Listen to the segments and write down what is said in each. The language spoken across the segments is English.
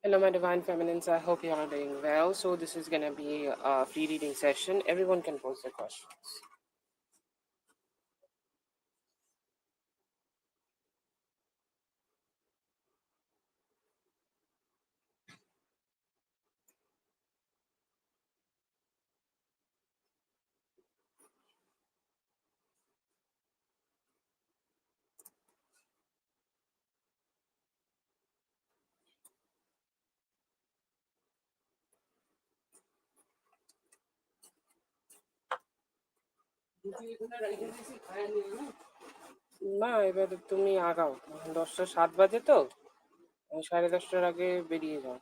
Hello, my divine feminines. I hope you are doing well. So, this is going to be a free reading session. Everyone can pose their questions. মা এবার তুমি আগাও, 10টা 7 বাজে তো 10:30টার আগে বেরিয়ে যাও।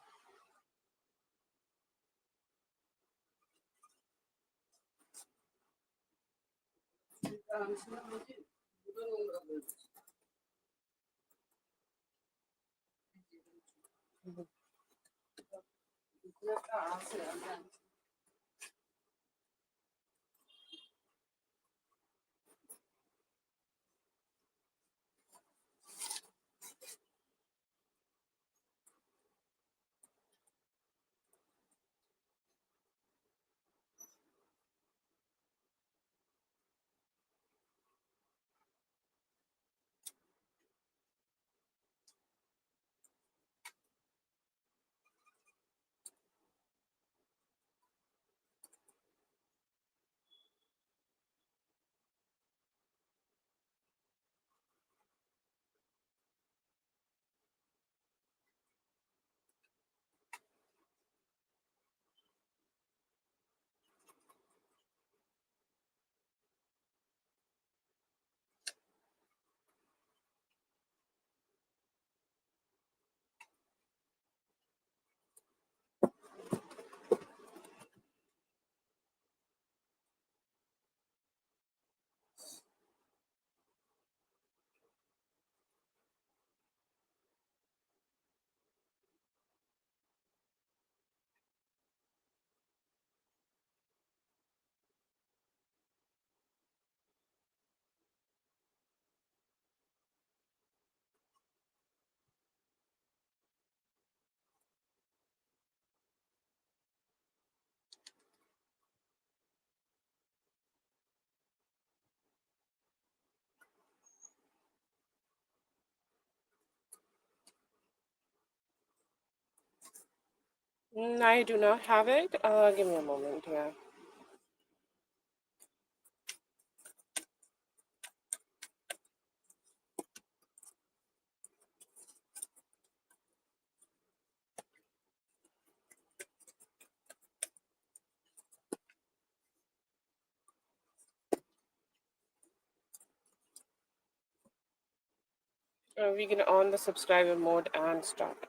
I do not have it. Give me a moment here. We can on the subscriber mode and start.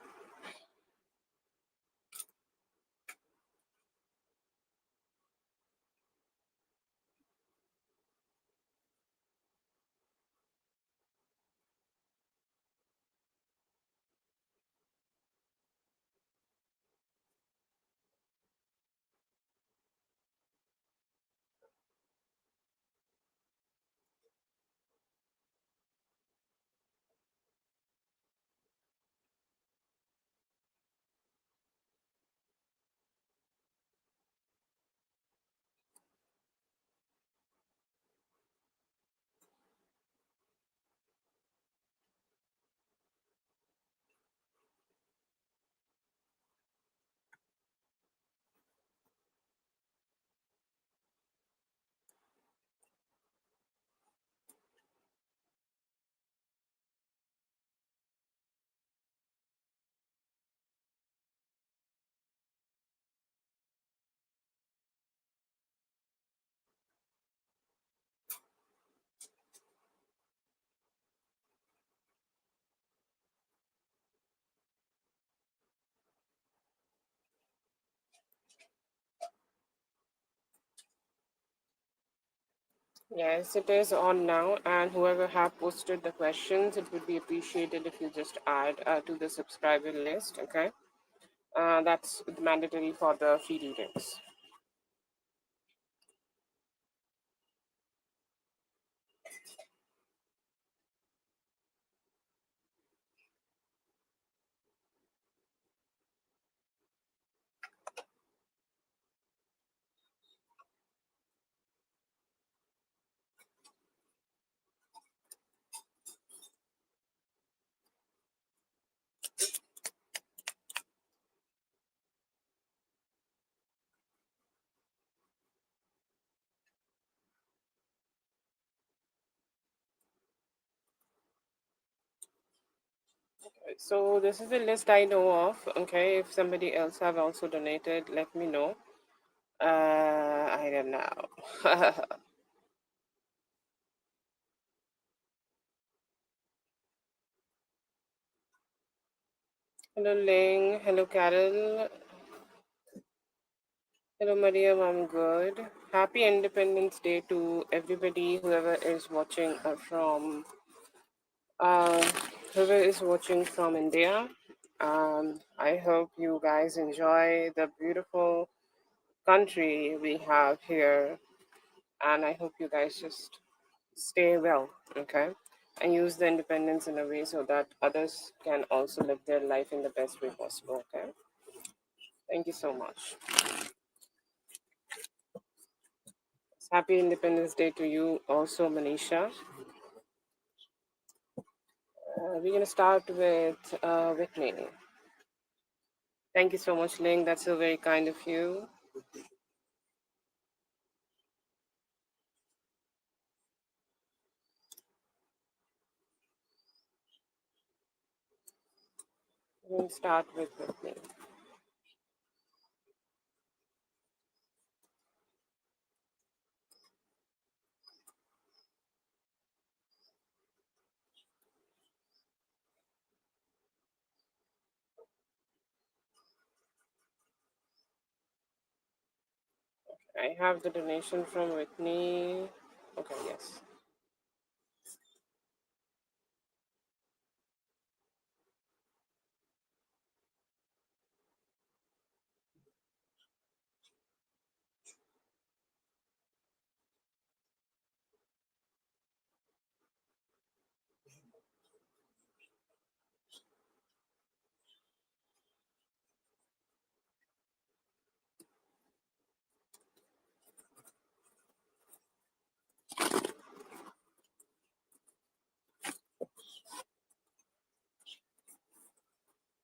Yes, it is on now, and whoever have posted the questions, it would be appreciated if you just add to the subscriber list. Okay, that's mandatory for the free readings. So this is the list I know of. Okay, if somebody else have also donated, let me know. I don't know. Hello Ling, hello Carol, hello Mariam, I'm good. Happy Independence Day to everybody, whoever is watching uh, whoever is watching from India. I hope you guys enjoy the beautiful country we have here, and I hope you guys just stay well, okay, and use the independence in a way so that others can also live their life in the best way possible. Okay, thank you so much. Happy Independence Day to you also, Manisha. We're gonna start with Whitney. Thank you so much, Ling. That's so very kind of you. We'll start with Whitney. I have the donation from Whitney. Okay, yes.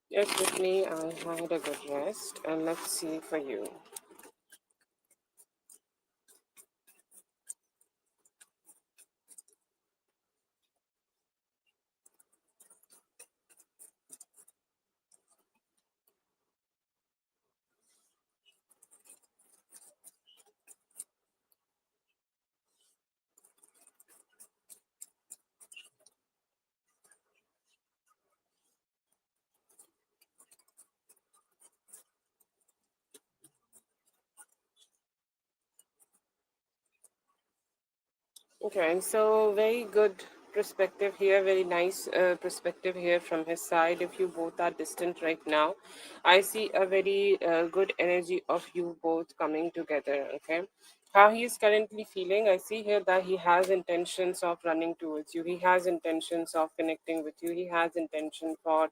Yes, Whitney, I had a good rest, and let's see for you. Okay, so very good perspective here, very nice perspective here from his side. If you both are distant right now, I see a very good energy of you both coming together. Okay, how he is currently feeling, I see here that he has intentions of running towards you, he has intentions of connecting with you, he has intention for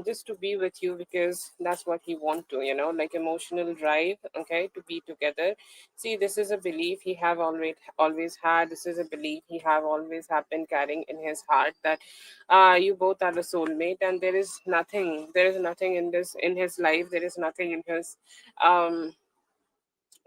just to be with you because that's what he want to, like emotional drive, okay, to be together. See, this is a belief he have always had, this is a belief he have always have been carrying in his heart, that you both are the soulmate, and there is nothing in this in his life, there is nothing in his um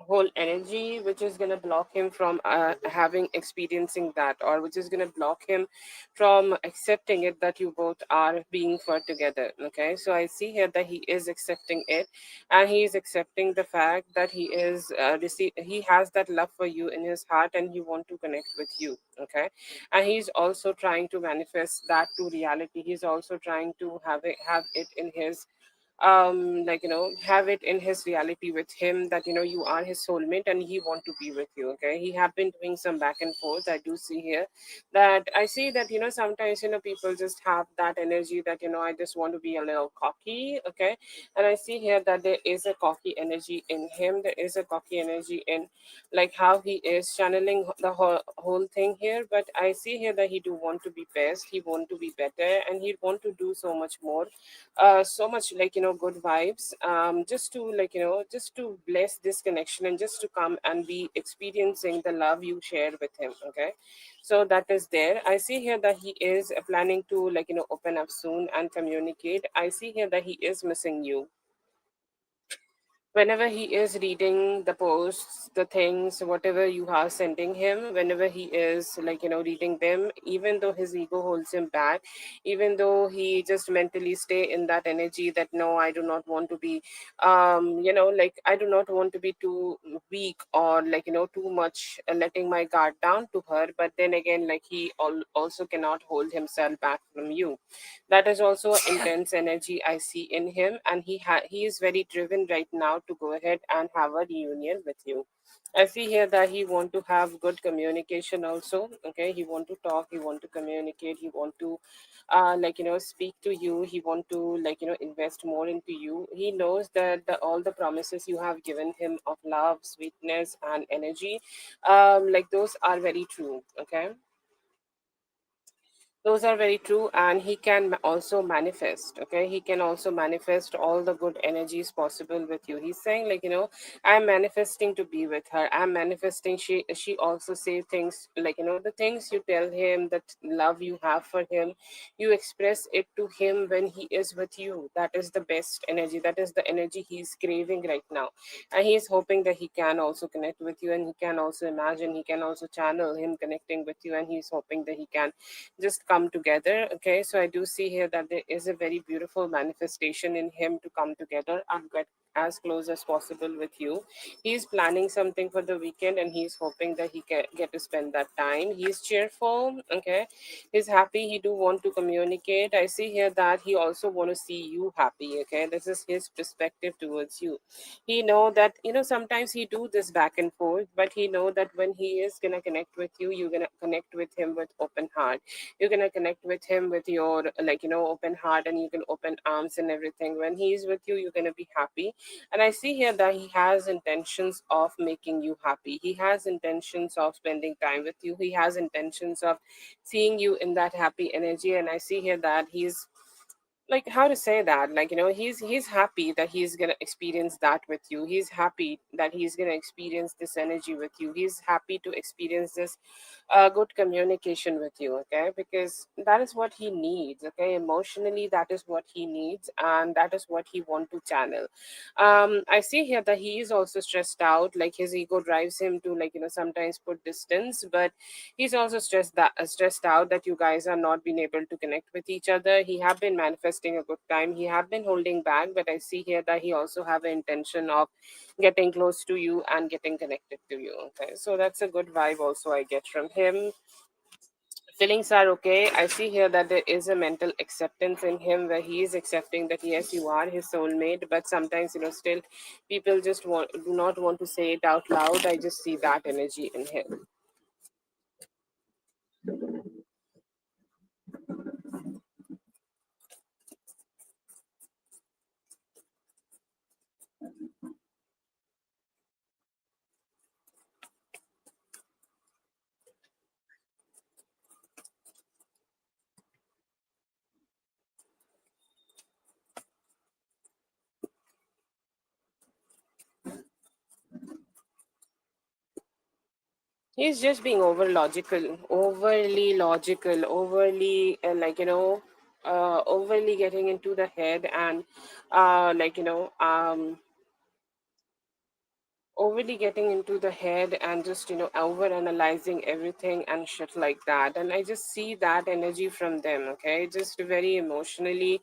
whole energy which is going to block him from having experiencing that, or which is going to block him from accepting it, that you both are being for together. Okay, so I see here that he is accepting it, and he is accepting the fact that he has that love for you in his heart, and he want to connect with you. Okay, and he's also trying to manifest that to reality, he's also trying to have it in his have it in his reality with him, that you are his soulmate and he want to be with you. Okay, he have been doing some back and forth, I do see here, that I see that sometimes people just have that energy that I just want to be a little cocky. Okay, and I see here that there is a cocky energy in him, there is a cocky energy in like how he is channeling the whole thing here. But I see here that he do want to be best, he want to be better, and he want to do so much more, so much good vibes, just to just to bless this connection and just to come and be experiencing the love you share with him. Okay, so that is there. I see here that he is planning to open up soon and communicate. I see here that he is missing you. whenever he is reading the posts, the things, whatever you are sending him, whenever he is like, reading them, even though his ego holds him back, even though he just mentally stay in that energy that no, I do not want to be, like I do not want to be too weak, or like, too much letting my guard down to her. But then again, like he also cannot hold himself back from you. That is also intense energy I see in him, and he is very driven right now to go ahead and have a reunion with you. I see here that he want to have good communication also. Okay, he want to talk, he want to communicate, he want to like, speak to you, he want to like, invest more into you. He knows that all the promises you have given him of love, sweetness, and energy, like those are very true. Okay, those are very true, and he can also manifest. Okay, he can also manifest all the good energies possible with you. He's saying like, I'm manifesting to be with her, I'm manifesting. She also say things like, the things you tell him, that love you have for him, you express it to him when he is with you. That is the best energy, that is the energy he's craving right now. And he is hoping that he can also connect with you, and he can also imagine, he can also channel him connecting with you, and he's hoping that he can just come together. Okay, so I do see here that there is a very beautiful manifestation in him to come together and get as close as possible with you. He's planning something for the weekend, and he's hoping that he can get to spend that time. He's cheerful. Okay, he's happy, he do want to communicate. I see here that he also want to see you happy. Okay, this is his perspective towards you. He know that, sometimes he do this back and forth, but he know that when he is gonna connect with you, you're gonna connect with him with open heart. You're gonna connect with him with your like, open heart, and you can open arms and everything. When he is with you, you're gonna be happy. And I see here that he has intentions of making you happy, he has intentions of spending time with you, he has intentions of seeing you in that happy energy. And I see here that he's like, how to say that, like, he's happy that he's gonna experience that with you. He's happy that he's gonna experience this energy with you. He's happy to experience this good communication with you. Okay, because that is what he needs. Okay, emotionally, that is what he needs, and that is what he want to channel. I see here that he is also stressed out, like his ego drives him to like, sometimes put distance. But he's also stressed out that you guys are not being able to connect with each other. He have been manifesting a good time, he have been holding back, but I see here that he also have an intention of getting close to you and getting connected to you. Okay, so that's a good vibe also I get from him. Feelings are okay. I see here that there is a mental acceptance in him, where he is accepting that yes, you are his soulmate. But sometimes, still people just do not want to say it out loud. I just see that energy in him. He's just being overly logical, overly like, overly getting into the head, and like, overly getting into the head, and just, over analyzing everything and shit like that. And I just see that energy from them. Okay, just very emotionally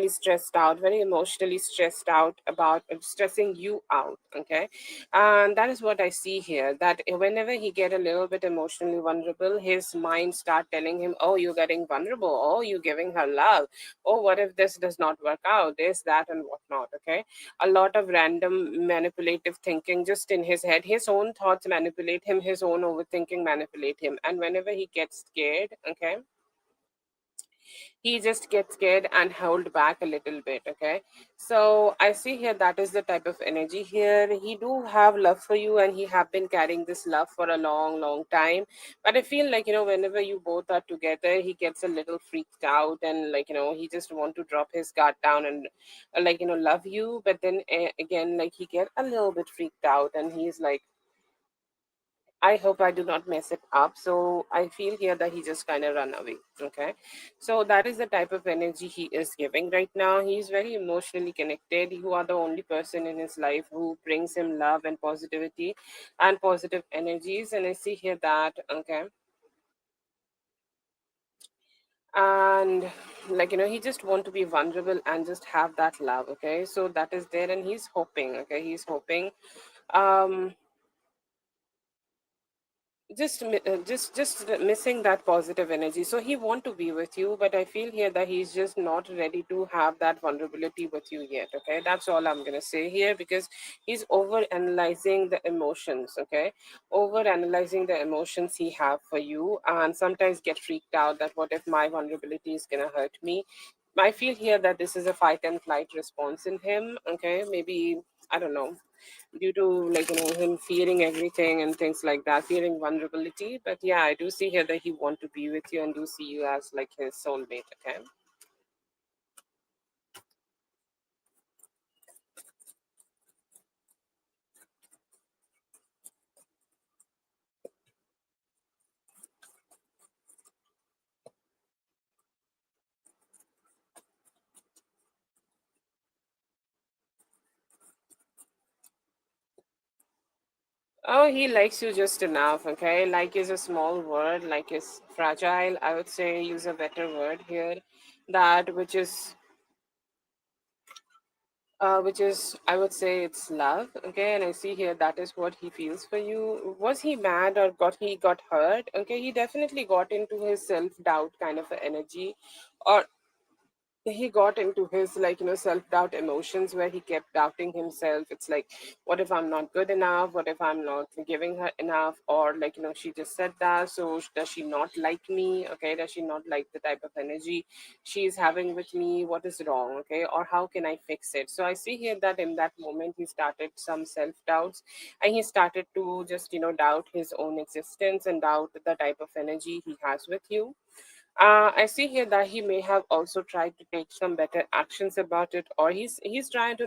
stressed out, very emotionally stressed out about stressing you out. Okay, and that is what I see here, that whenever he get a little bit emotionally vulnerable, his mind start telling him, oh, you're getting vulnerable, oh, you're giving her love, oh, what if this does not work out, this, that, and whatnot. Okay, a lot of random manipulative thinking just in his head. His own thoughts manipulate him, his own overthinking manipulate him. And whenever he gets scared, okay, he just gets scared and hold back a little bit. Okay, so I see here that is the type of energy here. He do have love for you, and he have been carrying this love for a long time. But I feel like, whenever you both are together, he gets a little freaked out, and like, he just want to drop his guard down and like, love you. But then again, like, he get a little bit freaked out, and he's like, I hope I do not mess it up. So I feel here that he just kind of run away. Okay. So that is the type of energy he is giving right now. He's very emotionally connected. You are the only person in his life who brings him love and positivity and positive energies. And I see here that, okay. And he just want to be vulnerable and just have that love. Okay. So that is there. And he's hoping, okay. He's hoping. Um, just missing that positive energy, so he want to be with you, but I feel here that he's just not ready to have that vulnerability with you yet. Okay, that's all I'm gonna say here, because he's over analyzing the emotions. Okay, over analyzing the emotions he have for you, and sometimes get freaked out that what if my vulnerability is gonna hurt me. I feel here that this is a fight and flight response in him. Okay, maybe, I don't know, due to him fearing everything and things like that, fearing vulnerability. But yeah, I do see here that he want to be with you and do see you as like his soulmate. Okay. Oh, he likes you just enough. Okay, like is a small word, like is fragile, I would say. Use a better word here, that which is I would say it's love. Okay, and I see here that is what he feels for you. Was he mad or got hurt? Okay, he definitely got into his self doubt kind of a energy, or he got into his self-doubt emotions, where he kept doubting himself. It's like, what if I'm not good enough, what if I'm not giving her enough, or she just said that, so does she not like me? Okay, does she not like the type of energy she's having with me? What is wrong? Okay, or how can I fix it? So I see here that in that moment he started some self-doubts, and he started to just doubt his own existence and doubt the type of energy he has with you. I see here that he may have also tried to take some better actions about it, or he's trying to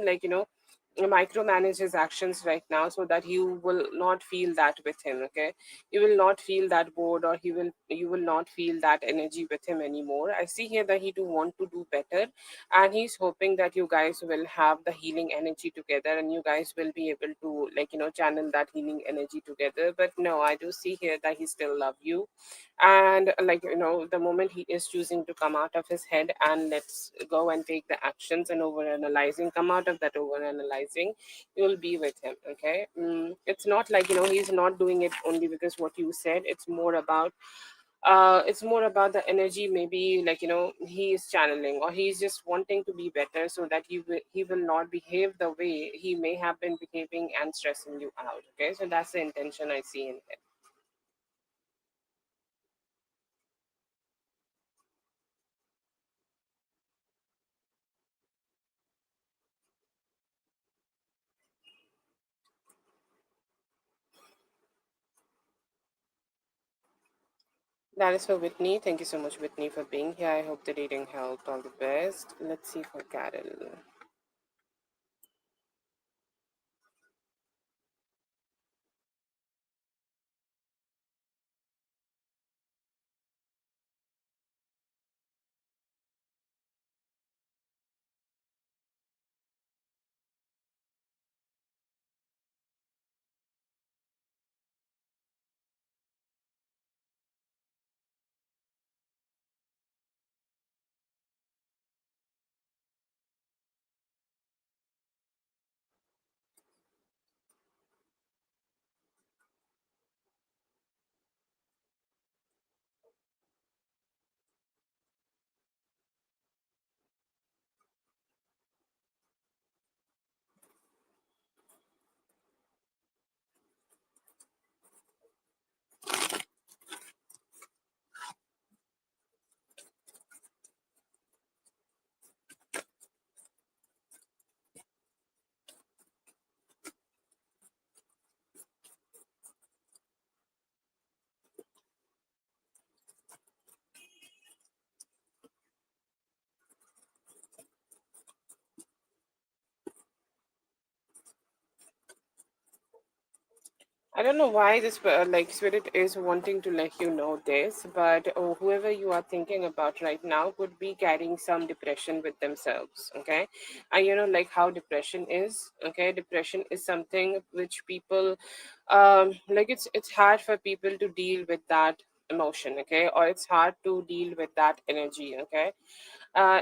micromanage his actions right now, so that you will not feel that with him. Okay, you will not feel that bored, or you will not feel that energy with him anymore. I see here that he do want to do better, and he's hoping that you guys will have the healing energy together, and you guys will be able to channel that healing energy together. But no, I do see here that he still love you, and the moment he is choosing to come out of his head and let's go and take the actions and over analyzing, come out of that over analyzing, you'll be with him. Okay, it's not like he's not doing it only because what you said. It's more about the energy, maybe he is channeling, or he's just wanting to be better, so that he will not behave the way he may have been behaving and stressing you out. Okay, so that's the intention I see in it. That is for Whitney. Thank you so much, Whitney, for being here. I hope the reading helped. All the best. Let's see for Carol. I don't know why this like spirit is wanting to let you know this, but whoever you are thinking about right now could be carrying some depression with themselves. Okay, and you know like how depression is. Okay, depression is something which people, like it's hard for people to deal with that emotion. Okay, or it's hard to deal with that energy. Okay,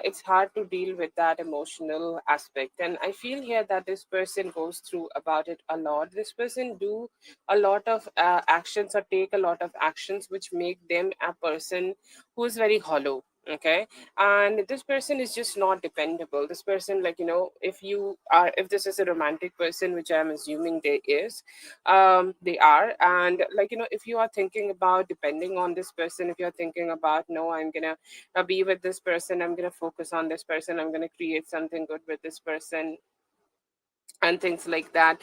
it's hard to deal with that emotional aspect, and I feel here that this person goes through about it a lot. This person do a lot of actions or take a lot of actions which make them a person who is very hollow. Okay, and this person is just not dependable. This person, like you know, if this is a romantic person, which I'm assuming there is, they are, and like you know, if you are thinking about depending on this person, if you're thinking about, no, I'm gonna be with this person, I'm going to focus on this person, I'm going to create something good with this person, and things like that,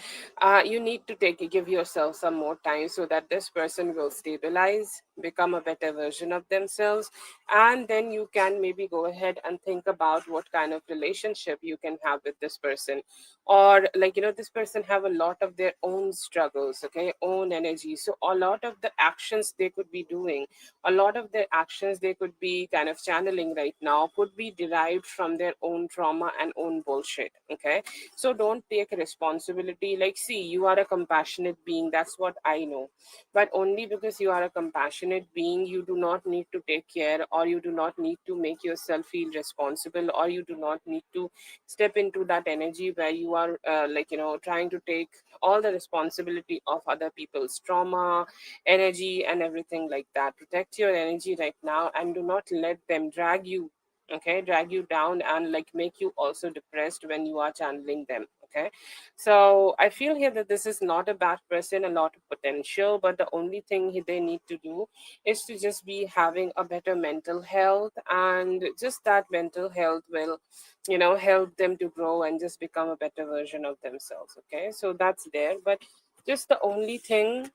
you need to give yourself some more time so that this person will stabilize, become a better version of themselves, and then you can maybe go ahead and think about what kind of relationship you can have with this person. Or like you know, this person have a lot of their own struggles, okay, own energy, so a lot of the actions they could be doing, a lot of their actions they could be kind of channeling right now could be derived from their own trauma and own bullshit. Okay, so don't take responsibility. Like, see, you are a compassionate being, that's what I know, but only because you are a compassionate being, you do not need to take care, or you do not need to make yourself feel responsible, or you do not need to step into that energy where you are like you know, trying to take all the responsibility of other people's trauma, energy, and everything like that. Protect your energy right now and do not let them drag you, okay, drag you down and like make you also depressed when you are channeling them. Okay, so I feel here that this is not a bad person, a lot of potential, but the only thing they need to do is to just be having a better mental health, and just that mental health will, you know, help them to grow and just become a better version of themselves. Okay, so that's there, but just the only thing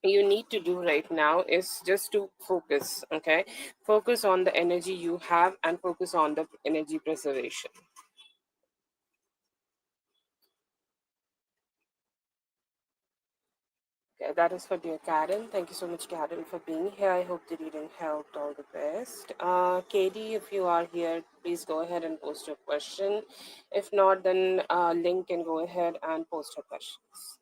you need to do right now is just to focus. Okay, focus on the energy you have and focus on the energy preservation. Okay, that is for dear Karen. Thank you so much, Karen, for being here. I hope the reading helped. All the best. Katie, if you are here, please go ahead and post your question. If not, then Link can go ahead and post her questions.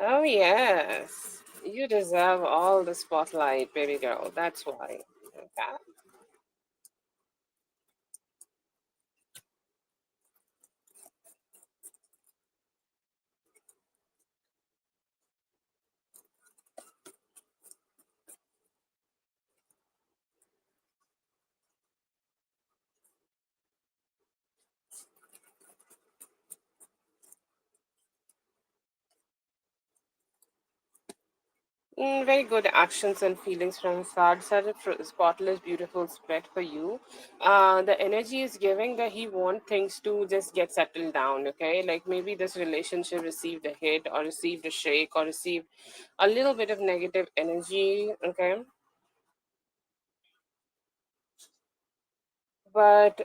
Oh, yes. You deserve all the spotlight, baby girl. That's why. Okay. Very good actions and feelings from his heart. Such a spotless, beautiful spread for you. The energy is giving that he wants things to just get settled down. Okay, like maybe this relationship received a hit, or received a shake, or received a little bit of negative energy. Okay, but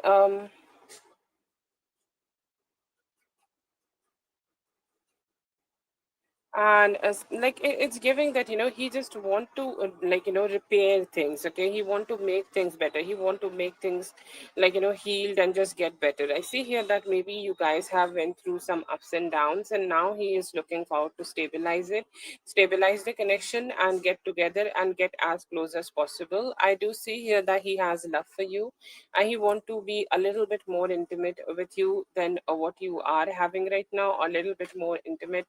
and as like it's giving that, you know, he just want to like you know, repair things. Okay, he want to make things better, he want to make things like you know, healed and just get better. I see here that maybe you guys have went through some ups and downs, and now he is looking forward to stabilize it, stabilize the connection, and get together and get as close as possible. I do see here that he has love for you, and he want to be a little bit more intimate with you than what you are having right now, a little bit more intimate,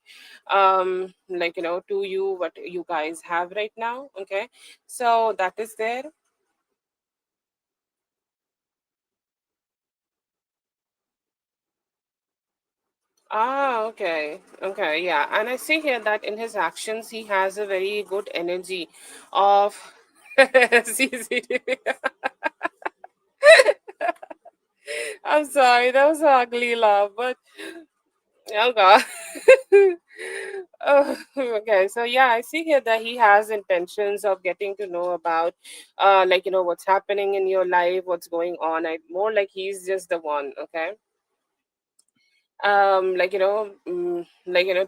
like you know, to you what you guys have right now. Okay, so that is there. Ah, okay. Okay, yeah. And I see here that in his actions, he has a very good energy of CCTV. I'm sorry, that was an ugly laugh, but oh God. Oh, okay, so yeah, I see here that he has intentions of getting to know about, what's happening in your life, what's going on. I more like he's just the one. Okay,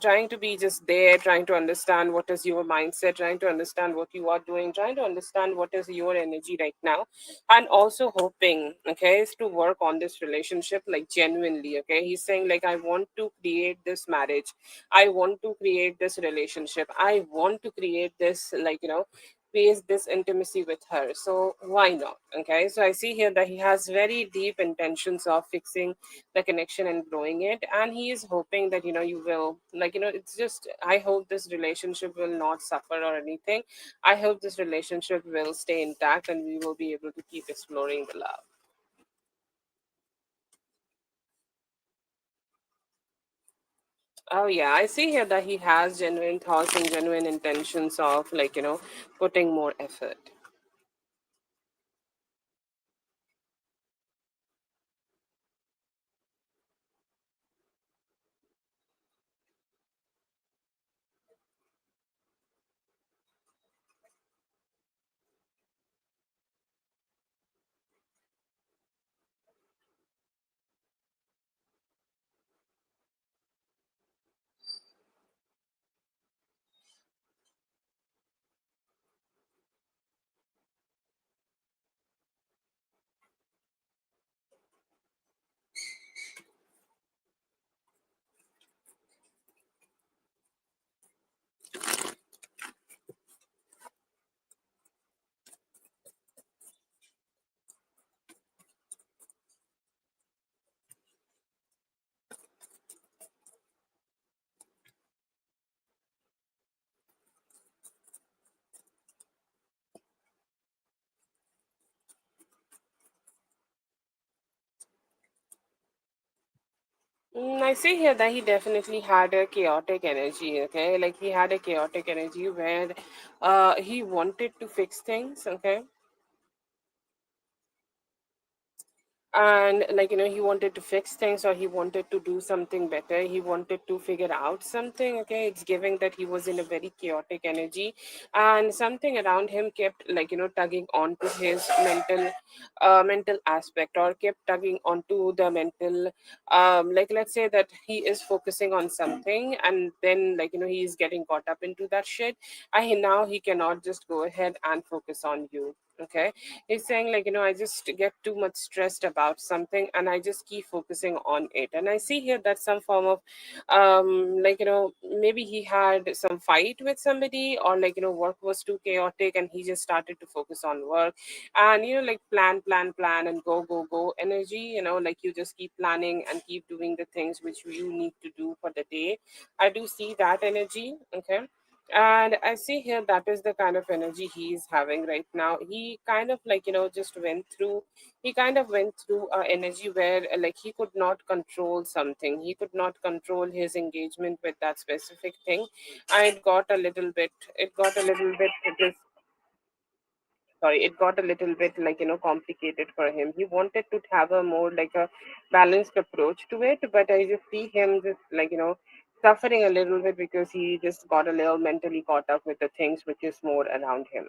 trying to be just there, trying to understand what is your mindset, trying to understand what you are doing, trying to understand what is your energy right now, and also hoping, okay, is to work on this relationship like genuinely. Okay, he's saying like, I want to create this marriage, I want to create this relationship, I want to create this, create this intimacy with her, so why not? Okay, so I see here that he has very deep intentions of fixing the connection and growing it, and he is hoping that you will, it's just, I hope this relationship will not suffer or anything. I hope this relationship will stay intact and we will be able to keep exploring the love. Oh yeah, I see here that he has genuine thoughts and genuine intentions of, putting more effort. I see here that he definitely had a chaotic energy, okay? Like he had a chaotic energy where he wanted to fix things, okay? And he wanted to fix things, or he wanted to do something better, he wanted to figure out something. Okay, it's giving that he was in a very chaotic energy, and something around him kept tugging on to his mental aspect, or kept tugging onto the mental, let's say that he is focusing on something, and then he is getting caught up into that shit. Now he cannot just go ahead and focus on you. Okay, he's saying I just get too much stressed about something and I just keep focusing on it. And I see here that some form of maybe he had some fight with somebody, or work was too chaotic and he just started to focus on work, and plan plan plan and go go go energy, you just keep planning and keep doing the things which you need to do for the day. I do see that energy. Okay, and I see here that is the kind of energy he is having right now. He kind of just went through, he kind of went through energy where he could not control something, he could not control his engagement with that specific thing, and it got a little bit dis- sorry, it got a little bit complicated for him. He wanted to have a more a balanced approach to it, but I just see him just suffering a little bit because he just got a little mentally caught up with the things which is more around him.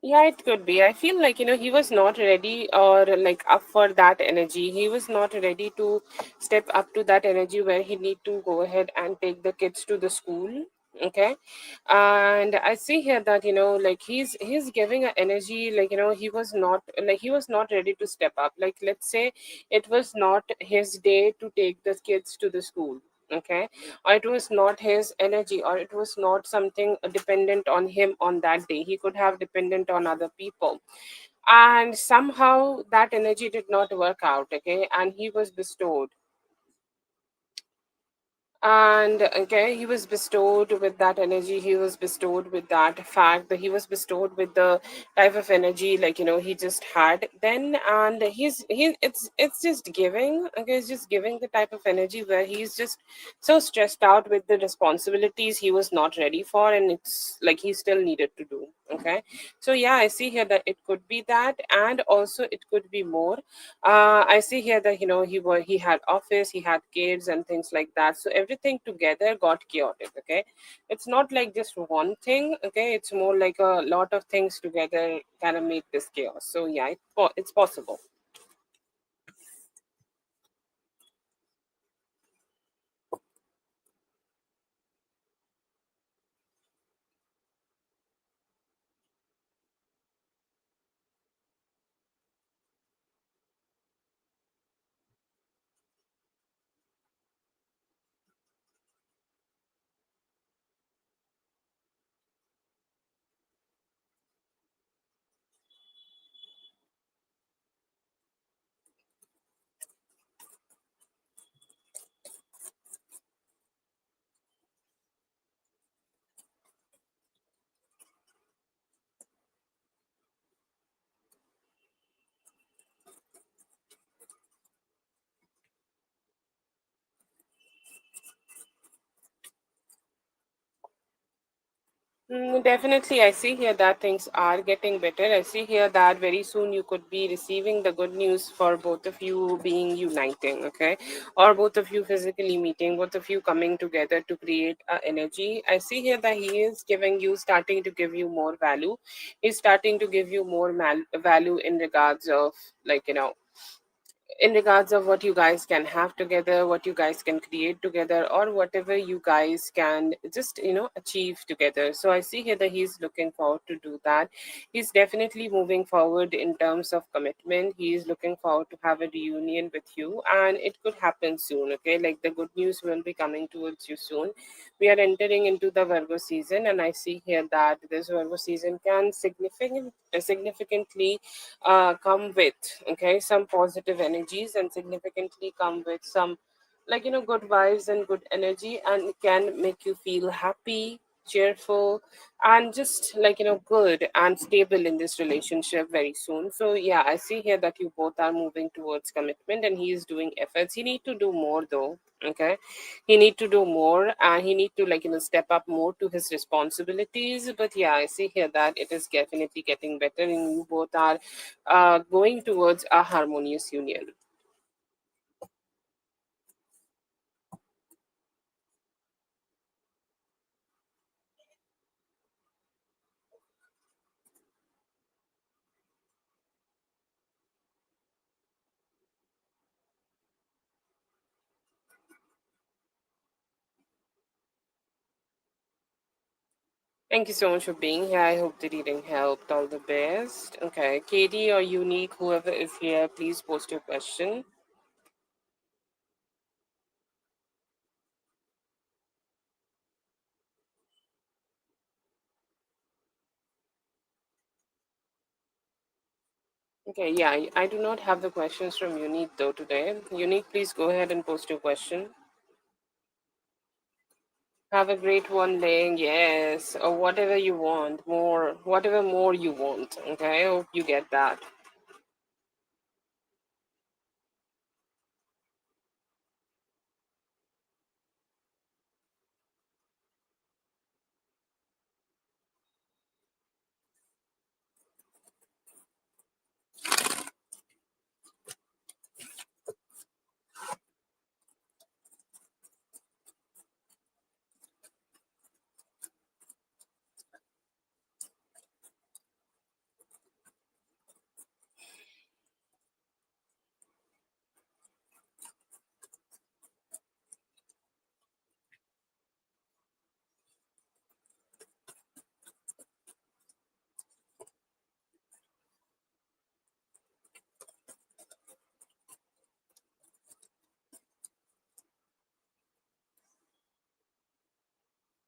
Yeah, it could be. I feel like, he was not ready or like up for that energy. He was not ready to step up to that energy where he need to go ahead and take the kids to the school. Okay. And I see here that, like he's giving a energy, like, he was not ready to step up. Like, let's say it was not his day to take the kids to the school. Okay, or it was not his energy, or it was not something dependent on him on that day. He could have dependent on other people, and somehow that energy did not work out. Okay, and he was bestowed, and okay, he was bestowed with that energy, he was bestowed with that fact, that he was bestowed with the type of energy, like, he just had then. And it's just giving. Okay, it's just giving the type of energy where he's just so stressed out with the responsibilities he was not ready for, and it's like he still needed to do. Okay, so yeah, I see here that it could be that, and also it could be more. I see here that, he had office, he had kids and things like that, so everything together got chaotic. Okay, it's not like just one thing. Okay, it's more like a lot of things together kind of make this chaos. So yeah, it's possible. Definitely, I see here that things are getting better. I see here that very soon you could be receiving the good news for both of you being uniting, okay? Or both of you physically meeting, both of you coming together to create energy. I see here that he is starting to give you more value. He's starting to give you more value in regards of, like, in regards of what you guys can have together, what you guys can create together, or whatever you guys can just, achieve together. So I see here that he's looking forward to do that. He's definitely moving forward in terms of commitment. He is looking forward to have a reunion with you, and it could happen soon. Okay, like the good news will be coming towards you soon. We are entering into the Virgo season, and I see here that this Virgo season can significantly come with, okay, some positive energies, and significantly come with some, like, good vibes and good energy, and it can make you feel happy, cheerful, and just, like, good and stable in this relationship very soon. So yeah, I see here that you both are moving towards commitment, and he is doing efforts. He need to do more though. Okay, he need to do more, and he need to, like, step up more to his responsibilities. But yeah, I see here that it is definitely getting better, and you both are going towards a harmonious union. Thank you so much for being here. I hope the reading helped. All the best. Okay, Katie or Unique, whoever is here, please post your question. Okay, yeah, I do not have the questions from Unique though today. Unique, please go ahead and post your question. Have a great one, Ling. Yes, or whatever you want, more, whatever more you want. Okay, I hope you get that.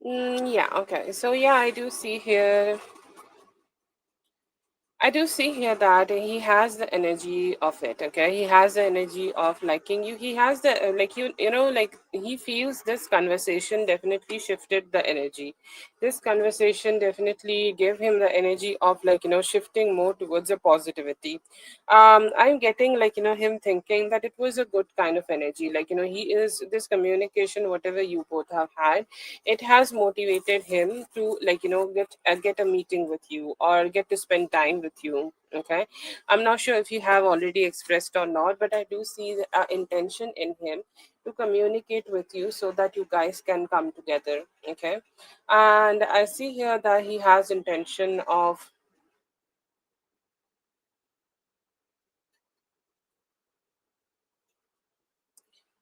Yeah, okay. So yeah, I do see here that he has the energy of it. Okay, he has the energy of liking you. He has the like you know like he feels this conversation definitely shifted the energy. This conversation definitely gave him the energy of like shifting more towards a positivity. I'm getting like him thinking that it was a good kind of energy. Like he is this communication whatever you both have had, it has motivated him to like get a meeting with you or get to spend time with you. Okay, I'm not sure if you have already expressed or not, but I do see the intention in him to communicate with you so that you guys can come together. Okay, and I see here that he has intention of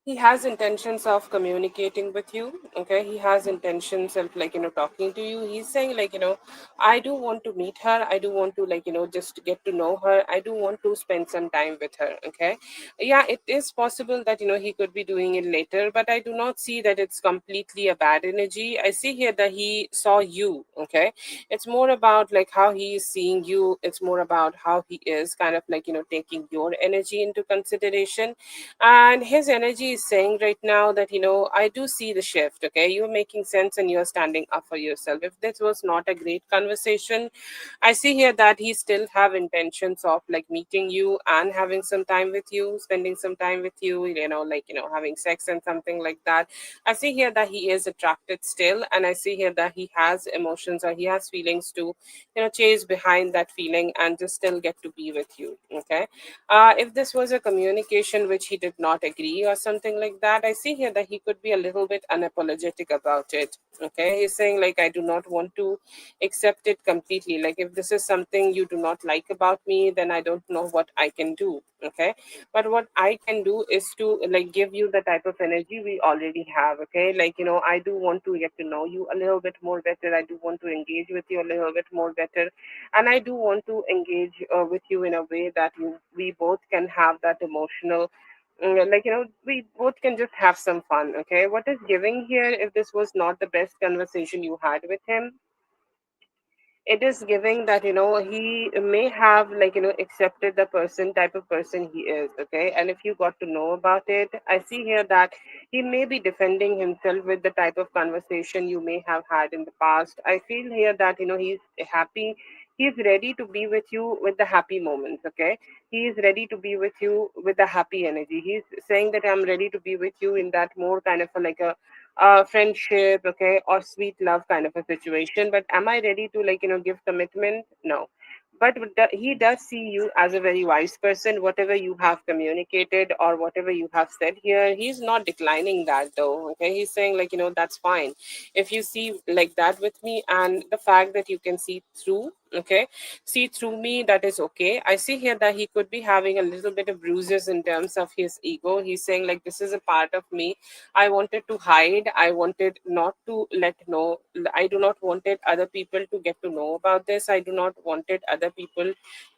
he has intentions of communicating with you. Okay, he has intentions of like talking to you. He's saying like I do want to meet her, I do want to like just get to know her, I do want to spend some time with her. Okay, yeah, it is possible that he could be doing it later, but I do not see that it's completely a bad energy. I see here that he saw you. Okay, it's more about like how he is seeing you, it's more about how he is kind of like taking your energy into consideration. And his energy is saying right now that I do see the shift. Okay, you're making sense and you're standing up for yourself. If this was not a great conversation, I see here that he still have intentions of like meeting you and having some time with you, spending some time with you, like having sex and something like that. I see here that he is attracted still, and I see here that he has emotions or he has feelings to chase behind that feeling and just still get to be with you. Okay, if this was a communication which he did not agree or something like that, I see here that he could be a little bit unapologetic about it. Okay, he's saying like I do not want to accept it completely. Like if this is something you do not like about me, then I don't know what I can do. Okay, but what I can do is to like give you the type of energy we already have. Okay, like I do want to get to know you a little bit more better, I do want to engage with you a little bit more better, and I do want to engage with you in a way that we both can have that emotional like we both can just have some fun. Okay, what is giving here, if this was not the best conversation you had with him, it is giving that he may have like accepted the person type of person he is. Okay, and if you got to know about it, I see here that he may be defending himself with the type of conversation you may have had in the past. I feel here that he's happy, he's ready to be with you with the happy moments. Okay, he is ready to be with you with the happy energy. He's saying that I'm ready to be with you in that more kind of a, like a friendship, okay, or sweet love kind of a situation. But am I ready to like give commitment? No. But he does see you as a very wise person. Whatever you have communicated or whatever you have said here, he's not declining that though. Okay, he's saying like that's fine. If you see like that with me, and the fact that you can see through, okay, see through me, that is okay. I see here that he could be having a little bit of bruises in terms of his ego. He's saying like this is a part of me I wanted to hide. I wanted not to let know. I do not wanted other people to get to know about this. I do not wanted other people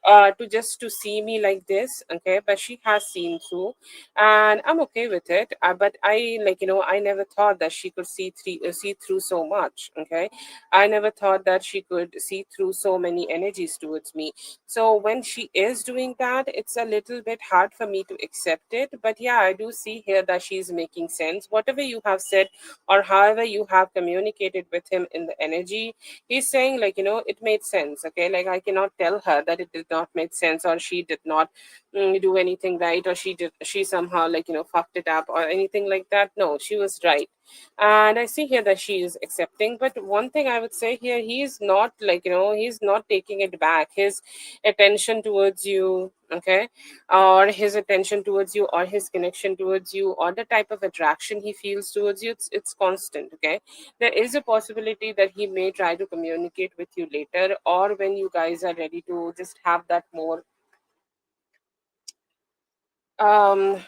to just to see me like this. Okay, but she has seen through, and I'm okay with it. But I like I never thought that she could see through so much. Okay, I never thought that she could see through so many energies towards me. So when she is doing that, it's a little bit hard for me to accept it. But yeah, I do see here that she's making sense. Whatever you have said or however you have communicated with him in the energy, he's saying like, it made sense. Okay. Like I cannot tell her that it did not make sense or she did not do anything right or she somehow like, fucked it up or anything like that. No, she was right. And I see here that she is accepting. But one thing I would say here, he's not like, he's not taking it back. His attention towards you, okay, or his attention towards you or his connection towards you or the type of attraction he feels towards you, it's constant. Okay, there is a possibility that he may try to communicate with you later, or when you guys are ready to just have that more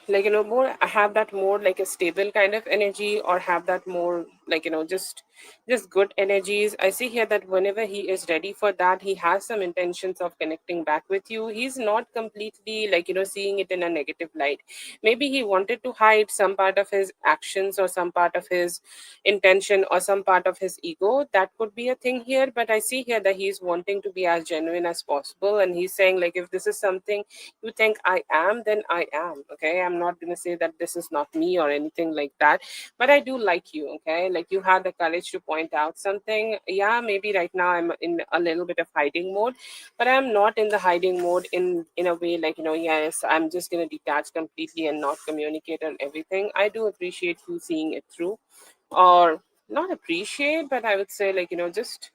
like more have that more like a stable kind of energy or have that more like just good energies. I see here that whenever he is ready for that, he has some intentions of connecting back with you. He's not completely seeing it in a negative light. Maybe he wanted to hide some part of his actions or some part of his intention or some part of his ego. That could be a thing here, but I see here that he's wanting to be as genuine as possible, and he's saying like, if this is something you think I am, then I am. Okay, I'm not going to say that this is not me or anything like that, but I do like you. Okay, like you had the courage to point out something. Yeah, maybe right now I'm in a little bit of hiding mode, but I'm not in the hiding mode in a way like, yes, I'm just going to detach completely and not communicate on everything. I do appreciate you seeing it through, or not appreciate, but I would say like, just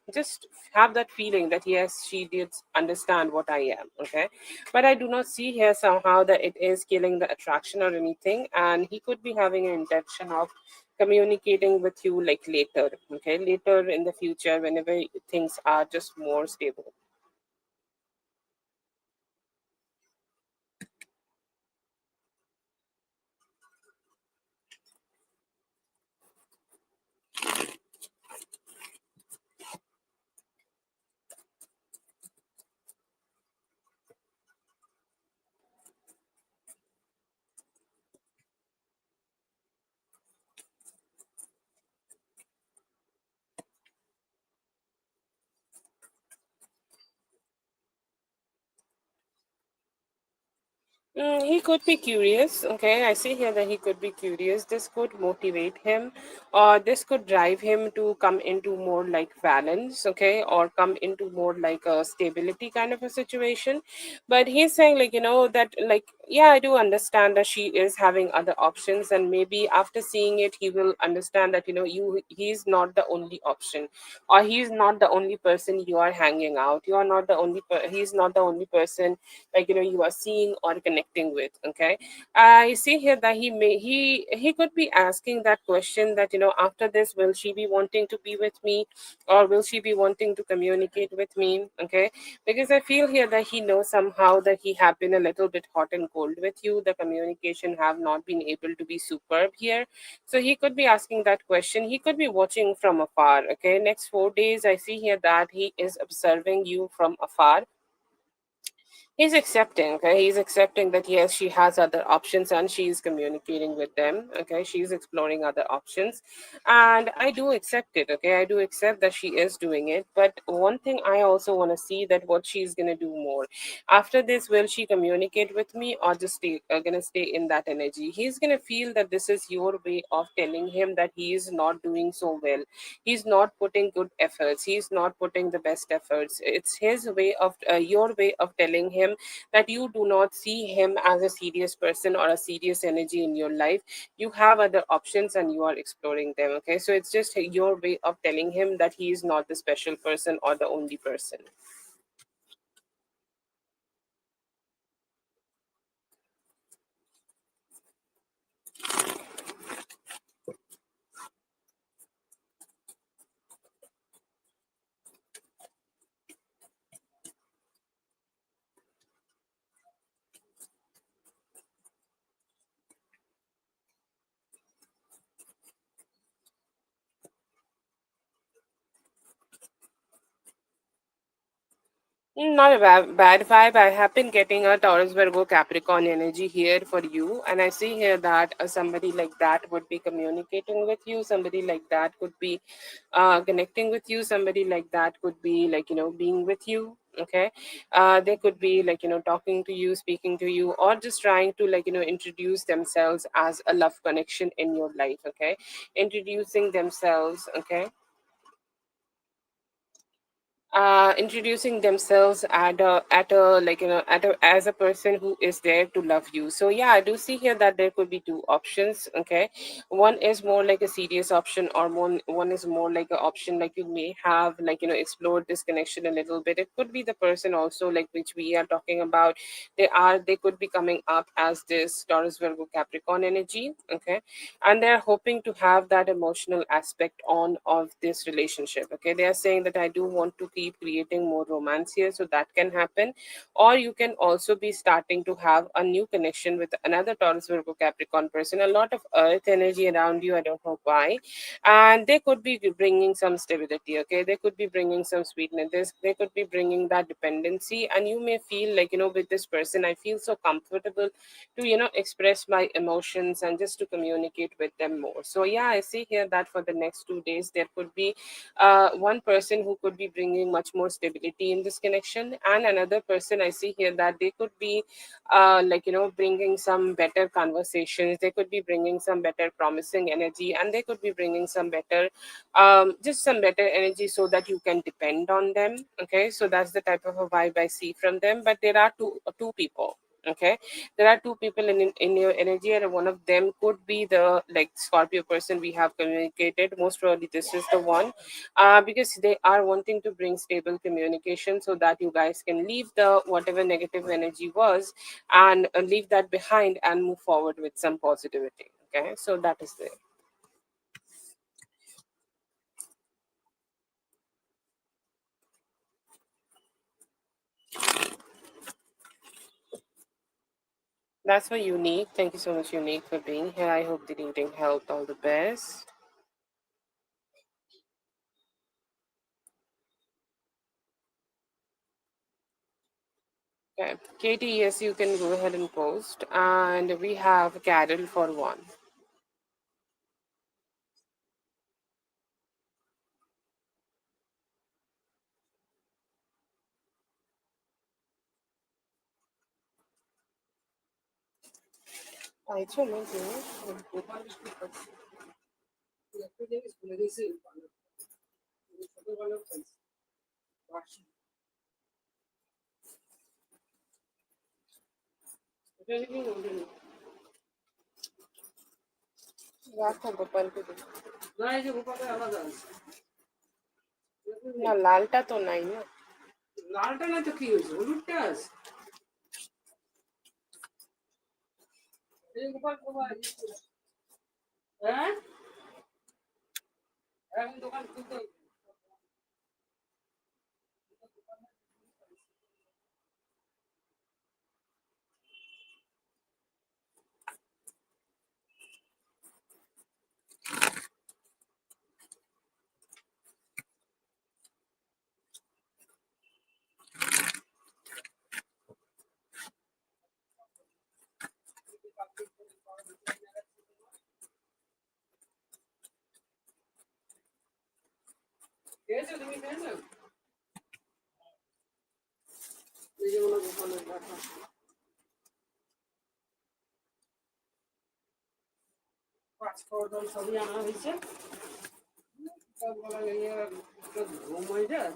have that feeling that yes, she did understand what I am. Okay, but I do not see here somehow that it is killing the attraction or anything, and he could be having an intention of communicating with you like later. Okay, later in the future, whenever things are just more stable. He could be curious. Okay, I see here that he could be curious. This could motivate him, or this could drive him to come into more like balance. Okay, or come into more like a stability kind of a situation. But he's saying like, that like, yeah, I do understand that she is having other options, and maybe after seeing it, he will understand that he's not the only option, or he's not the only person you are hanging out. You are not the only. He's not the only person like you are seeing or connecting with. Okay, I see here that he could be asking that question that after this, will she be wanting to be with me, or will she be wanting to communicate with me? Okay, because I feel here that he knows somehow that he have been a little bit hot and cold with you. The communication have not been able to be superb here, so he could be asking that question. He could be watching from afar. Okay, next 4 days I see here that he is observing you from afar. He's accepting. Okay, he's accepting that yes, she has other options and she's communicating with them. Okay, she's exploring other options, and I do accept it. Okay, I do accept that she is doing it. But one thing I also want to see that what she's gonna do more after this. Will she communicate with me, or just gonna stay in that energy? He's gonna feel that this is your way of telling him that he is not doing so well. He's not putting good efforts. He's not putting the best efforts. It's his way of your way of telling him that you do not see him as a serious person or a serious energy in your life. You have other options and you are exploring them. Okay, so it's just your way of telling him that he is not the special person or the only person. Not a bad vibe. I have been getting a Taurus Virgo Capricorn energy here for you, and I see here that somebody like that would be communicating with you. Somebody like that could be connecting with you. Somebody like that could be like being with you. Okay, they could be like talking to you, speaking to you, or just trying to like introduce themselves as a love connection in your life. Okay, introducing themselves. Okay, introducing themselves at a like as a person who is there to love you. So yeah, I do see here that there could be two options. Okay, one is more like a serious option, or one is more like an option like you may have like explored this connection a little bit. It could be the person also like which we are talking about. They could be coming up as this Taurus Virgo Capricorn energy. Okay, and they're hoping to have that emotional aspect on of this relationship. Okay, they are saying that I do want to keep keep creating more romance here, so that can happen. Or you can also be starting to have a new connection with another Taurus Virgo Capricorn person, a lot of earth energy around you, I don't know why. And they could be bringing some stability, okay, they could be bringing some sweetness, they could be bringing that dependency, and you may feel like, with this person I feel so comfortable to, express my emotions and just to communicate with them more. So yeah, I see here that for the next 2 days there could be one person who could be bringing much more stability in this connection, and another person I see here that they could be bringing some better conversations, they could be bringing some better promising energy, and they could be bringing some better just some better energy so that you can depend on them. Okay, so that's the type of a vibe I see from them. But there are two people. Okay, there are two people in your energy, and one of them could be the like Scorpio person we have communicated. Most probably this is the one, because they are wanting to bring stable communication so that you guys can leave the whatever negative energy was, and leave that behind and move forward with some positivity. Okay, so that is it. That's for Unique. Thank you so much, Unique, for being here. I hope the reading helped. All the best. Okay. Katie, yes, you can go ahead and post. And we have Carol for one. I don't know. রাখো গোপালকে দিই। না লালটা তো নাই না। লালটা না তো কি হয়েছে হলুদটা আছে। এই গোপাল কোথায়? হ্যাঁ এখন দোকান খুলতে হবে। খেয়েছো তুমি খেয়েছো? এই যে বলো গোপালের দেখা। পাঁচ খাওয়া সবই আনা হয়েছে। সব বলা গিয়ে ঘুম হয়ে যায়।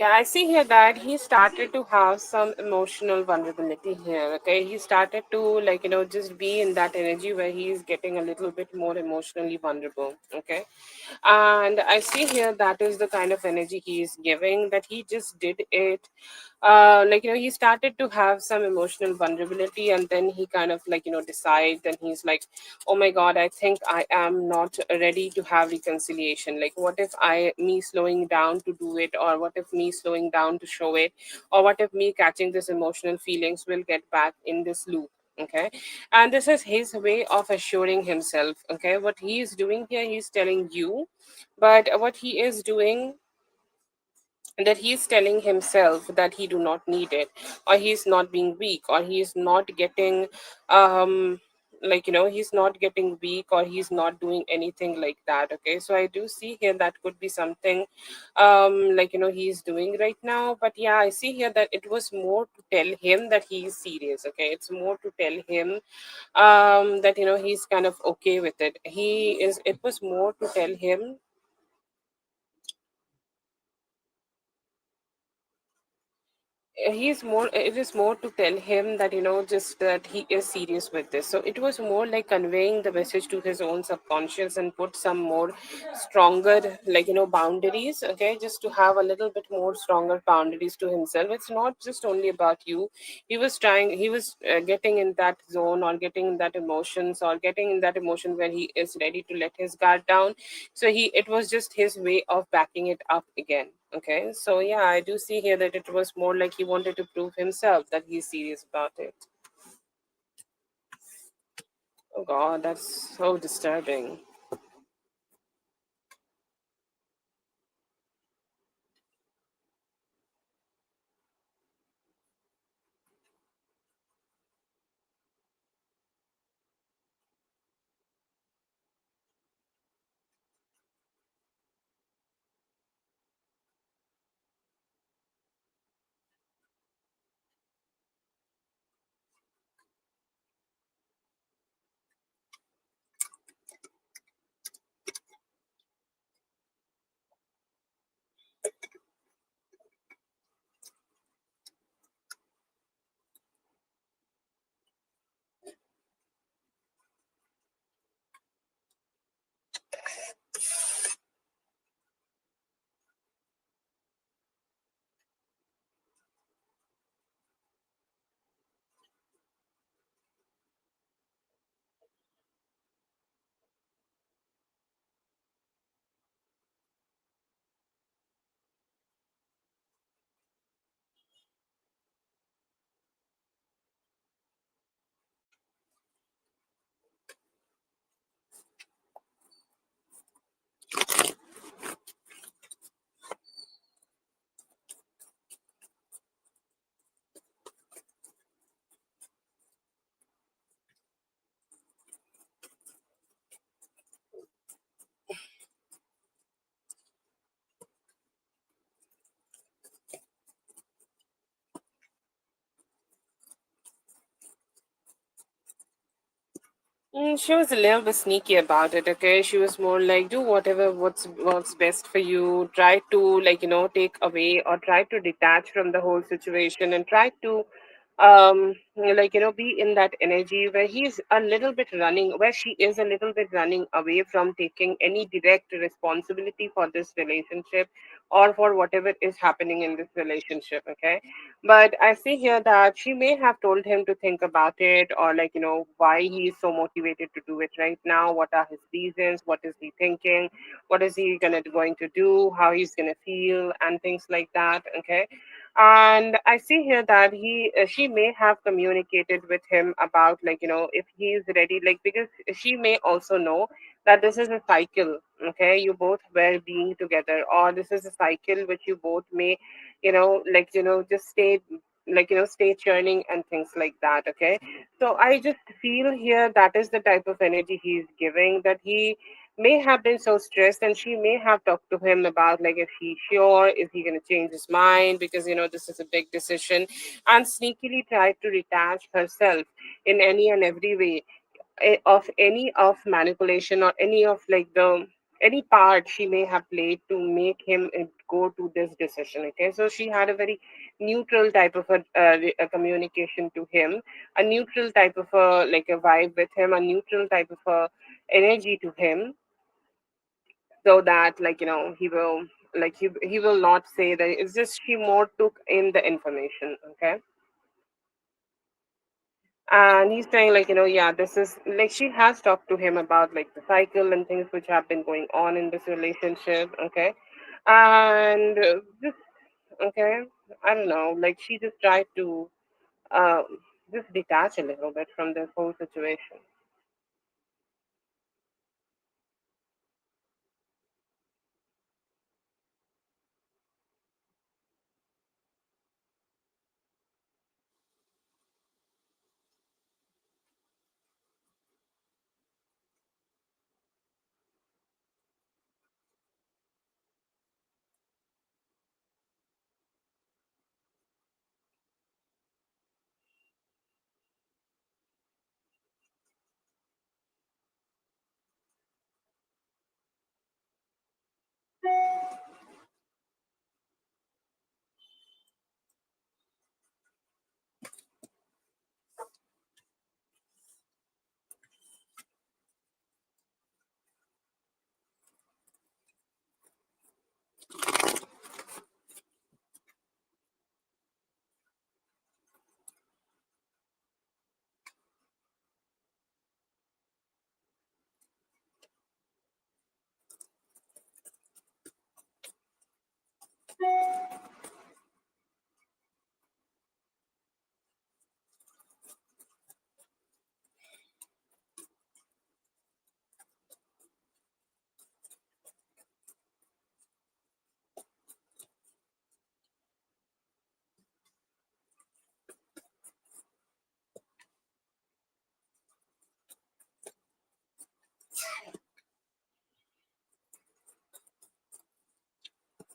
Yeah, I see here that he started to have some emotional vulnerability here. Okay, he started to just be in that energy where he is getting a little bit more emotionally vulnerable. Okay, and I see here that is the kind of energy he is giving, that he just did it. He started to have some emotional vulnerability, and then he kind of decide, and he's like, oh my god, I think I am not ready to have reconciliation. Like, what if me slowing down to do it, or what if me slowing down to show it, or what if me catching this emotional feelings will get back in this loop. Okay, and this is his way of assuring himself. Okay, what he is doing here, he's telling you, but what he is doing, that he's telling himself that he do not need it, or he's not being weak, or he's not getting he's not getting weak, or he's not doing anything like that. Okay, so I do see here that could be something he's doing right now. But yeah, I see here that it was more to tell him that he is serious. Okay, it's more to tell him that he's kind of okay with it. It was more to tell him. he's more, it is more to tell him that, just that he is serious with this. So it was more like conveying the message to his own subconscious and put some more stronger, boundaries, okay, just to have a little bit more stronger boundaries to himself. It's not just only about you. He was getting in that zone, or getting in that emotions, or getting in that emotion where he is ready to let his guard down. So it was just his way of backing it up again. Okay, so yeah, I do see here that it was more like he wanted to prove himself that he's serious about it. Oh god, that's so disturbing. She was a little bit sneaky about it. Okay, she was more like, do whatever what's works best for you. Try to, take away, or try to detach from the whole situation, and try to be in that energy where he's a little bit running, where she is a little bit running away from taking any direct responsibility for this relationship, or for whatever is happening in this relationship. Okay, but I see here that she may have told him to think about it, or why he is so motivated to do it right now. What are his reasons? What is he thinking? What is he going to do? How he's gonna feel, and things like that. Okay, and I see here that she may have communicated with him about, if he's ready, because she may also know that this is a cycle. Okay, you both were being together, or this is a cycle which you both may, just stay, stay churning and things like that. Okay, so I just feel here that is the type of energy he's giving, that he may have been so stressed, and she may have talked to him about, if he's sure, is he going to change his mind, because this is a big decision, and sneakily tried to detach herself in any and every way, of any of manipulation, or any of the any part she may have played to make him go to this decision. Okay, so she had a very neutral type of a communication to him, a neutral type of a vibe with him, a neutral type of a energy to him, so that he will not say that. It's just she more took in the information. Okay, and he's saying, yeah, this is like, she has talked to him about the cycle and things which have been going on in this relationship. Okay, and just, okay, I don't know, she just tried to um just detach a little bit from this whole situation.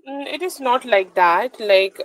It is not like that. Like,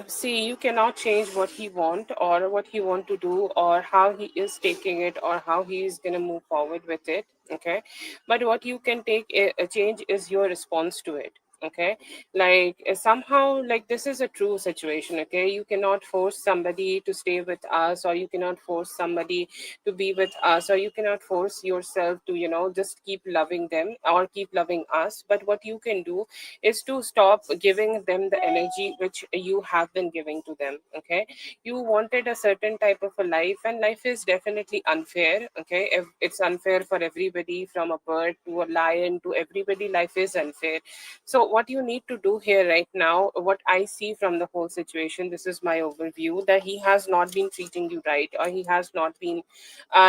see, you cannot change what he want or what he want to do or how he is taking it or how he is gonna move forward with it. Okay, but what you can take a change is your response to it. Okay, like somehow, like this is a true situation. Okay, you cannot force somebody to stay with us, or you cannot force somebody to be with us, or you cannot force yourself to, just keep loving them or keep loving us. But what you can do is to stop giving them the energy which you have been giving to them. Okay, you wanted a certain type of a life, and life is definitely unfair. Okay, if it's unfair for everybody, from a bird to a lion to everybody, life is unfair. So what you need to do here right now, what I see from the whole situation, this is my overview, that he has not been treating you right, or he has not been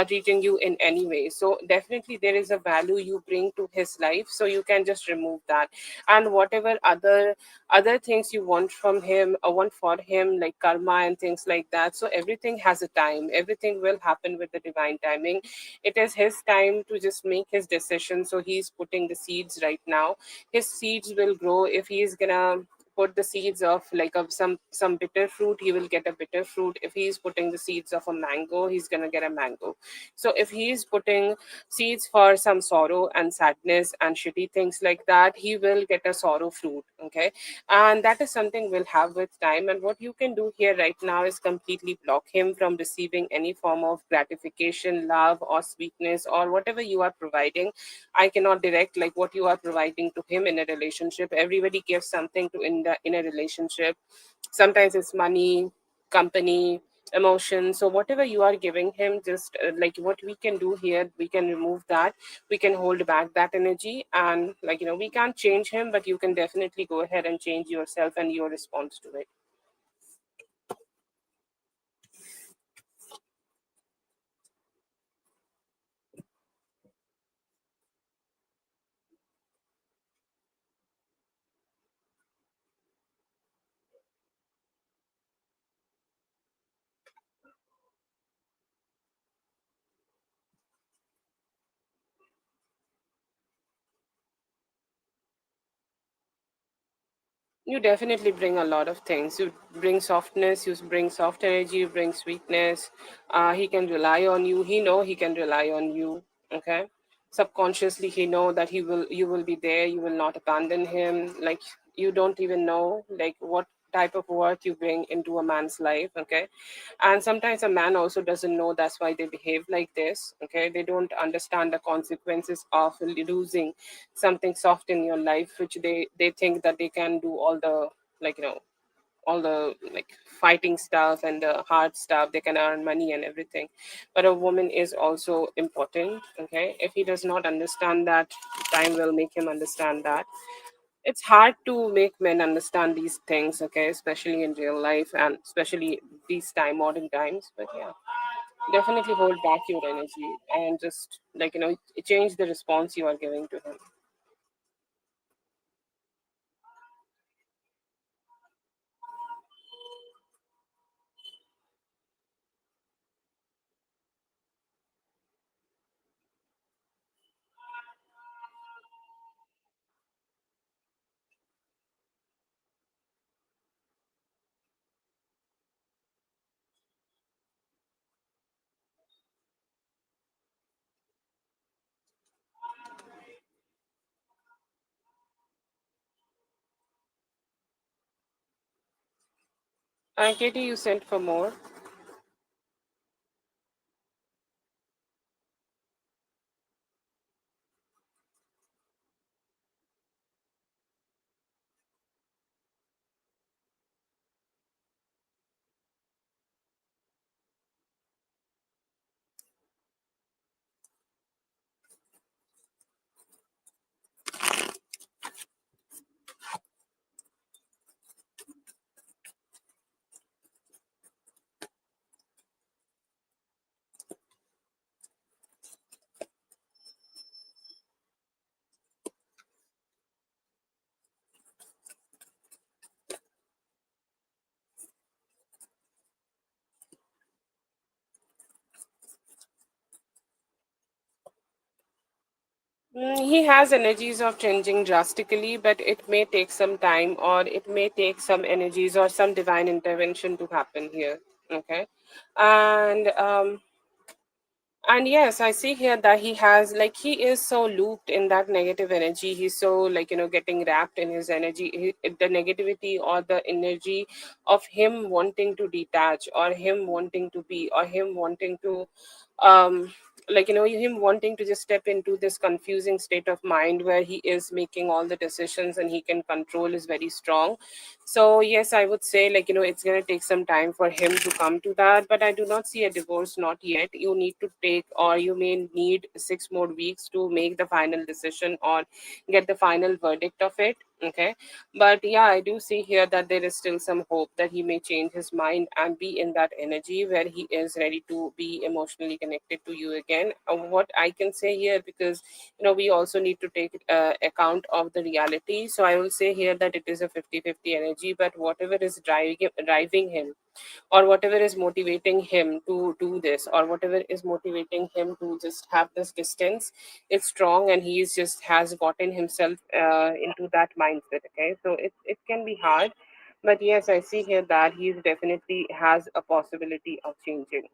treating you in any way. So definitely there is a value you bring to his life, so you can just remove that. And whatever other things you want from him or want for him, like karma and things like that, so everything has a time, everything will happen with the divine timing. It is his time to just make his decision. So he's putting the seeds right now. His seeds will grow. If he's gonna put the seeds of like of some bitter fruit, he will get a bitter fruit. If he's putting the seeds of a mango, he's gonna get a mango. So if he's putting seeds for some sorrow and sadness and shitty things like that, he will get a sorrow fruit. Okay, and that is something we'll have with time. And what you can do here right now is completely block him from receiving any form of gratification, love, or sweetness, or whatever you are providing. I cannot direct like what you are providing to him in a relationship. Everybody gives something to in a relationship. Sometimes it's money, company, emotion. So whatever you are giving him, just like what we can do here, we can remove that. We can hold back that energy, and like we can't change him, but you can definitely go ahead and change yourself and your response to it. You definitely bring a lot of things. You bring softness, you bring soft energy, you bring sweetness. He can rely on you. He know he can rely on you. Okay, subconsciously he know that you will be there. You will not abandon him. Like, you don't even know like what type of work you bring into a man's life. Okay, and sometimes a man also doesn't know, that's why they behave like this. Okay, they don't understand the consequences of losing something soft in your life, which they think that they can do all the, like all the like fighting stuff and the hard stuff. They can earn money and everything, but a woman is also important. Okay, if he does not understand that, time will make him understand that. It's hard to make men understand these things. Okay, especially in real life and especially these modern times. But yeah, definitely hold back your energy and just like change the response you are giving to him. Katie, you sent for more. he has energies of changing drastically, but it may take some time, or it may take some energies or some divine intervention to happen here. Okay. And yes, I see here that he has, like, he is so looped in that negative energy. He's so, like, getting wrapped in his energy, the negativity or the energy of him wanting to detach, or him wanting to be, or him wanting to um him wanting to just step into this confusing state of mind where he is making all the decisions and he can control is very strong. So yes, I would say, it's going to take some time for him to come to that, but I do not see a divorce, not yet. You need to take, or you may need 6 more weeks to make the final decision or get the final verdict of it. Okay. But yeah, I do see here that there is still some hope that he may change his mind and be in that energy where he is ready to be emotionally connected to you again. What I can say here, because we also need to take account of the reality. So I will say here that it is a 50-50 energy, but whatever is driving him, or whatever is motivating him to do this, or whatever is motivating him to just have this distance, it's strong, and he's just has gotten himself into that mindset. Okay, so it can be hard, but yes, I see here that he's definitely has a possibility of changing.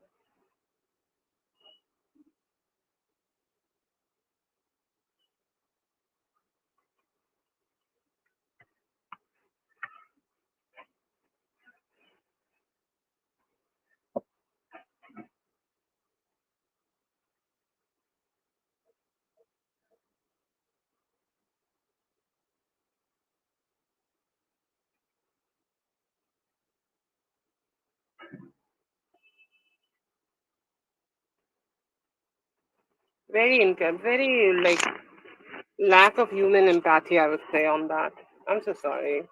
Very, like, lack of human empathy, I would say, on that. I'm so sorry.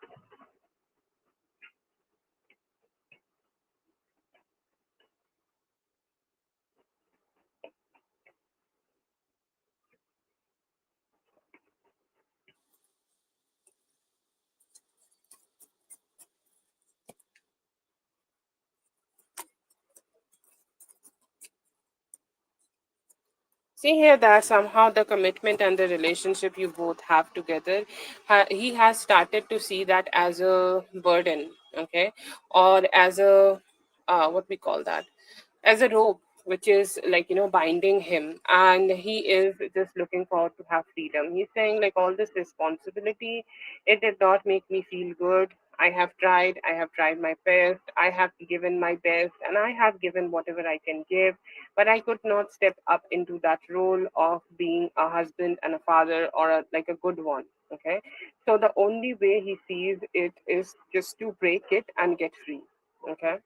See here that somehow the commitment and the relationship you both have together, he has started to see that as a burden, okay, or as a what we call that, as a rope, which is, like, binding him, and he is just looking forward to have freedom. He's saying, like, all this responsibility, it did not make me feel good. I have tried my best, I have given my best, and I have given whatever I can give, but I could not step up into that role of being a husband and a father, or like a good one. Okay, so the only way he sees it is just to break it and get free. Okay.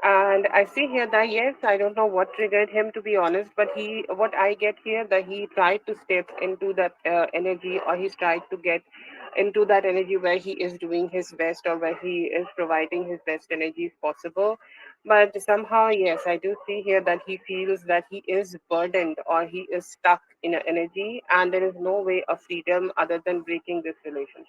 And I see here that, yes, I don't know what triggered him, to be honest, but what I get here, that he tried to step into that energy, or he's tried to get into that energy where he is doing his best, or where he is providing his best energy if possible. But somehow, yes, I do see here that he feels that he is burdened, or he is stuck in an energy, and there is no way of freedom other than breaking this relationship.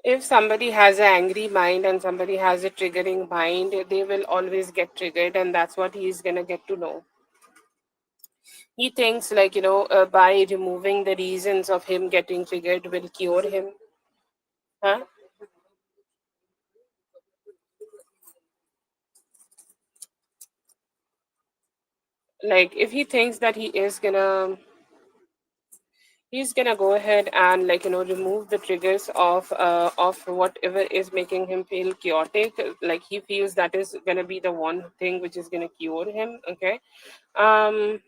If somebody has an angry mind and somebody has a triggering mind, they will always get triggered, and that's what he's gonna get to know. He thinks, like, by removing the reasons of him getting triggered will cure him. Huh? Like, if he thinks that he's gonna go ahead and, like, remove the triggers of whatever is making him feel chaotic, like he feels that is gonna be the one thing which is gonna cure him. Okay. um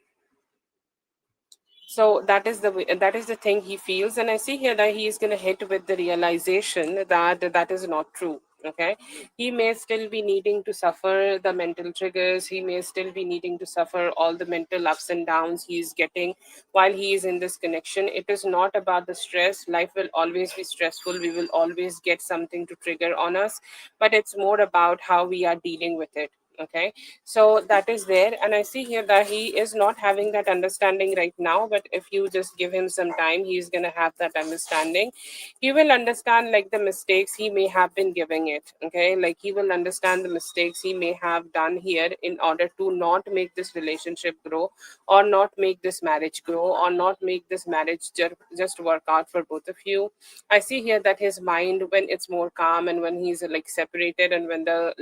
so that is the thing he feels, and I see here that he is going to hit with the realization that that is not true. Okay. He may still be needing to suffer the mental triggers, he may still be needing to suffer all the mental ups and downs he is getting while he is in this connection. It is not about the stress. Life will always be stressful, we will always get something to trigger on us, but it's more about how we are dealing with it. Okay. So that is there, and I see here that he is not having that understanding right now, but if you just give him some time, he's going to have that understanding. He will understand, like, the mistakes he may have been giving it. Okay. Like, he will understand the mistakes he may have done here in order to not make this relationship grow, or not make this marriage grow, or not make this marriage just work out for both of you. I see here that his mind, when it's more calm and when he's like separated, and when the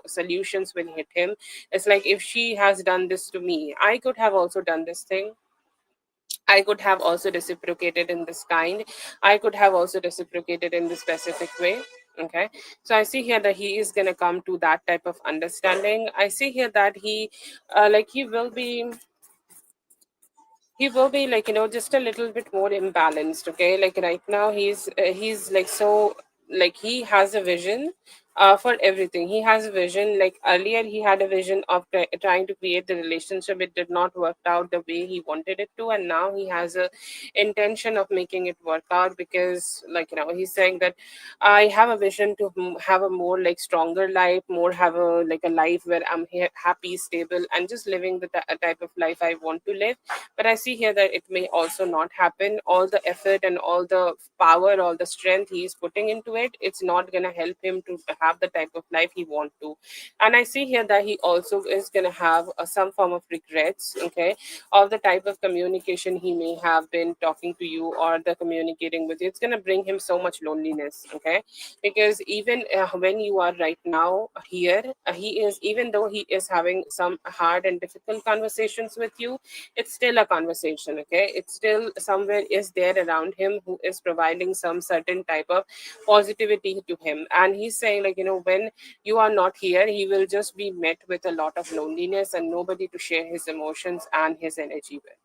solutions will hit him, it's like, if she has done this to me, I could have also done this thing. I could have also reciprocated in this kind. I could have also reciprocated in this specific way. Okay. So I see here that he is going to come to that type of understanding. I see here that like, he will be like, just a little bit more imbalanced. Okay. Like, right now he's like, so, like, he has a vision for everything. He has a vision. Like, earlier he had a vision of trying to create the relationship, it did not work out the way he wanted it to, and now he has a intention of making it work out, because, like, he's saying that I have a vision to have a more, like, stronger life, more have a, like, a life where I'm happy, stable, and just living the type of life I want to live. But I see here that it may also not happen. All the effort and all the power, all the strength he's putting into it, it's not going to help him to have the type of life he want to. And I see here that he also is going to have some form of regrets. Okay. Of the type of communication he may have been talking to you, or the communicating with you, it's going to bring him so much loneliness. Okay. Because even when you are right now here, he is, even though he is having some hard and difficult conversations with you, it's still a conversation. Okay. It's still somewhere is there around him who is providing some certain type of positivity to him, and he's saying, like, when you are not here, he will just be met with a lot of loneliness and nobody to share his emotions and his energy with.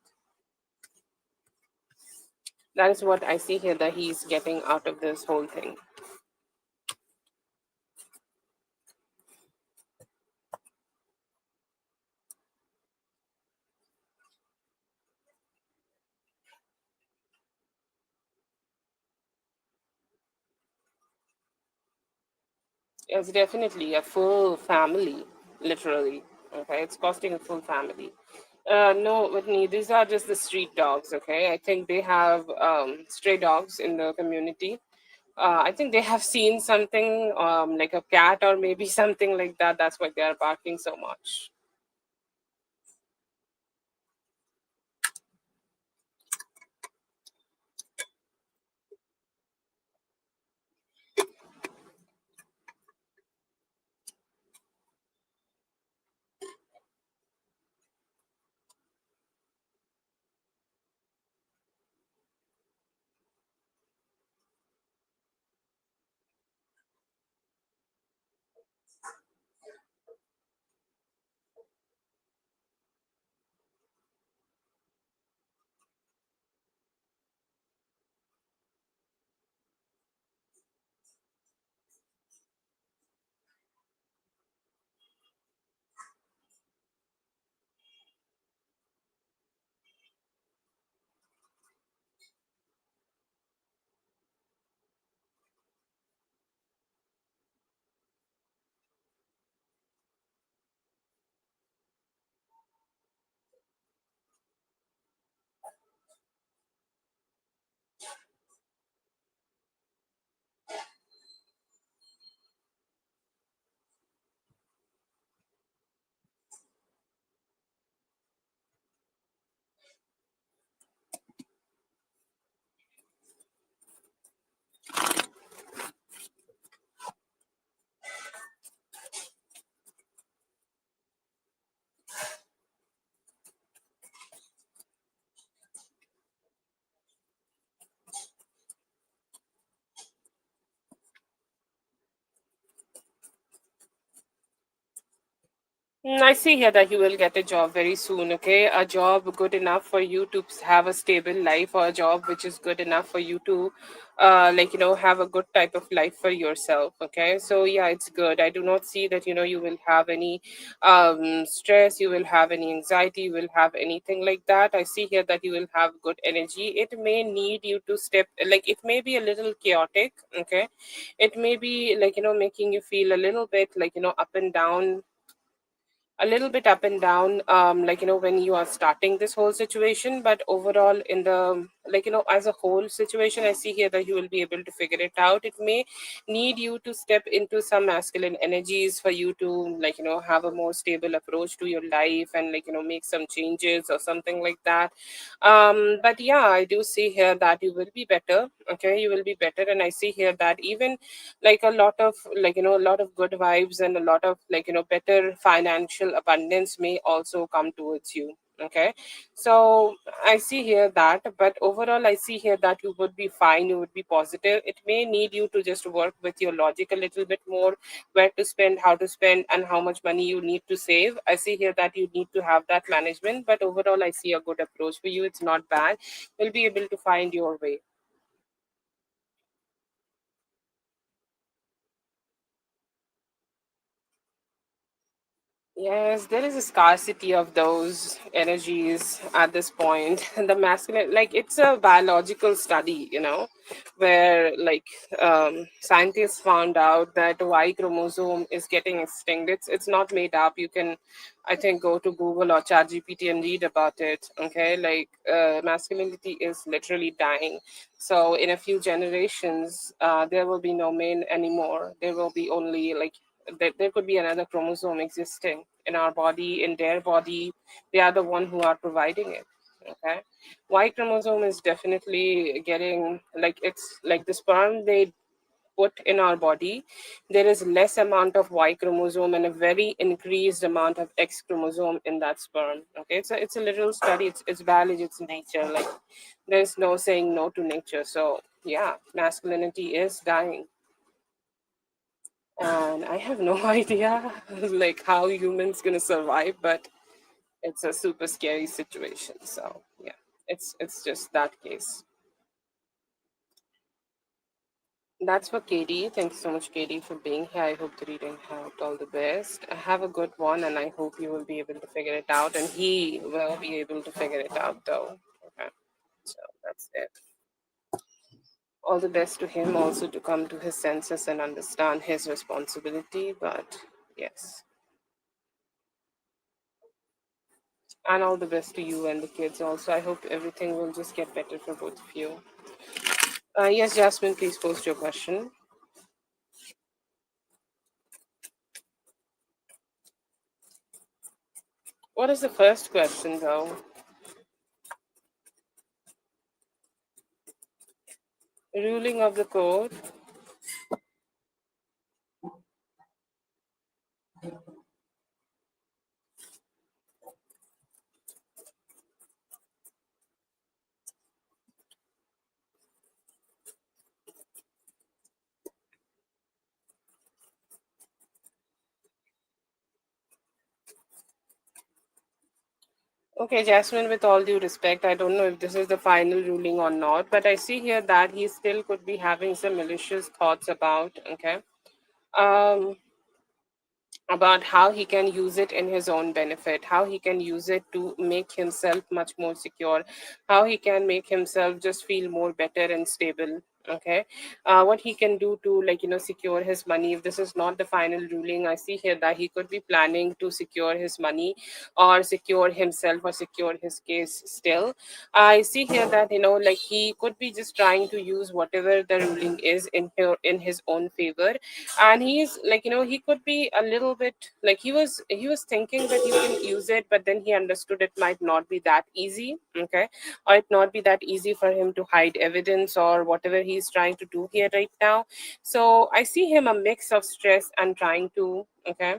That is what I see here that he's getting out of this whole thing. It's definitely a full family, literally. Okay, it's costing a full family. No, Whitney, these are just the street dogs. Okay, I think they have stray dogs in the community. I think they have seen something, like a cat or maybe something like that. That's why they are barking so much. I see here that you will get a job very soon, okay? A job good enough for you to have a stable life, or a job which is good enough for you to, have a good type of life for yourself, okay? So, yeah, it's good. I do not see that, you will have any stress, you will have any anxiety, you will have anything like that. I see here that you will have good energy. It may need you to step, like, it may be a little chaotic, okay? It may be, making you feel a little bit, up and down, a little bit up and down, when you are starting this whole situation. But overall, in the, as a whole situation, I see here that you will be able to figure it out. It may need you to step into some masculine energies for you to, have a more stable approach to your life, and, make some changes or something like that. But yeah, I do see here that you will be better, okay? You will be better. And I see here that even, a lot of, a lot of good vibes, and a lot of, better financial abundance may also come towards you, okay? So I see here that, but overall, I see here that you would be fine, you would be positive. It may need you to just work with your logic a little bit more, where to spend, how to spend, and how much money you need to save. I see here that you need to have that management, but overall, I see a good approach for you. It's not bad. You'll be able to find your way. Yes, there is a scarcity of those energies at this point. The masculine, like, it's a biological study, where, scientists found out that Y chromosome is getting extinct. It's not made up. You can, I think, go to Google or ChatGPT and read about it. Okay, masculinity is literally dying. So in a few generations, there will be no men anymore. There will be only, there could be another chromosome existing in our body, in their body. They are the one who are providing it, okay? Y chromosome is definitely getting, it's like the sperm they put in our body. There is less amount of Y chromosome and a very increased amount of X chromosome in that sperm, okay? It's a literal study. It's biology, it's nature. Like, there's no saying no to nature. So yeah, masculinity is dying, and I have no idea like how humans gonna survive, but it's a super scary situation. So yeah, it's just that case. That's for Katie. Thank you so much, Katie, for being here. I hope the reading helped. All the best. Have a good one, and I hope you will be able to figure it out, and he will be able to figure it out, though. Okay, so that's it. All the best to him, also to come to his senses and understand his responsibility. But yes. And all the best to you and the kids also. I hope everything will just get better for both of you. Yes, Jasmine, please post your question. What is the first question, though? Ruling of the court. Okay, Jasmine, with all due respect, I don't know if this is the final ruling or not, but I see here that he still could be having some malicious thoughts okay, um, about how he can use it in his own benefit, how he can use it to make himself much more secure, how he can make himself just feel more better and stable. Okay, what he can do to, secure his money. If this is not the final ruling, I see here that he could be planning to secure his money, or secure himself, or secure his case still. I see here that, he could be just trying to use whatever the ruling is in his own favor. And he's, he could be a little bit, he was thinking that he can use it, but then he understood it might not be that easy, okay, or it not be that easy for him to hide evidence or whatever he's trying to do here right now. So I see him a mix of stress and trying to, okay.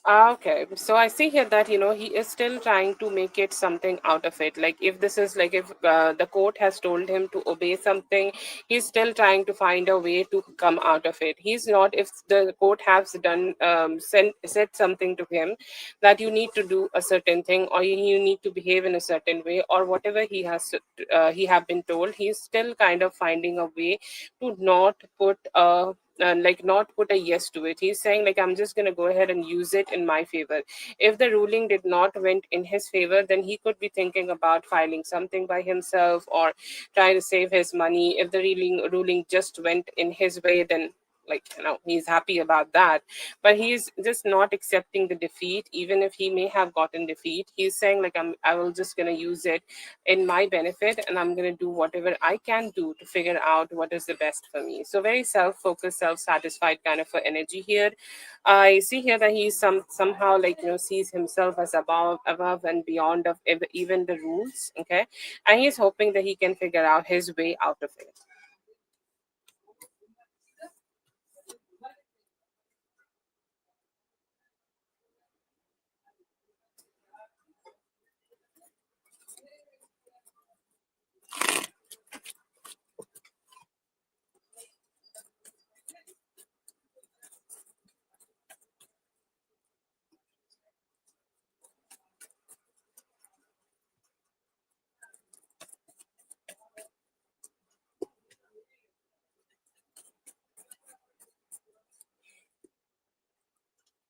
Okay, so I see here that he is still trying to make it something out of it. Like if this is like if the court has told him to obey something, he's still trying to find a way to come out of it. He's not. If the court has done said something to him that you need to do a certain thing or you need to behave in a certain way or whatever he have been told, he's still kind of finding a way to not put like not put a yes to it. He's saying like I'm just going to go ahead and use it in my favor. If the ruling did not went in his favor, then he could be thinking about filing something by himself or trying to save his money. If the ruling just went in his way, then like he's happy about that. But he's just not accepting the defeat. Even if he may have gotten defeat, he's saying like I will just going to use it in my benefit and I'm going to do whatever I can do to figure out what is the best for me. So very self-focused, self-satisfied kind of a energy here. I see here that he somehow like sees himself as above and beyond of even the rules. Okay, and he's hoping that he can figure out his way out of it.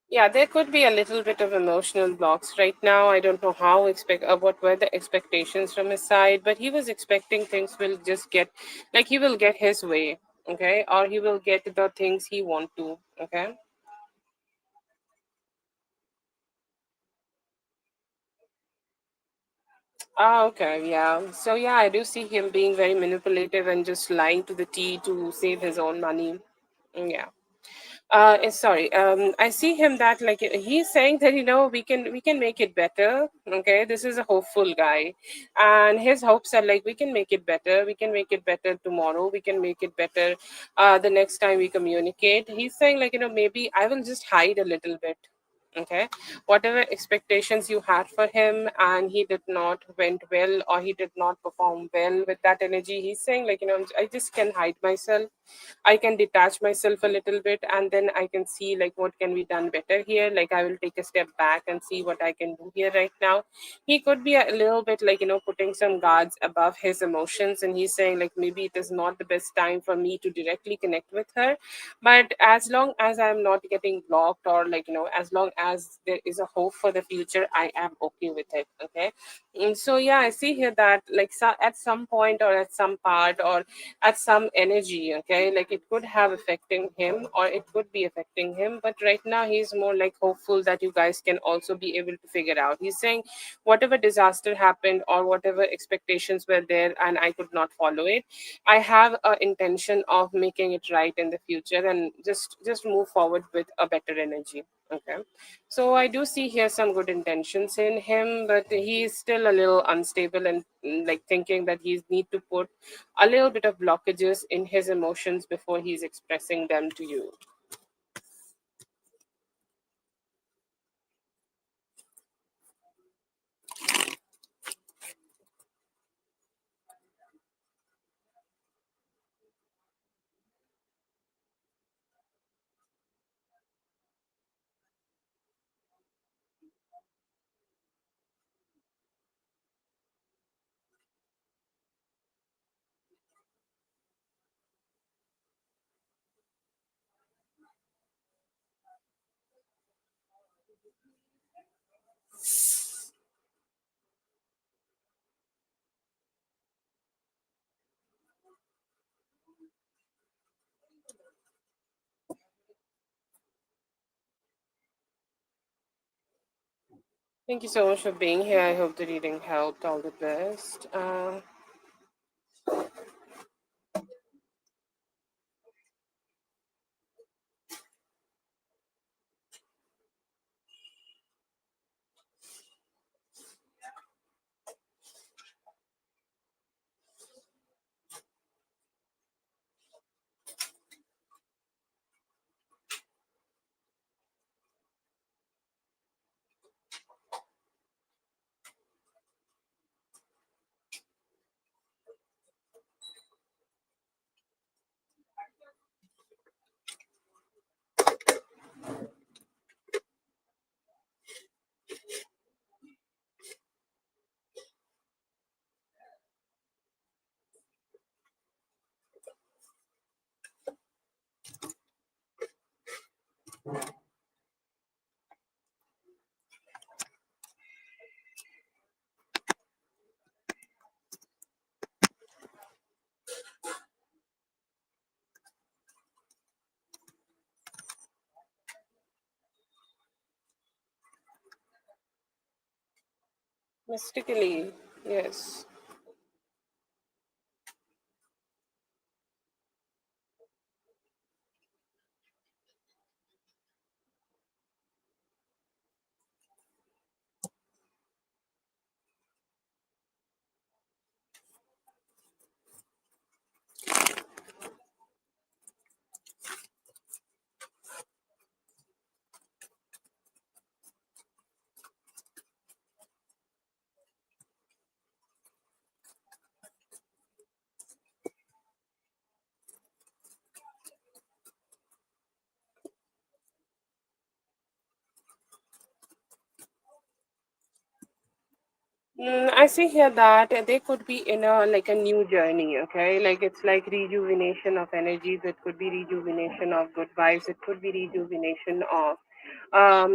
Yeah, there could be a little bit of emotional blocks right now. I don't know how expect what were the expectations from his side, but he was expecting things will just get like he will get his way, okay, or he will get the things he want to, okay. Ah, okay, yeah. So yeah, I do see him being very manipulative and just lying to the T to save his own money. Yeah. Sorry. I see him that like he's saying that we can make it better. Okay, this is a hopeful guy, and his hopes are like we can make it better. We can make it better tomorrow. We can make it better the next time we communicate. He's saying like maybe I will just hide a little bit. Okay, whatever expectations you had for him and he did not went well or he did not perform well with that energy, he's saying like I just can hide myself. I can detach myself a little bit and then I can see like what can be done better here. Like I will take a step back and see what I can do here right now. He could be a little bit like putting some guards above his emotions, and he's saying like maybe it is not the best time for me to directly connect with her, but as long as I'm not getting blocked or like as long as there is a hope for the future, I am okay with it. Okay. So yeah, I see here that like at some point or at some part or at some energy, okay, like it could have affecting him or it could be affecting him, but right now he's more like hopeful that you guys can also be able to figure out. He's saying whatever disaster happened or whatever expectations were there and I could not follow it, I have a intention of making it right in the future and just move forward with a better energy. Okay, so I do see here some good intentions in him, but he's still a little unstable and like thinking that he need to put a little bit of blockages in his emotions before he's expressing them to you. Thank you so much for being here. I hope the reading helped. All the best. Mystically, yes. I see here that they could be in a like a new journey, okay? Like it's like rejuvenation of energies. It could be rejuvenation of good vibes. It could be rejuvenation of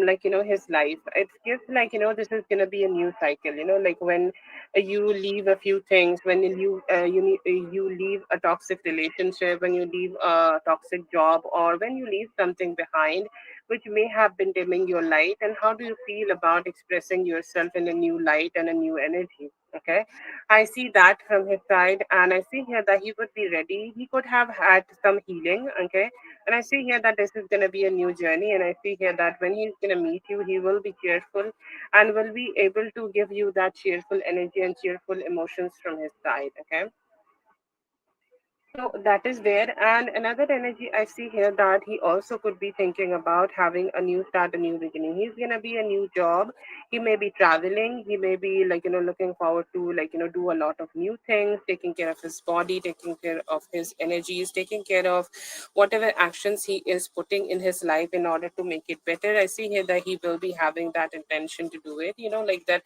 like his life. It gives like this is gonna be a new cycle. Like when you leave a few things, when you leave a toxic relationship, when you leave a toxic job, or when you leave something behind which may have been dimming your light, and how do you feel about expressing yourself in a new light and a new energy? Okay, I see that from his side, and I see here that he would be ready. He could have had some healing. Okay, and I see here that this is going to be a new journey, and I see here that when he's going to meet you, he will be cheerful and will be able to give you that cheerful energy and cheerful emotions from his side. Okay, so that is there. And another energy I see here that he also could be thinking about having a new start, a new beginning. He's gonna be a new job. He may be traveling. He may be like, looking forward to like, do a lot of new things, taking care of his body, taking care of his energies, taking care of whatever actions he is putting in his life in order to make it better. I see here that he will be having that intention to do it, like that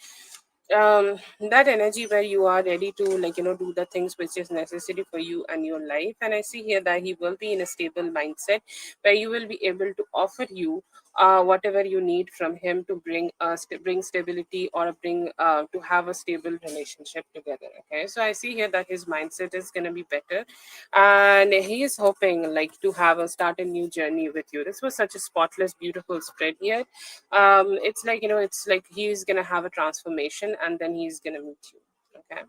that energy where you are ready to like do the things which is necessary for you and your life. And I see here that he will be in a stable mindset where you will be able to offer you whatever you need from him to bring stability or bring to have a stable relationship together. Okay, so I see here that his mindset is going to be better, and he is hoping like to have a start a new journey with you. This was such a spotless beautiful spread here. It's like it's like he's gonna have a transformation and then he's gonna meet you. Okay,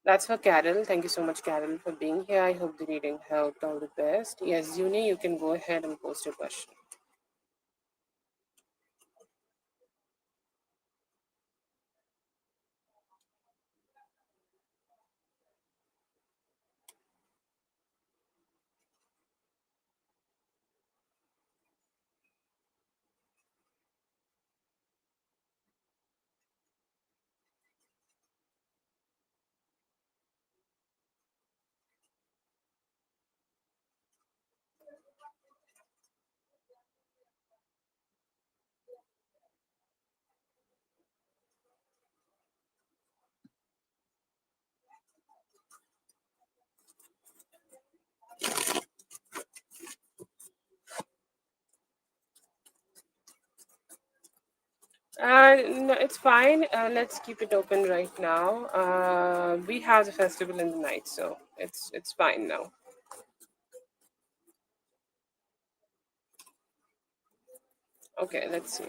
that's for Carol. Thank you so much, Carol, for being here. I hope the reading helped. All the best. Yes, Uni, you can go ahead and post your question. No, it's fine. Let's keep it open right now. We have the festival in the night, so it's fine now. Okay, let's see.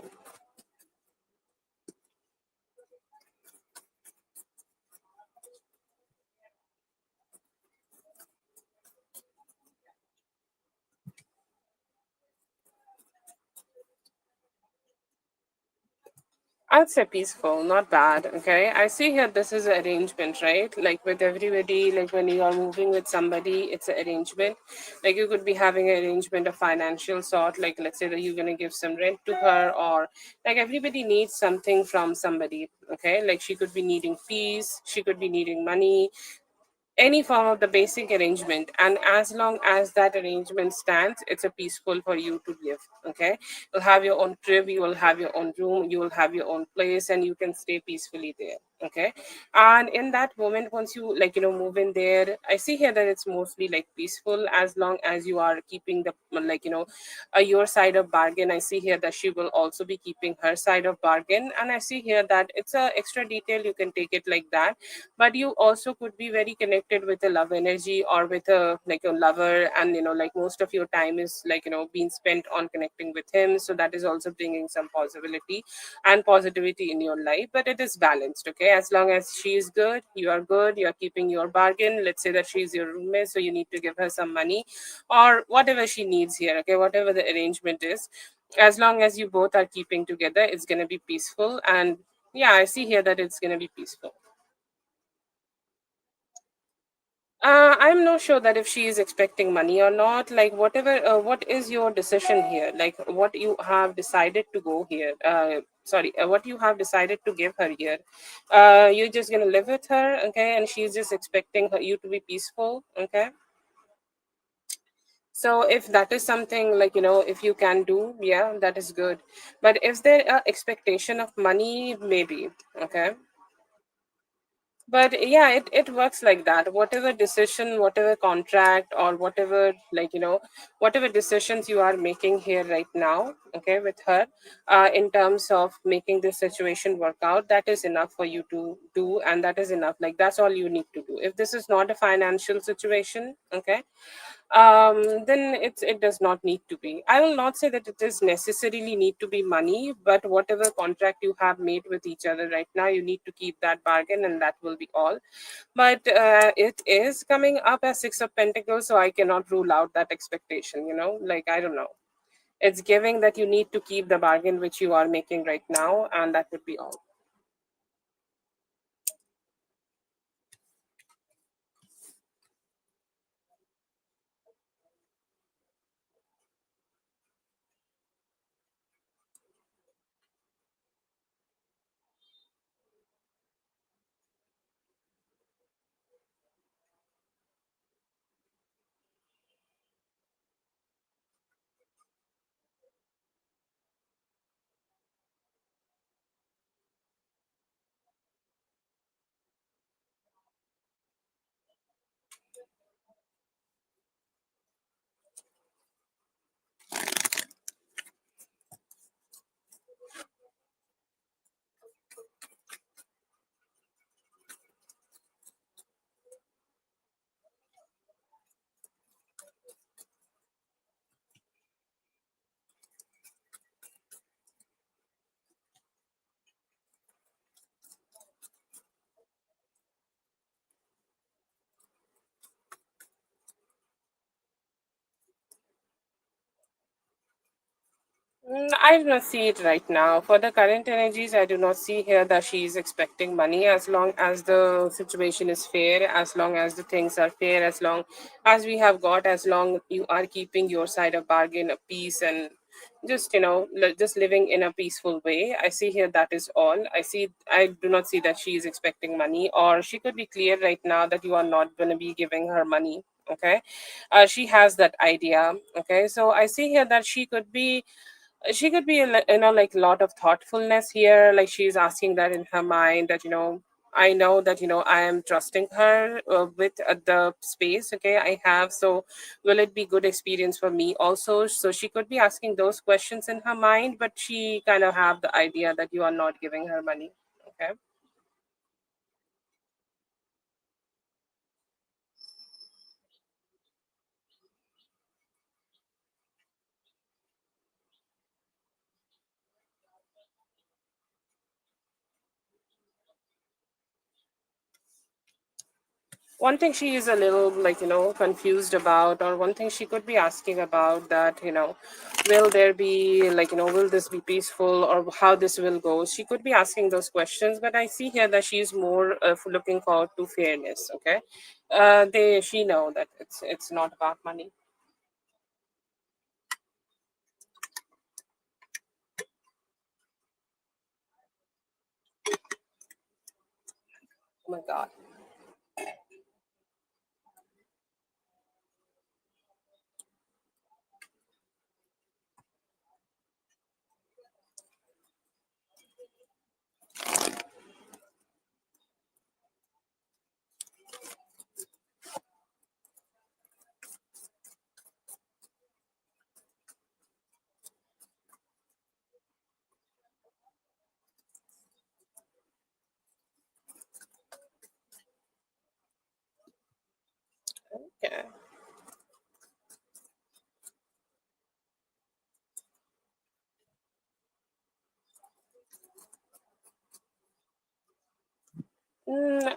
I'd say peaceful, not bad. Okay. I see here this is an arrangement, right? Like with everybody, like when you are moving with somebody, it's an arrangement. Like you could be having an arrangement of financial sort, like let's say that you're gonna give some rent to her, or like everybody needs something from somebody. Okay. Like she could be needing fees, she could be needing money, any form of the basic arrangement, and as long as that arrangement stands, it's a peaceful for you to live. Okay, you'll have your own crib, you will have your own room, you will have your own place, and you can stay peacefully there. Okay. And in that moment, once you like move in there, I see here that it's mostly like peaceful, as long as you are keeping the your side of bargain. I see here that she will also be keeping her side of bargain, and I see here that it's a extra detail, you can take it like that. But you also could be very connected with a love energy, or with a like a lover, and like most of your time is being spent on connecting with him, so that is also bringing some possibility and positivity in your life. But it is balanced, okay? As long as she is good, you are keeping your bargain. Let's say that she's your roommate, so you need to give her some money or whatever she needs here, okay? Whatever the arrangement is, as long as you both are keeping together, it's going to be peaceful. And yeah, I see here that it's going to be peaceful. I'm not sure that if she is expecting money or not. Like, whatever, what is your decision here? Like, what you have decided to go here? Sorry, what you have decided to give her here? You're just gonna live with her, okay? And she's just expecting you to be peaceful, okay? So if that is something like if you can do, yeah, that is good. But is there a expectation of money? Maybe, okay. But yeah, it works like that. Whatever decision, whatever contract, or whatever whatever decisions you are making here right now, okay, with her, in terms of making this situation work out, that is enough for you to do, and that is enough. Like, that's all you need to do. If this is not a financial situation, okay, then it does not need to be. I will not say that it is necessarily need to be money, but whatever contract you have made with each other right now, you need to keep that bargain, and that will be all. But it is coming up as Six of Pentacles, so I cannot rule out that expectation. Like, I don't know. It's giving that you need to keep the bargain which you are making right now, and that would be all. I do not see it right now. For the current energies, I do not see here that she is expecting money. As long as the situation is fair, as long as the things are fair, as long as we have got, as long you are keeping your side of bargain, a peace, and just just living in a peaceful way. I see here that is all. I do not see that she is expecting money, or she could be clear right now that you are not going to be giving her money. Okay, she has that idea. Okay, so I see here that she could be like lot of thoughtfulness here, like she's asking that in her mind, that I know that I am trusting her with the space, okay, I have. So will it be good experience for me also? So she could be asking those questions in her mind, but she kind of have the idea that you are not giving her money, okay. One thing she is a little like confused about, or one thing she could be asking about, that will there be like will this be peaceful, or how this will go. She could be asking those questions, but I see here that she's more looking forward to fairness, okay. She know that it's not about money. Oh my god.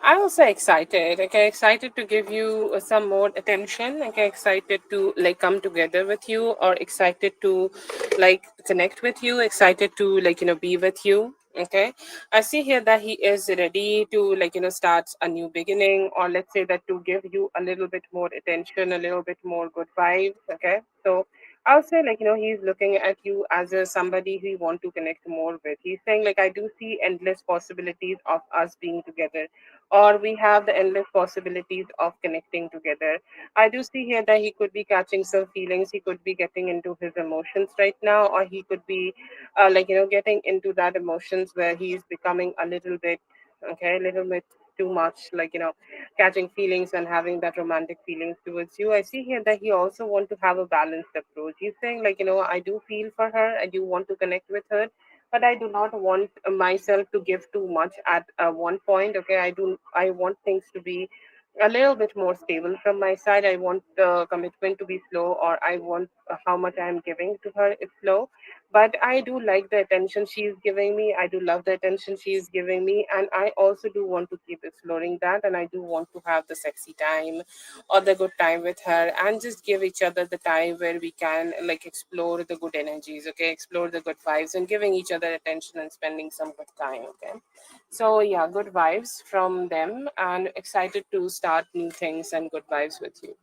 I also excited. Okay, excited to give you some more attention. Okay, excited to like come together with you, or excited to like connect with you. Excited to like be with you. Okay, I see here that he is ready to like start a new beginning, or let's say that to give you a little bit more attention, a little bit more good vibes. Okay, so I'll say like he's looking at you as a somebody he want to connect more with. He's saying like I do see endless possibilities of us being together, or we have the endless possibilities of connecting together. I do see here that he could be catching some feelings, he could be getting into his emotions right now, or he could be getting into that emotions where he's becoming a little bit, okay, a little bit too much, catching feelings and having that romantic feelings towards you. I see here that he also want to have a balanced approach. He's saying I do feel for her, I do want to connect with her, but I do not want myself to give too much at one point. Okay, I want things to be a little bit more stable from my side. I want the commitment to be slow, or I want how much I am giving to her is slow. But I do like the attention she is giving me. I do love the attention she is giving me, and I also do want to keep exploring that. And I do want to have the sexy time or the good time with her, and just give each other the time where we can like explore the good energies. Okay, explore the good vibes and giving each other attention and spending some good time. Okay, so yeah, good vibes from them, and excited to start new things and good vibes with you.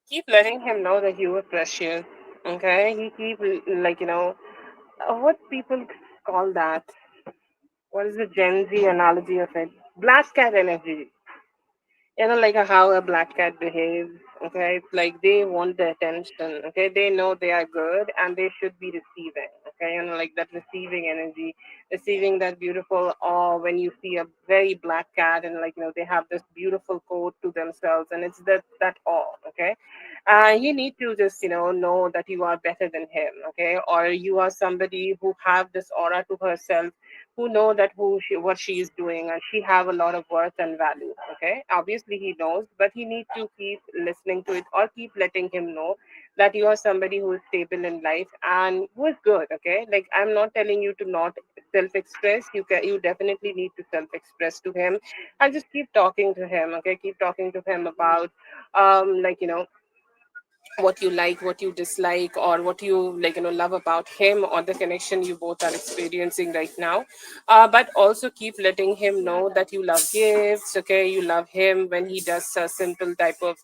Keep letting him know that you are precious. Okay, he keep what people call that. What is the Gen Z analogy of it? Black cat energy. Like how a black cat behaves. Okay, it's like they want the attention. Okay, they know they are good and they should be receiving. Okay, like that receiving energy, receiving that beautiful awe when you see a very black cat, and they have this beautiful coat to themselves, and it's that awe. Okay, you need to just know that you are better than him. Okay, or you are somebody who have this aura to herself, who know that what she is doing, and she have a lot of worth and value. Okay, obviously he knows, but he need to keep listening to it, or keep letting him know that you are somebody who is stable in life and who is good. Okay, like I'm not telling you to not self express. You definitely need to self express to him, and just keep talking to him. Okay, keep talking to him about what you like, what you dislike, or what you love about him, or the connection you both are experiencing right now. But also keep letting him know that you love gifts. Okay, you love him when he does a simple type of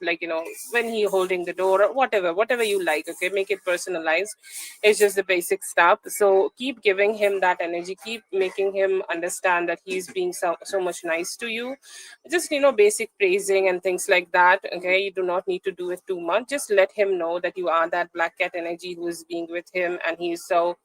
when he holding the door, or whatever you like. Okay, make it personalized. It's just the basic stuff. So keep giving him that energy, keep making him understand that he's being so much nice to you. Just basic praising and things like that. Okay, you do not need to do it too much. Just let him know that you are that black cat energy who is being with him, and he's so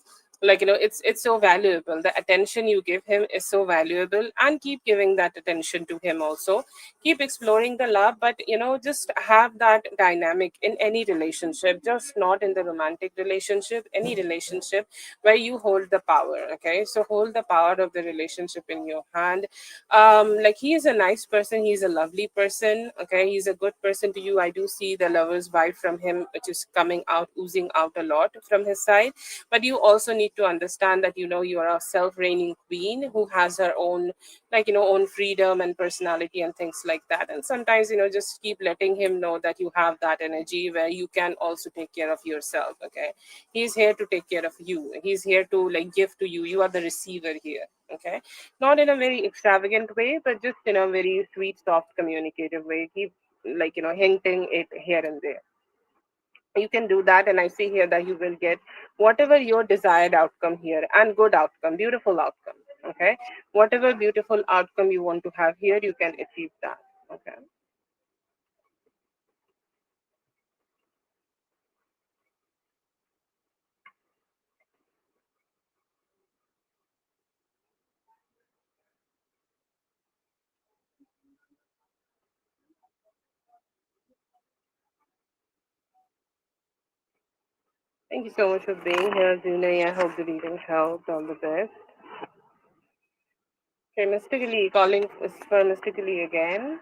it's so valuable. The attention you give him is so valuable, and keep giving that attention to him also. Keep exploring the love, but just have that dynamic in any relationship, just not in the romantic relationship, any relationship where you hold the power. Okay, so hold the power of the relationship in your hand. Like he is a nice person, he's a lovely person. Okay, he's a good person to you. I do see the lover's vibe from him, which is coming out, oozing out a lot from his side. But you also need need to understand that, you are a self-reigning queen who has her own, own freedom and personality and things like that. And sometimes, just keep letting him know that you have that energy where you can also take care of yourself. Okay, he's here to take care of you. He's here to like give to you. You are the receiver here. Okay, not in a very extravagant way, but just in a very sweet, soft, communicative way. Keep hinting it here and there. You can do that, and I see here that you will get whatever your desired outcome here, and good outcome, beautiful outcome. Okay, whatever beautiful outcome you want to have here, you can achieve that. Okay. Thank you so much for being here, Junai. I hope the reading helped. All the best. Okay, mystically calling for mystically again.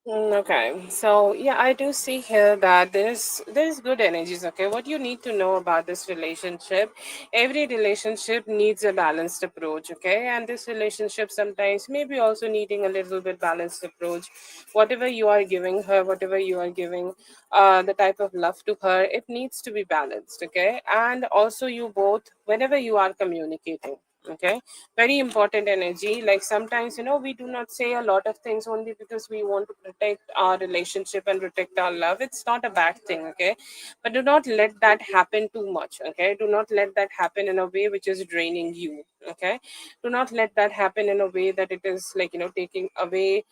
Okay, so yeah, I do see here that there's good energies. Okay, what you need to know about this relationship, every relationship needs a balanced approach. Okay, and this relationship sometimes maybe also needing a little bit balanced approach. Whatever you are giving her, whatever you are giving, the type of love to her, it needs to be balanced. Okay, and also you both, whenever you are communicating. Okay, very important energy. Like sometimes, we do not say a lot of things only because we want to protect our relationship and protect our love. It's not a bad thing. Okay, but do not let that happen too much. Okay, do not let that happen in a way which is draining you. Okay, do not let that happen in a way that it is taking away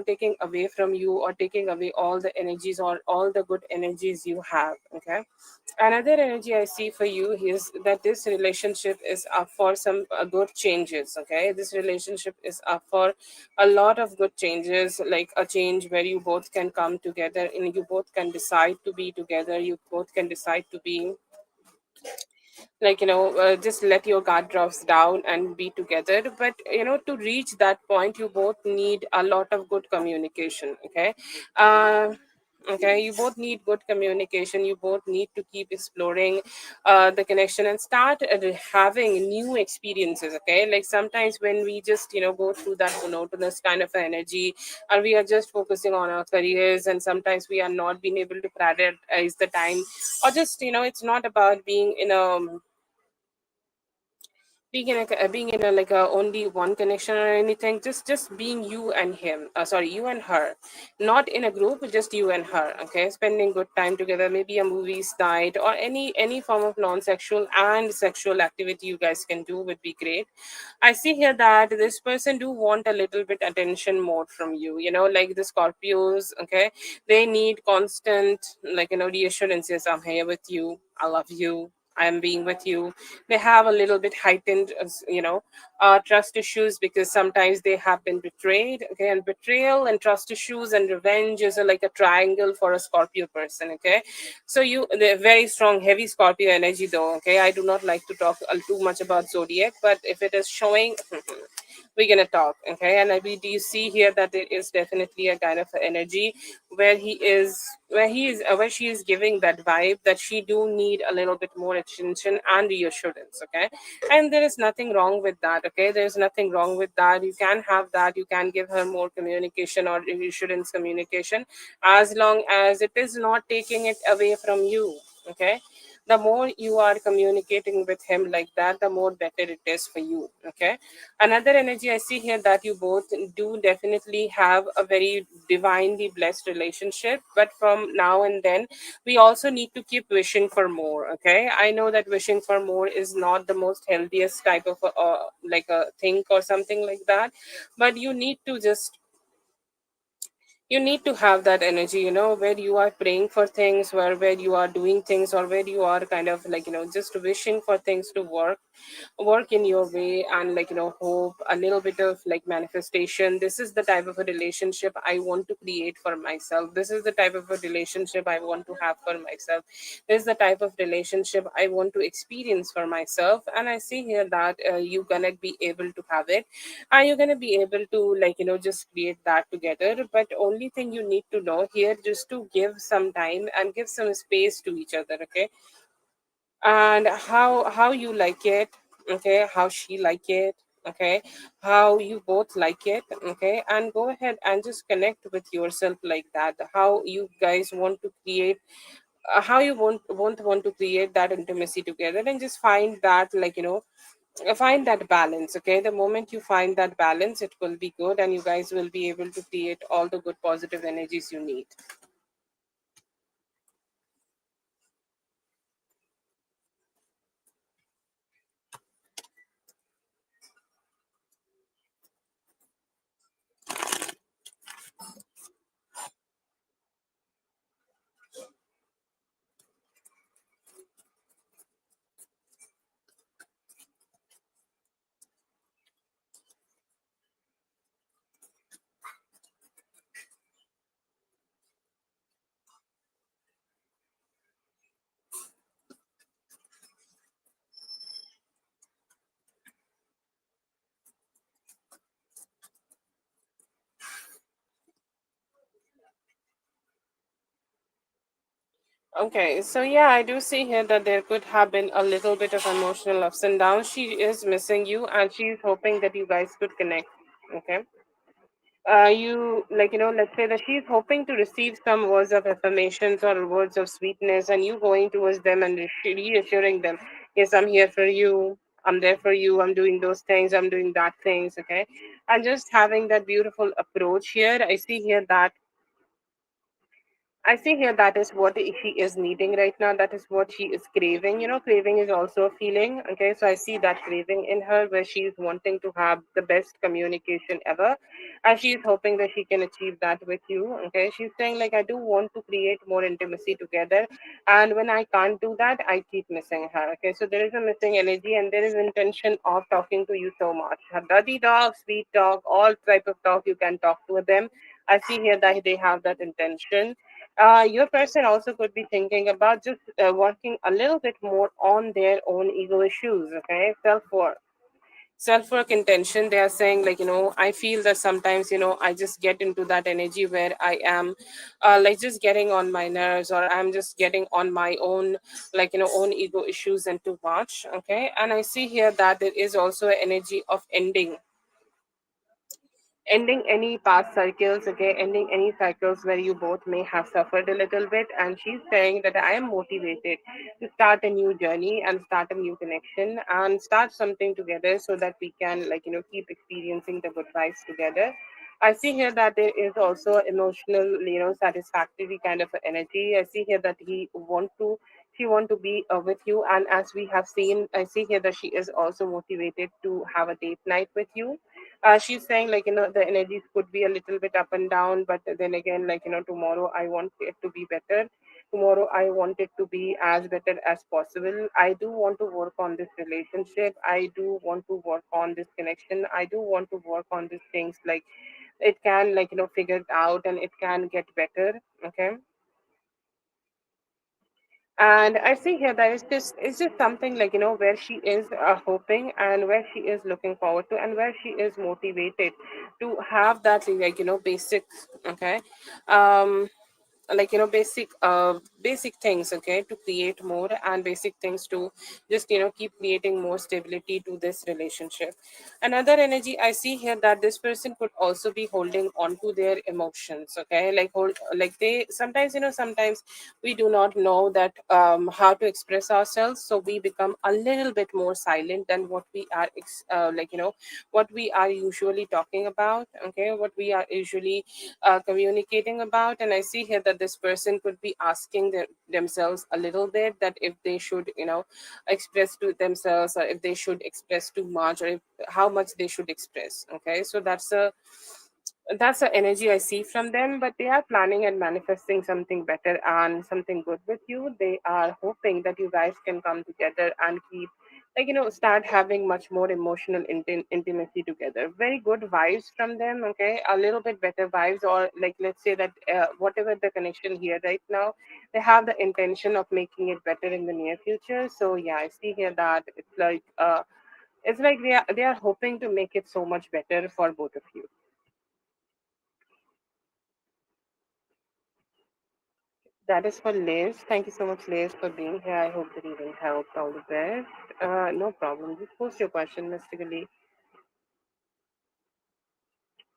taking away from you, or taking away all the energies or all the good energies you have. Okay, another energy I see for you is that this relationship is up for some good changes. Okay, this relationship is up for a lot of good changes, like a change where you both can come together and you both can decide to be together, you both can decide to be just let your guard drops down and be together. But to reach that point, you both need a lot of good communication. Okay, uh, okay, you both need good communication. You both need to keep exploring the connection and start having new experiences. Okay, like sometimes when we just go through that monotonous kind of energy, and we are just focusing on our careers, and sometimes we are not being able to prioritize the time, or just it's not about being in a like a only one connection or anything. Just being you and him, sorry, you and her, not in a group, just you and her. Okay, spending good time together, maybe a movies night or any form of non-sexual and sexual activity you guys can do would be great. I see here that this person do want a little bit attention more from you, like the Scorpios. Okay, they need constant reassurances. I'm here with you, I love you, I am being with you. They have a little bit heightened trust issues because sometimes they have been betrayed. Okay, and betrayal and trust issues and revenge is like a triangle for a Scorpio person. Okay, so they're very strong heavy Scorpio energy though. Okay, I do not like to talk too much about zodiac, but if it is showing we're gonna talk. Okay, and we do see here that there is definitely a kind of energy where where she is giving that vibe that she do need a little bit more attention and reassurance. Okay, and there is nothing wrong with that. Okay, there's nothing wrong with that. You can have that. You can give her more communication or reassurance communication, as long as it is not taking it away from you. Okay, the more you are communicating with him like that, the more better it is for you. Okay, another energy I see here that you both do definitely have a very divinely blessed relationship, but from now and then we also need to keep wishing for more. Okay, I know that wishing for more is not the most healthiest type of like a think or something like that, but you need to have that energy, where you are praying for things, where you are doing things, or where you are kind of like, just wishing for things to work in your way, and like, hope a little bit of like manifestation. This is the type of a relationship I want to create for myself. This is the type of a relationship I want to have for myself. This is the type of relationship I want to experience for myself. And I see here that you're gonna be able to have it, and you're gonna be able to like, just create that together. But only thing you need to know here, just to give some time and give some space to each other. Okay, and how you like it. Okay, how she like it. Okay, how you both like it. Okay, and go ahead and just connect with yourself like that, how you guys want to create, how you want to create that intimacy together, and just find that like, find that balance. Okay, the moment you find that balance, it will be good, and you guys will be able to create all the good positive energies you need. Okay, so yeah, I do see here that there could have been a little bit of emotional ups and downs. She is missing you, and she's hoping that you guys could connect. Okay, you like, let's say that she's hoping to receive some words of affirmations or words of sweetness, and you going towards them and reassuring them, yes, I'm here for you, I'm there for you, I'm doing those things, I'm doing that things. Okay, and just having that beautiful approach here. I see here that I see here that is what she is needing right now. That is what she is craving. Craving is also a feeling. Okay, so I see that craving in her where she is wanting to have the best communication ever. And she is hoping that she can achieve that with you. Okay, she's saying, like, I do want to create more intimacy together. And when I can't do that, I keep missing her. Okay, so there is a missing energy, and there is intention of talking to you so much. Daddy talk, sweet talk, all type of talk you can talk to them. I see here that they have that intention. Your person also could be thinking about just working a little bit more on their own ego issues. Okay, self work intention. They are saying, like, I feel that sometimes, I just get into that energy where I am like just getting on my nerves, or I'm just getting on my own, like, own ego issues and too much. Okay, and I see here that there is also an energy of ending any past cycles. Okay, ending any cycles where you both may have suffered a little bit. And she's saying that I am motivated to start a new journey and start a new connection and start something together, so that we can, like, keep experiencing the good vibes together. I see here that there is also emotional, satisfactory kind of energy. I see here that she want to be with you, and as we have seen, I see here that she is also motivated to have a date night with you. She's saying, like, the energies could be a little bit up and down, but then again, like, tomorrow I want it to be better. Tomorrow I want it to be as better as possible. I do want to work on this relationship. I do want to work on this connection. I do want to work on these things, like it can, like, figure it out, and it can get better. Okay, And I see here that it's just something like, where she is hoping, and where she is looking forward to, and where she is motivated to have that, like, basic, okay, um like, basic things, okay, to create more, and basic things to just, keep creating more stability to this relationship. Another energy I see here, that this person could also be holding on to their emotions, okay, like hold, like they sometimes, sometimes we do not know that how to express ourselves, so we become a little bit more silent than what we are like, what we are usually talking about, okay, what we are usually communicating about. And I see here that this person could be asking themselves a little bit, that if they should, express to themselves, or if they should express too much, or if, how much they should express, okay. So that's the energy I see from them. But they are planning and manifesting something better and something good with you. They are hoping that you guys can come together and keep, like, start having much more emotional intimacy together. Very good vibes from them, okay, a little bit better vibes. Or like, let's say that whatever the connection here right now, they have the intention of making it better in the near future. So yeah, I see here that it's like they are hoping to make it so much better for both of you. That is for Liz. Thank you so much, Liz, for being here. I hope the reading helped. All the best. No problem. Just post your question mystically.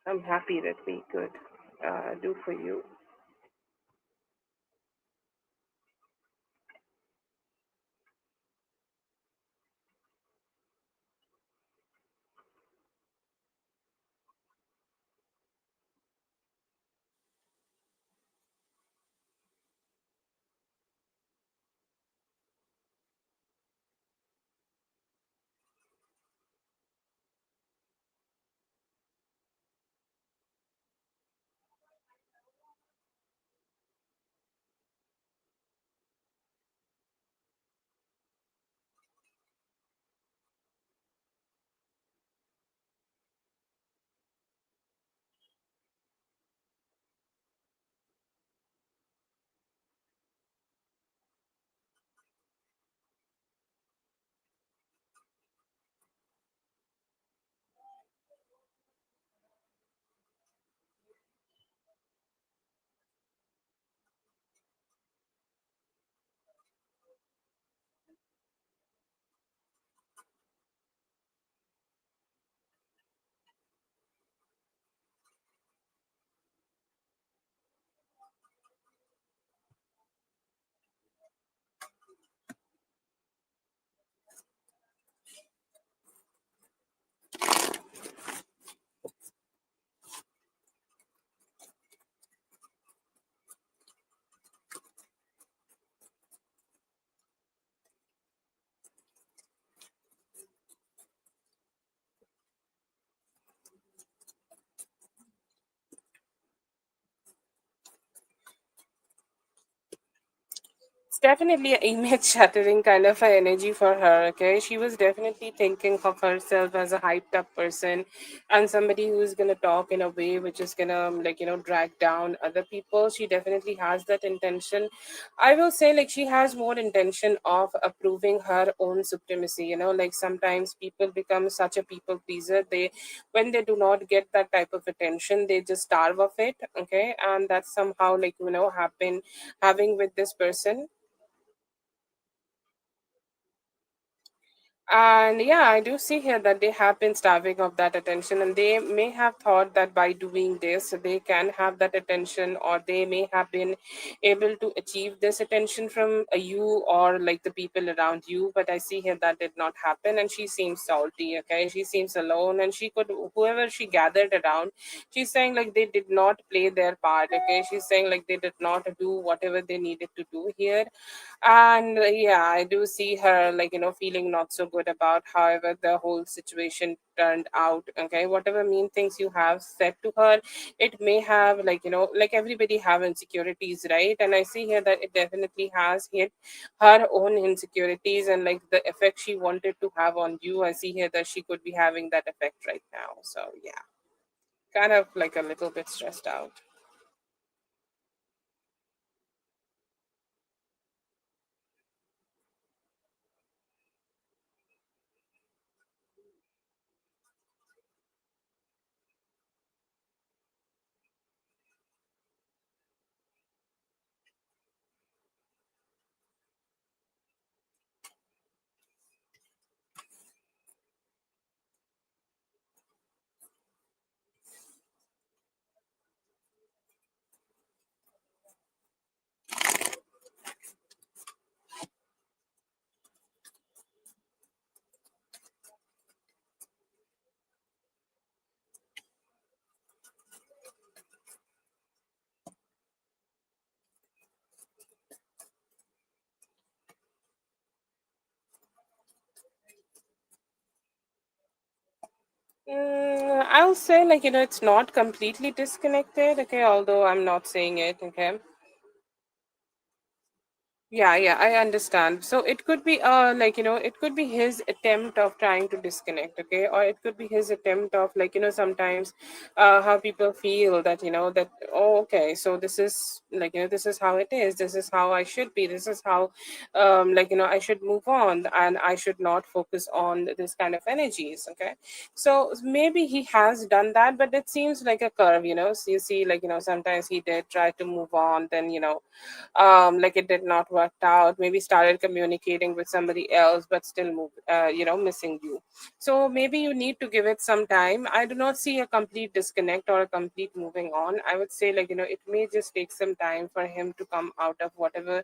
I'm happy that we could do for you. It's definitely an image shattering kind of an energy for her. Okay, she was definitely thinking of herself as a hyped up person, and somebody who's gonna talk in a way which is gonna, like, drag down other people. She definitely has that intention. I will say, like, she has more intention of approving her own supremacy. Like, sometimes people become such a people pleaser. They, when they do not get that type of attention, they just starve of it. Okay, and that's somehow, like, have been having with this person. And yeah, I do see here that they have been starving of that attention, and they may have thought that by doing this, they can have that attention, or they may have been able to achieve this attention from you, or like the people around you. But I see here that did not happen, and she seems salty. Okay, she seems alone, and she could, whoever she gathered around, she's saying like they did not play their part. Okay, she's saying like they did not do whatever they needed to do here. And yeah, I do see her, like, feeling not so good about however the whole situation turned out. Okay, whatever mean things you have said to her, it may have, like, like everybody have insecurities, right? And I see here that it definitely has hit her own insecurities, and like the effect she wanted to have on you, I see here that she could be having that effect right now. So yeah, kind of like a little bit stressed out. I'll say, like, it's not completely disconnected, okay, although I'm not saying it, okay. Yeah, yeah, I understand. So it could be like, it could be his attempt of trying to disconnect, okay? Or it could be his attempt of, like, sometimes how people feel that, that, oh, okay, so this is like, this is how it is, this is how I should be, this is how like, I should move on, and I should not focus on this kind of energies, okay? So maybe he has done that, but it seems like a curve, so you see, like, sometimes he did try to move on, then, like it did not work out, maybe started communicating with somebody else but still missing you. So maybe you need to give it some time. I do not see a complete disconnect or a complete moving on. I would say, like, it may just take some time for him to come out of whatever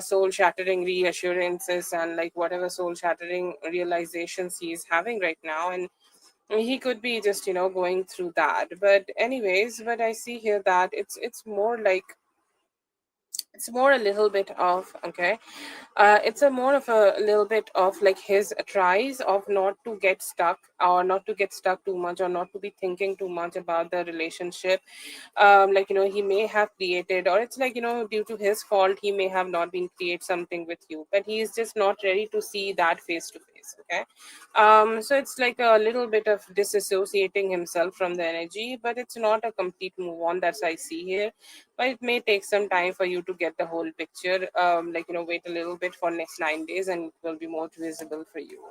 soul shattering reassurances and, like, whatever soul shattering realizations he is having right now. And he could be just going through that. But anyways, but I see here that it's more like, it's more a little bit of, okay, it's a more of a little bit of, like, his tries of not to get stuck, or not to get stuck too much, or not to be thinking too much about the relationship. Like, he may have created, or it's like, due to his fault, he may have not been create something with you, but he is just not ready to see that face to face, okay. So it's like a little bit of disassociating himself from the energy, but it's not a complete move on, that's I see here. But it may take some time for you to get the whole picture. Like, wait a little bit for next 9 days, and it will be more visible for you.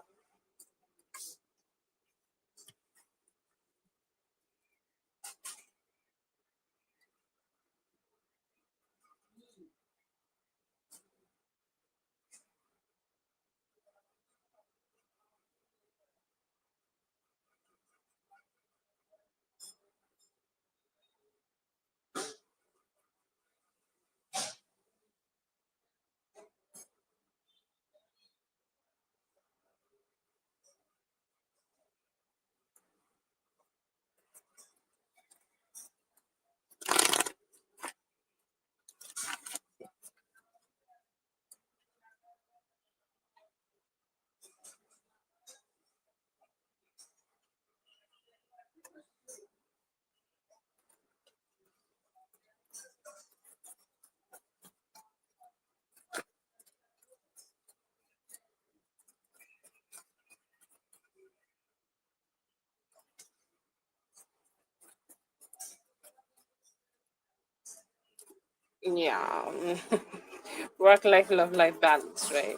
Yeah. Work life, love life balance, right?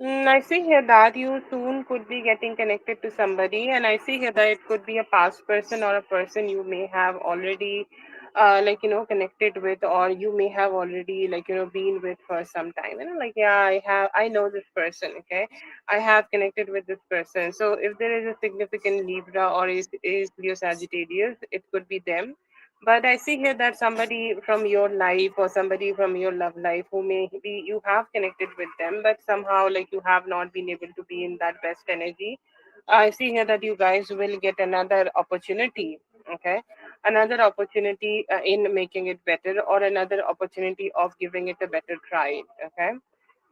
I see here that you soon could be getting connected to somebody, and I see here that it could be a past person or a person you may have already, like, connected with, or you may have already, like, been with for some time. Like, yeah, I know this person, okay, I have connected with this person. So if there is a significant Libra, or is Leo Sagittarius, it could be them. But I see here that somebody from your life, or somebody from your love life, who may be, you have connected with them, but somehow, like, you have not been able to be in that best energy. I see here that you guys will get another opportunity, okay, another opportunity in making it better, or another opportunity of giving it a better try, okay.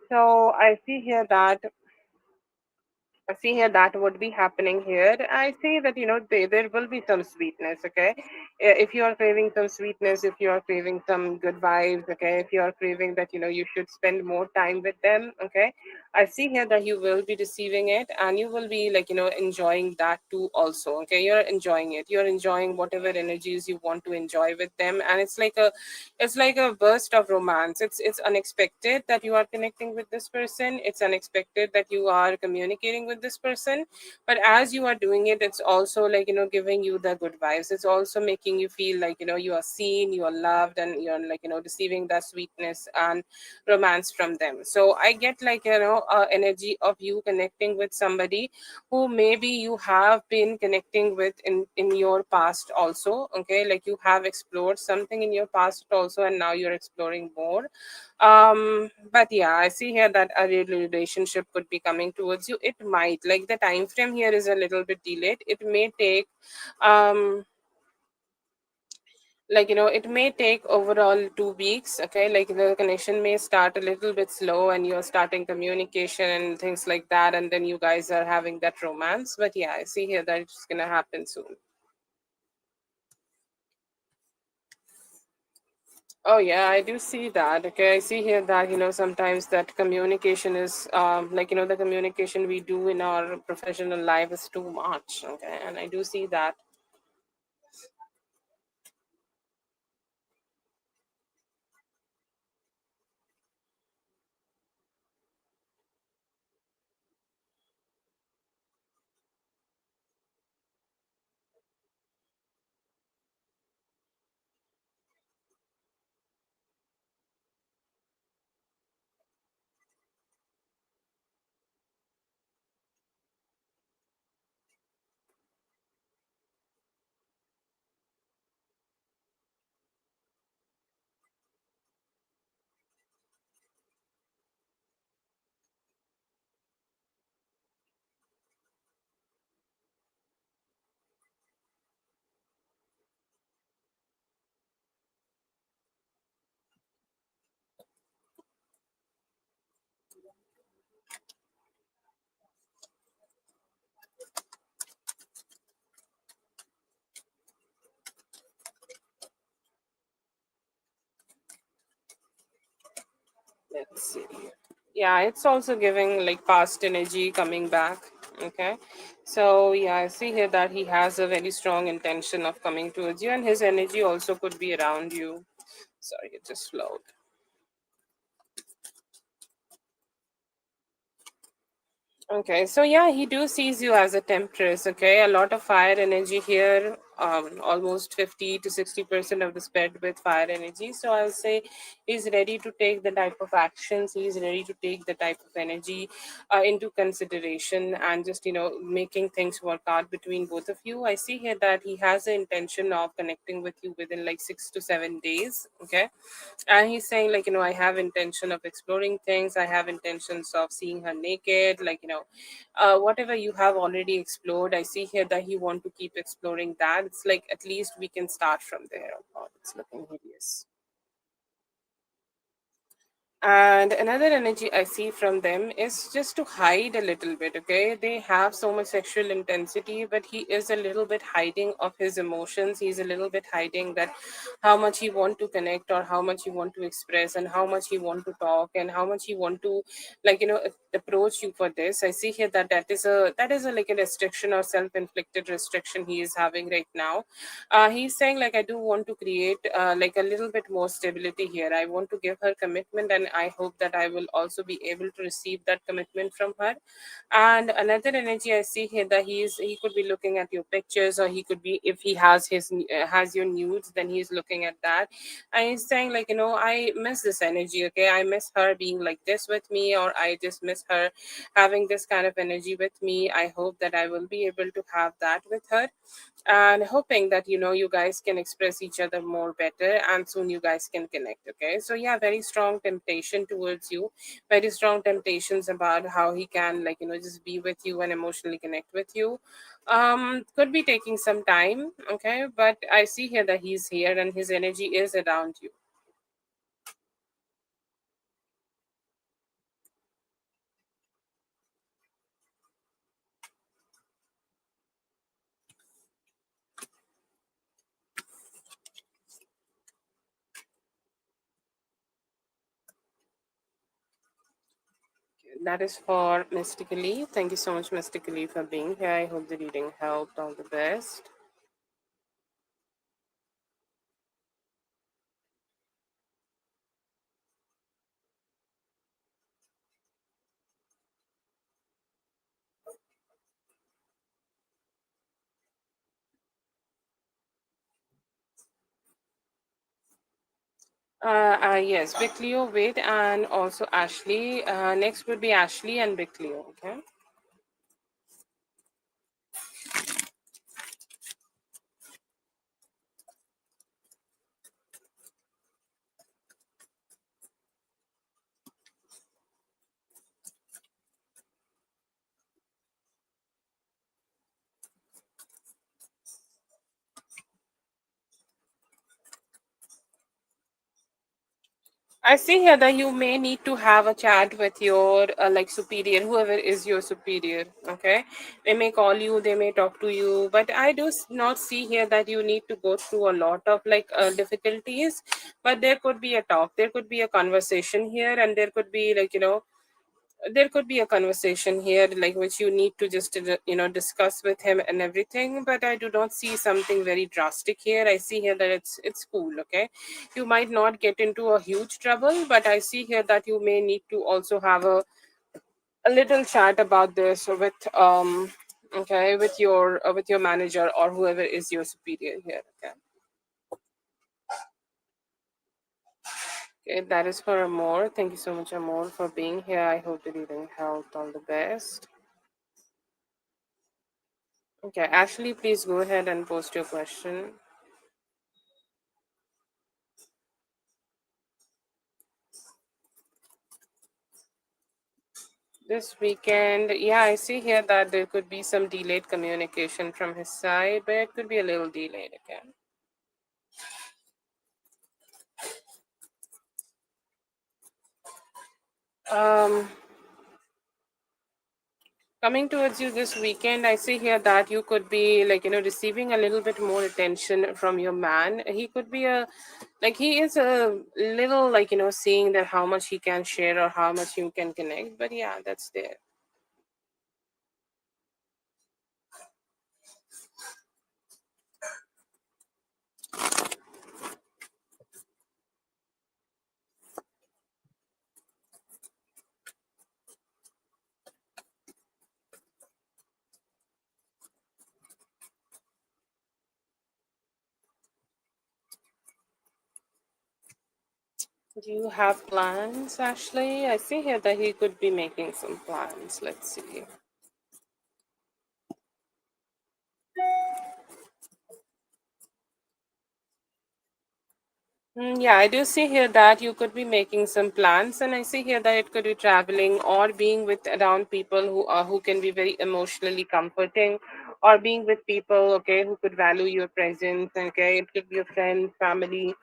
So I see here that would be happening here. I see that, there will be some sweetness, okay. If you are craving some sweetness, if you are craving some good vibes, okay, if you are craving that, you should spend more time with them, okay. I see here that you will be receiving it, and you will be, like, enjoying that too also, okay. You're enjoying it, you're enjoying whatever energies you want to enjoy with them, and it's like a burst of romance. It's unexpected that you are connecting with this person, it's unexpected that you are communicating with this person. But as you are doing it, it's also, like, giving you the good vibes. It's also making you feel like, you are seen, you are loved, and you're, like, receiving that sweetness and romance from them. So I get, like, energy of you connecting with somebody who maybe you have been connecting with in your past also, okay. Like, you have explored something in your past also, and now you're exploring more. But yeah, I see here that a real relationship could be coming towards you. It might, like, the time frame here is a little bit delayed. It may take um Like, it may take overall 2 weeks. Okay, like the connection may start a little bit slow and you're starting communication and things like that, and then you guys are having that romance. But yeah, I see here that it's gonna happen soon. Oh yeah, I do see that. Okay, I see here that sometimes that communication is like the communication we do in our professional life is too much. Okay, and I do see that. Let's see. Yeah, it's also giving like past energy coming back. Okay. So yeah, I see here that he has a very strong intention of coming towards you, and his energy also could be around you. Sorry, it just flowed. Okay, so yeah, he do sees you as a temptress. Okay, a lot of fire energy here. Almost 50 to 60% of the spread with fire energy. So I'll say he's ready to take the type of actions. He's ready to take the type of energy into consideration, and just making things work out between both of you. I see here that he has the intention of connecting with you within like 6 to 7 days. Okay, and he's saying like I have intention of exploring things. I have intentions of seeing her naked, like whatever you have already explored. I see here that he want to keep exploring that. It's like at least we can start from there. Oh, it's looking hideous. And another energy I see from them is just to hide a little bit. Okay, they have so much sexual intensity, but he is a little bit hiding of his emotions. He's a little bit hiding that how much he want to connect, or how much he want to express, and how much he want to talk, and how much he want to like approach you for this. I see here that that is a like a restriction or self-inflicted restriction he is having right now. He's saying like I do want to create like a little bit more stability here. I want to give her commitment, and I hope that I will also be able to receive that commitment from her. And another energy I see here that he could be looking at your pictures, or he could be, if he has your nudes, then he's looking at that. And he's saying like I miss this energy. Okay, I miss her being like this with me, or I just miss her having this kind of energy with me. I hope that I will be able to have that with her, and hoping that you guys can express each other more better, and soon you guys can connect. Okay, so yeah, very strong temptation towards you, very strong temptations about how he can like just be with you and emotionally connect with you. Could be taking some time. Okay, but I see here that he's here and his energy is around you. That is for Mystically. Thank you so much, Mystically, for being here. I hope the reading helped. All the best. Yes, Big Leo, wait, and also Ashley. Next would be Ashley and Big Leo. Okay. I see here that you may need to have a chat with your like superior, whoever is your superior. Okay, they may call you, they may talk to you, but I do not see here that you need to go through a lot of like difficulties. But there could be a talk, there could be a conversation here, and there could be like there could be a conversation here like which you need to just discuss with him and everything, but I do not see something very drastic here. I see here that it's cool. Okay, you might not get into a huge trouble, but I see here that you may need to also have a little chat about this with okay with your manager or whoever is your superior here. Okay. Okay, that is for Amor. Thank you so much, Amor, for being here. I hope the reading helped. All the best. Okay, Ashley, please go ahead and post your question. This weekend, yeah, I see here that there could be some delayed communication from his side, but it could be a little delayed again. Um, Coming towards you this weekend, I see here that you could be like, receiving a little bit more attention from your man. He could be he is a little like, seeing that how much he can share or how much you can connect. But yeah, that's there. Do you have plans, Ashley? I see here that he could be making some plans. Let's see. Yeah, I do see here that you could be making some plans, and I see here that it could be traveling or being with around people who can be very emotionally comforting, or being with people, okay, who could value your presence. Okay, it could be your friends, family,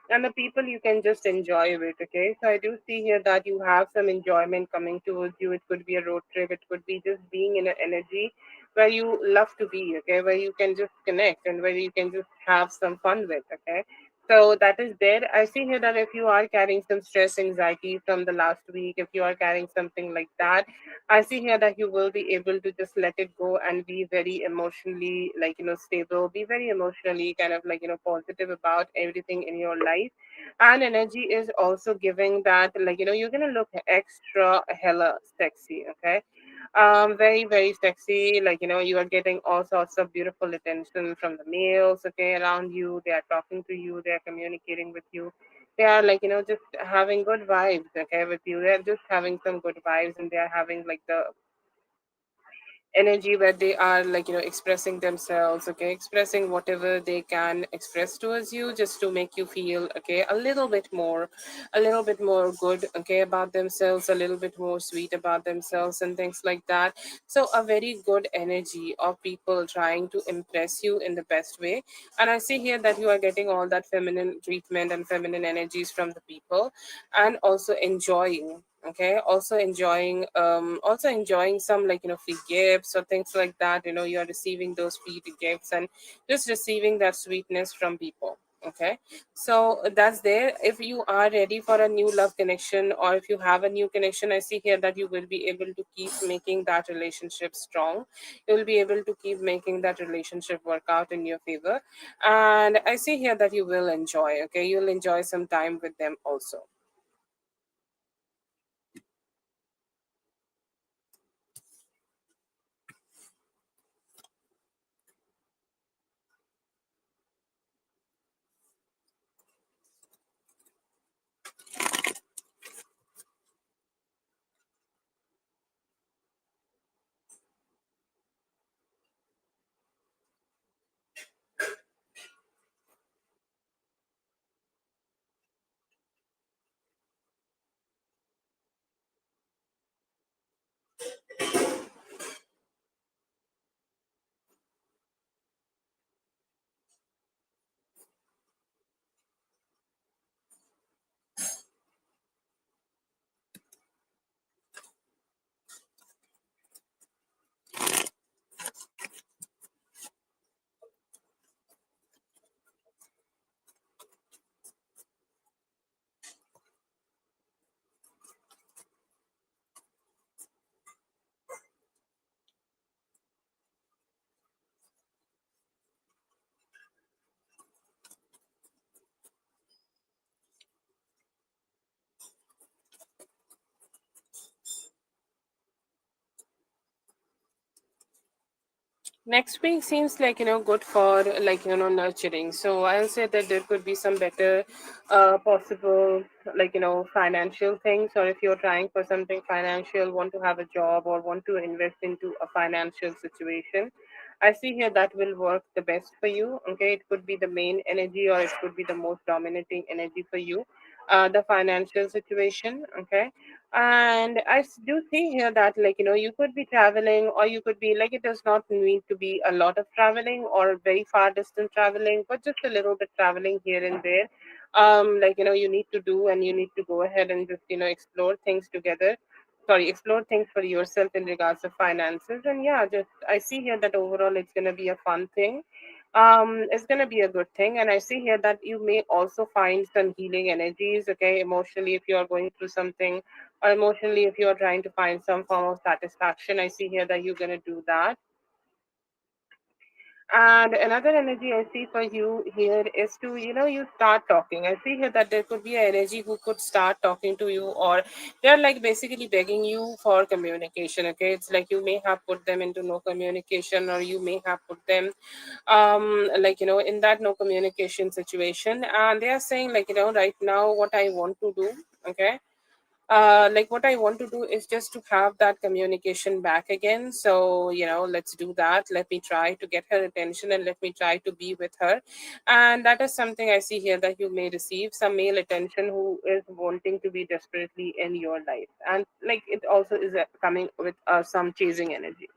and the people you can just enjoy with. Okay, so I do see here that you have some enjoyment coming towards you. It could be a road trip. It could be just being in an energy where you love to be. Okay, where you can just connect and where you can just have some fun with. Okay, so that is there. I see here that if you are carrying some stress, anxiety from the last week, if you are carrying something like that, I see here that you will be able to just let it go and be very emotionally, like, stable, be very emotionally kind of like, positive about everything in your life. And energy is also giving that, like, you're going to look extra hella sexy. Okay, very very sexy, like, you are getting all sorts of beautiful attention from the males, okay, around you. They are talking to you, they are communicating with you, they are like, just having good vibes, okay, with you. They're just having some good vibes, and they are having like the energy where they are like, expressing themselves, okay, expressing whatever they can express towards you, just to make you feel, okay, a little bit more good, okay, about themselves, a little bit more sweet about themselves and things like that. So a very good energy of people trying to impress you in the best way. And I see here that you are getting all that feminine treatment and feminine energies from the people, and also enjoying, okay, also enjoying some, like, free gifts or things like that. You're receiving those free gifts and just receiving that sweetness from people. Okay, so that's there. If you are ready for a new love connection, or if you have a new connection, I see here that you will be able to keep making that relationship strong. You will be able to keep making that relationship work out in your favor. And I see here that you will enjoy, okay, you'll enjoy some time with them also. Next week seems like, good for, like, nurturing. So I'll say that there could be some better possible, like, financial things, or if you're trying for something financial, want to have a job or want to invest into a financial situation, I see here that will work the best for you. Okay, it could be the main energy, or it could be the most dominating energy for you, the financial situation. Okay, and do see here that, like, you could be traveling, or you could be, like, it does not need to be a lot of traveling or very far distance traveling, but just a little bit traveling here and there. Like, you need to do, and you need to go ahead and just, explore things together. Sorry, explore things for yourself in regards to finances. And yeah, just I see here that overall it's going to be a fun thing. It's going to be a good thing. And I see here that you may also find some healing energies, okay, emotionally, if you are going through something, or emotionally if you are trying to find some form of satisfaction. I see here that you're going to do that. And another energy I see for you here is to, you start talking. I see here that there could be an energy who could start talking to you, or they're like basically begging you for communication. Okay, it's like you may have put them into no communication, or you may have put them, like, in that no communication situation, and they are saying, like, right now what I want to do, okay, like, what I want to do is just to have that communication back again. So, let's do that. Let me try to get her attention, and let me try to be with her. And that is something I see here, that you may receive some male attention who is wanting to be desperately in your life. And like, it also is coming with some chasing energy.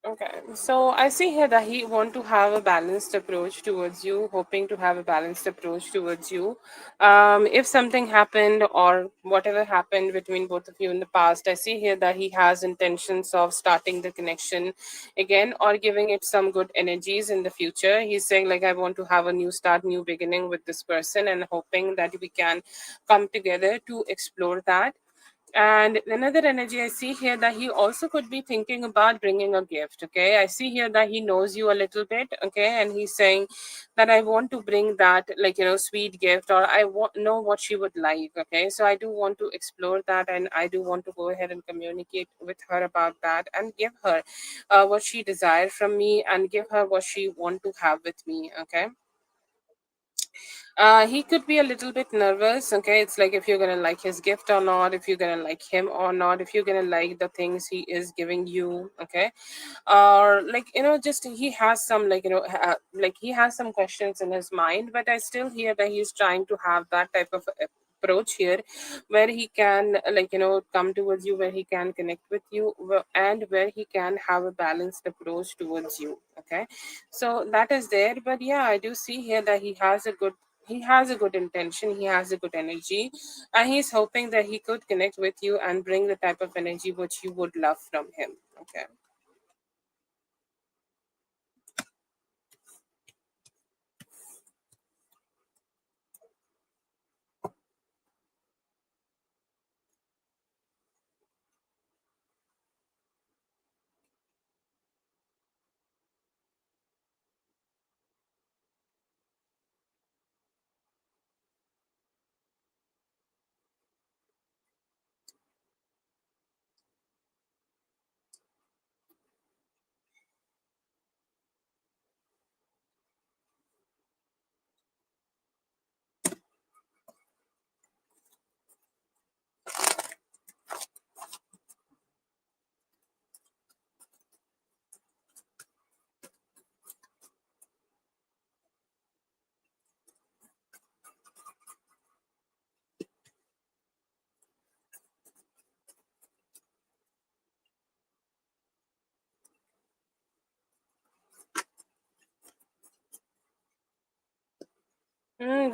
Okay, so I see here that he want to have a balanced approach towards you, hoping to have a balanced approach towards you. If something happened, or whatever happened between both of you in the past, I see here that he has intentions of starting the connection again, or giving it some good energies in the future. He's saying, like, I want to have a new start, new beginning with this person, and hoping that we can come together to explore that. And another energy I see here, that he also could be thinking about bringing a gift. Okay, I see here that he knows you a little bit. Okay, and he's saying that I want to bring that, like, sweet gift, or I know what she would like. Okay, so I do want to explore that, and I do want to go ahead and communicate with her about that, and give her what she desires from me, and give her what she want to have with me. Okay, he could be a little bit nervous. Okay, it's like if you're gonna like his gift or not, if you're gonna like him or not, if you're gonna like the things he is giving you. Okay, or like, just he has some, like, like, he has some questions in his mind, but I still hear that he's trying to have that type of approach here, where he can, like, come towards you, where he can connect with you, and where he can have a balanced approach towards you. Okay, so that is there. But yeah, I do see here that he has a good intention, he has a good energy, and he's hoping that he could connect with you and bring the type of energy which you would love from him. Okay.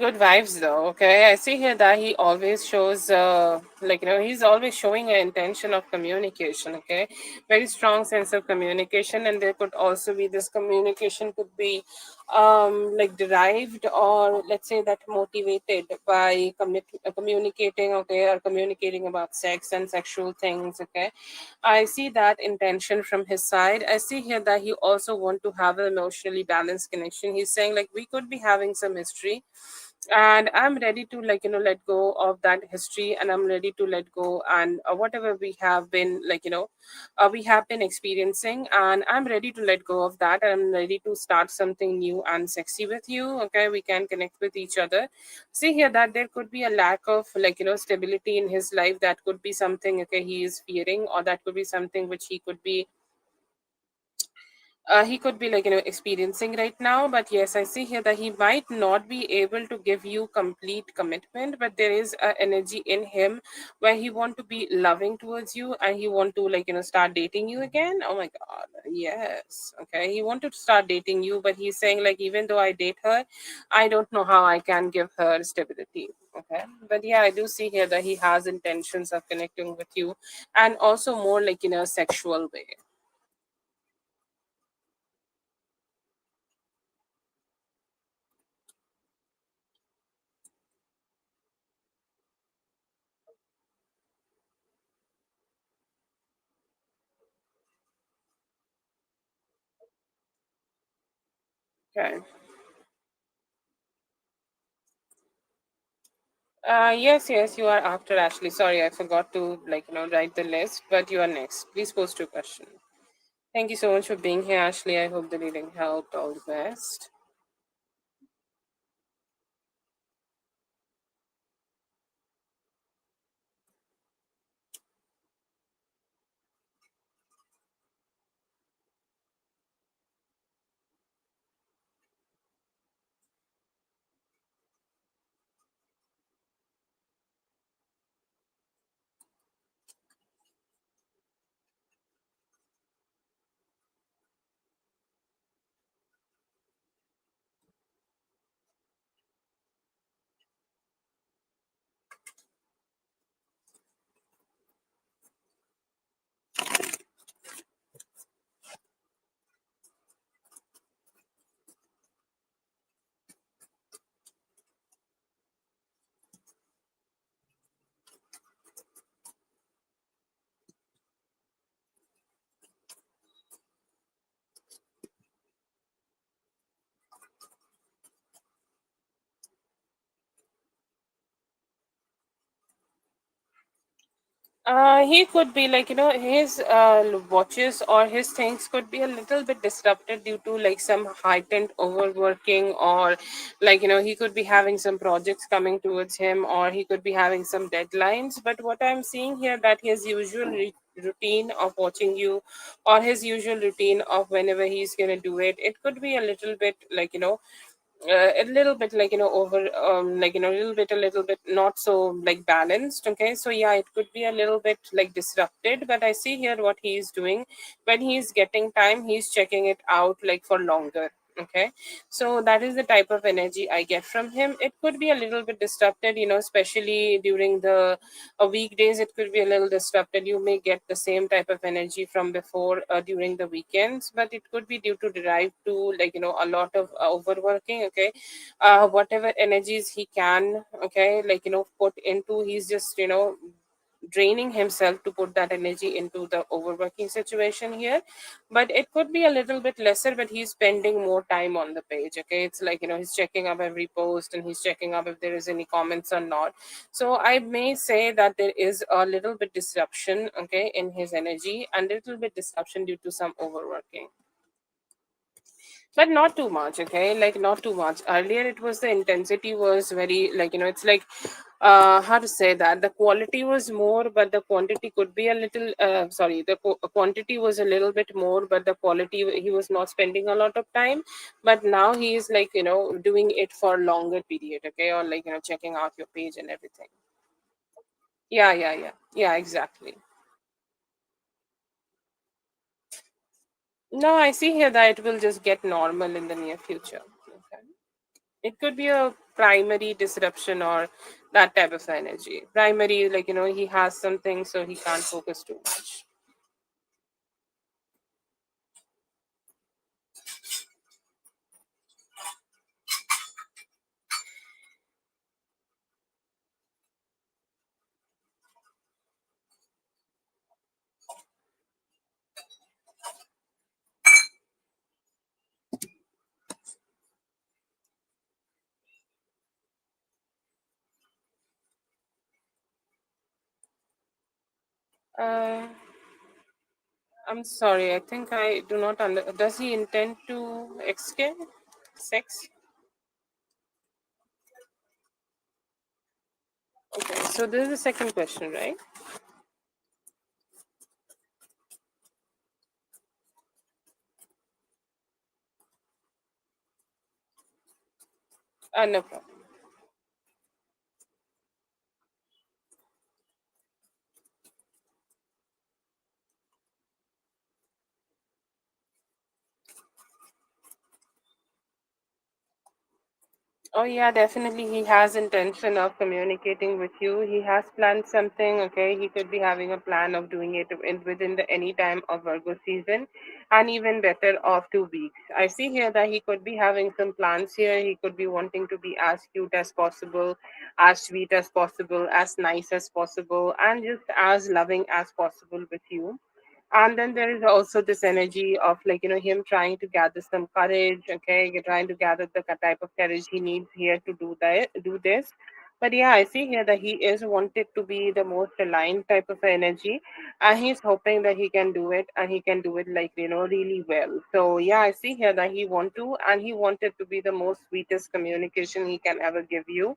good vibes though. Okay, I see here that he always shows, he's always showing an intention of communication. Okay, very strong sense of communication, and there could also be this communication could be, derived, or let's say that motivated by communicating. Okay, or communicating about sex and sexual things. Okay, I see that intention from his side. I see here that he also want to have an emotionally balanced connection. He's saying like we could be having some history, and I'm ready to let go of that history, and I'm ready to let go, and whatever we have been we have been experiencing, and I'm ready to let go of that, and I'm ready to start something new and sexy with you. Okay, we can connect with each other. See here that there could be a lack of stability in his life. That could be something, okay, he is fearing, or that could be something which he could be experiencing right now. But yes, I see here that he might not be able to give you complete commitment, but there is a energy in him where he want to be loving towards you, and he want to start dating you again. Oh my god, yes. Okay, he wanted to start dating you, but he's saying like even though I date her, I don't know how I can give her stability. Okay, but yeah, I do see here that he has intentions of connecting with you, and also more like in a sexual way. Okay. Yes, you are after Ashley. Sorry, I forgot to write the list, but you are next. Please post your question. Thank you so much for being here, Ashley. I hope the reading helped. All the best. He could be his watches or his things could be a little bit disrupted due to some heightened overworking, or he could be having some projects coming towards him, or he could be having some deadlines. But what I'm seeing here, that his usual routine of watching you, or his usual routine of whenever he's gonna do it, it could be a little bit a little bit over a little bit not so balanced. Okay, so yeah, it could be a little bit disrupted, but I see here what he is doing. When he's getting time, he's checking it out for longer. Okay, so that is the type of energy I get from him. It could be a little bit disrupted, especially during the weekdays. It could be a little disrupted. You may get the same type of energy from before during the weekends, but it could be due to derive to a lot of overworking. Okay, whatever energies he can, okay, put into, he's just draining himself to put that energy into the overworking situation here. But it could be a little bit lesser, but he's spending more time on the page. Okay, it's he's checking up every post, and he's checking up if there is any comments or not. So I may say that there is a little bit disruption, okay, in his energy, and a little bit disruption due to some overworking, but not too much. Okay, not too much. Earlier it was the intensity was very it's how to say that the quality was more, but the quantity could be a little sorry, the quantity was a little bit more, but the quality, he was not spending a lot of time. But now he is doing it for longer period. Okay, or checking out your page and everything. Yeah, exactly. No, I see here that it will just get normal in the near future. Okay. It could be a primary disruption or that type of energy. Primary, like, he has something, so he can't focus too much. Uh, I'm sorry. I think I do not under. Does he intend to extend sex? Okay. So this is the second question, right? No problem. Oh yeah, definitely. He has intention of communicating with you. He has planned something. Okay, he could be having a plan of doing it within the any time of Virgo season, and even better of 2 weeks. I see here that he could be having some plans here. He could be wanting to be as cute as possible, as sweet as possible, as nice as possible, and just as loving as possible with you. And then there is also this energy of, like, him trying to gather some courage. Okay, you're trying to gather the type of courage he needs here to do this. But yeah, I see here that he is wanted to be the most aligned type of energy, and he's hoping that he can do it, and he can do it, like, really well. So yeah, I see here that he want to, and he wanted to be the most sweetest communication he can ever give you.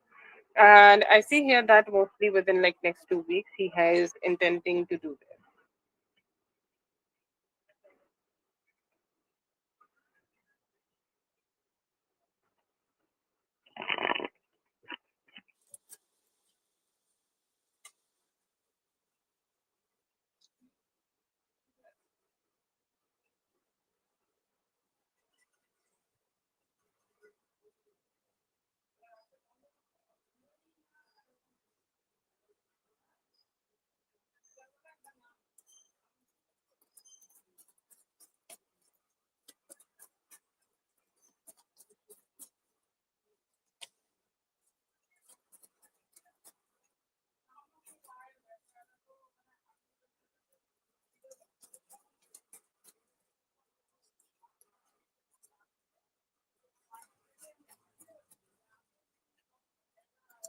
And I see here that mostly within like next 2 weeks he has intending to do this.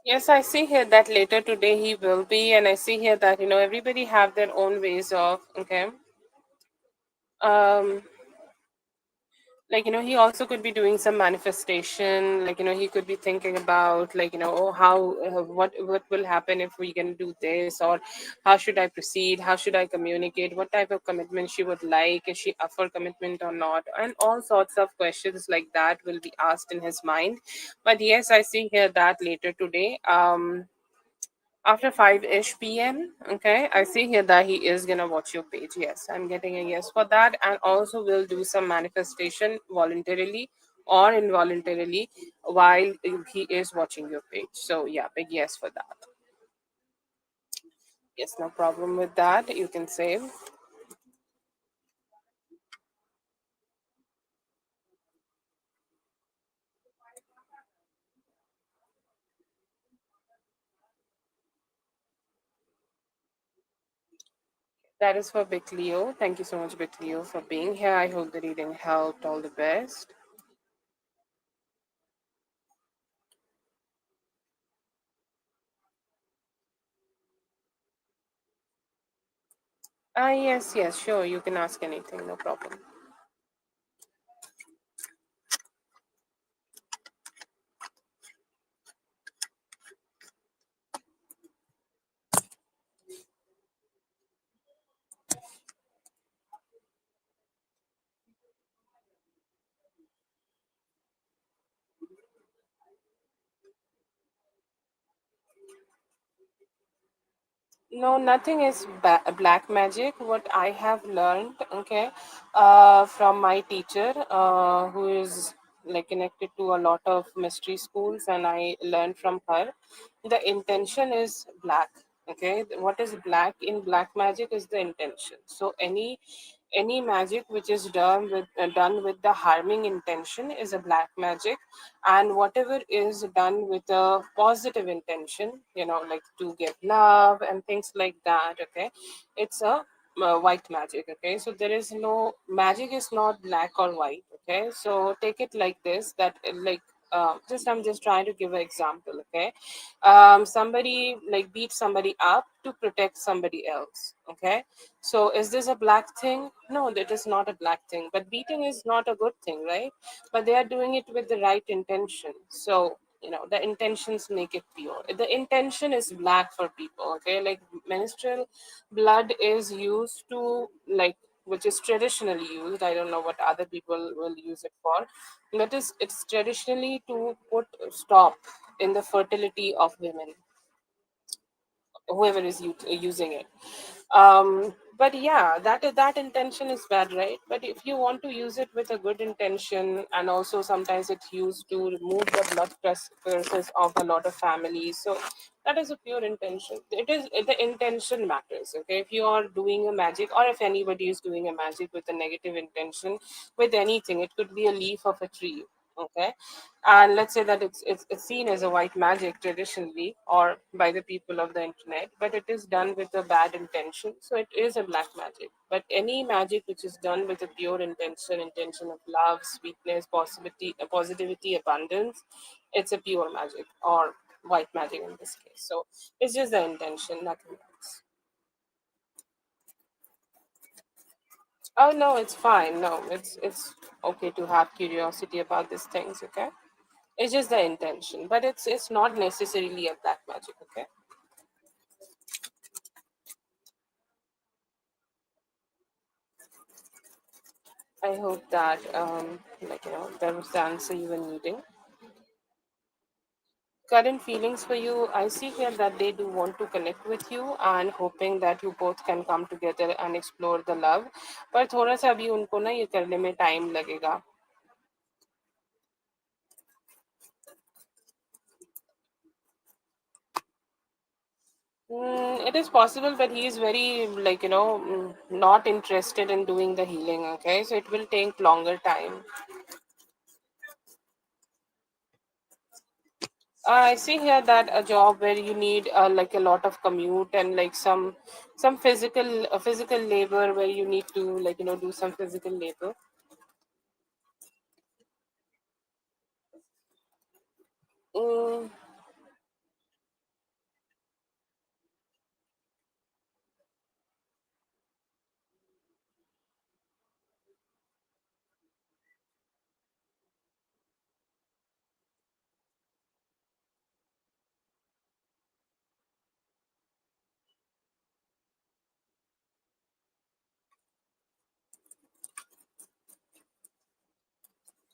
Yes, I see here that later today he will be, and I see here that everybody have their own ways of, okay. Um, like, he also could be doing some manifestation. Like, he could be thinking about, like, oh, how what will happen if we can do this, or how should I proceed, how should I communicate, what type of commitment she would like, is she up for commitment or not, and all sorts of questions like that will be asked in his mind. But yes, I see here that later today, after 5-ish p.m. Okay, I see here that he is gonna watch your page. Yes, I'm getting a yes for that, and also will do some manifestation voluntarily or involuntarily while he is watching your page. So yeah, big yes for that. Yes, no problem with that. You can save. That is for Big Leo. Thank you so much, Big Leo, for being here. I hope the reading helped. All the best. Yes, yes, sure. You can ask anything. No problem. No, nothing is black magic. What I have learned, okay, from my teacher, who is like connected to a lot of mystery schools, and I learned from her. The intention is black. Okay, what is black in black magic is the intention. So any magic which is done with the harming intention is a black magic, and whatever is done with a positive intention, like to give love and things like that, okay, it's a white magic. Okay, so there is no magic is not black or white. Okay, so take it like this, that like just I'm just trying to give an example. Okay, somebody like beat somebody up to protect somebody else. Okay, so is this a black thing? No, that is not a black thing, but beating is not a good thing, right? But they are doing it with the right intention. So the intentions make it pure. The intention is black for people. Okay, like menstrual blood is used to, like, which is traditionally used, I don't know what other people will use it for, that is, it's traditionally to put stop in the fertility of women, whoever is using it. But yeah, that intention is bad, right? But if you want to use it with a good intention, and also sometimes it's used to remove the curses of a lot of families, so that is a pure intention. It is, the intention matters. Okay, if you are doing a magic, or if anybody is doing a magic with a negative intention, with anything, it could be a leaf of a tree. Okay, and let's say that it's seen as a white magic traditionally, or by the people of the internet, but it is done with a bad intention, so it is a black magic. But any magic which is done with a pure intention of love, sweetness, positivity, abundance, it's a pure magic, or white magic in this case. So it's just the intention, nothing else. Oh no, it's fine. No, it's okay to have curiosity about these things. Okay, it's just the intention, but it's not necessarily a black magic. Okay. I hope that that was the answer you were needing. Current feelings for you, I see here that they do want to connect with you and hoping that you both can come together and explore the love. पर थोड़ा सा अभी उनको ना ये करने में time लगेगा. It is possible, but he is very, not interested in doing the healing. Okay, so it will take longer time. I see here that a job where you need like a lot of commute, and like some physical labor where you need to, do some physical labor. Mm,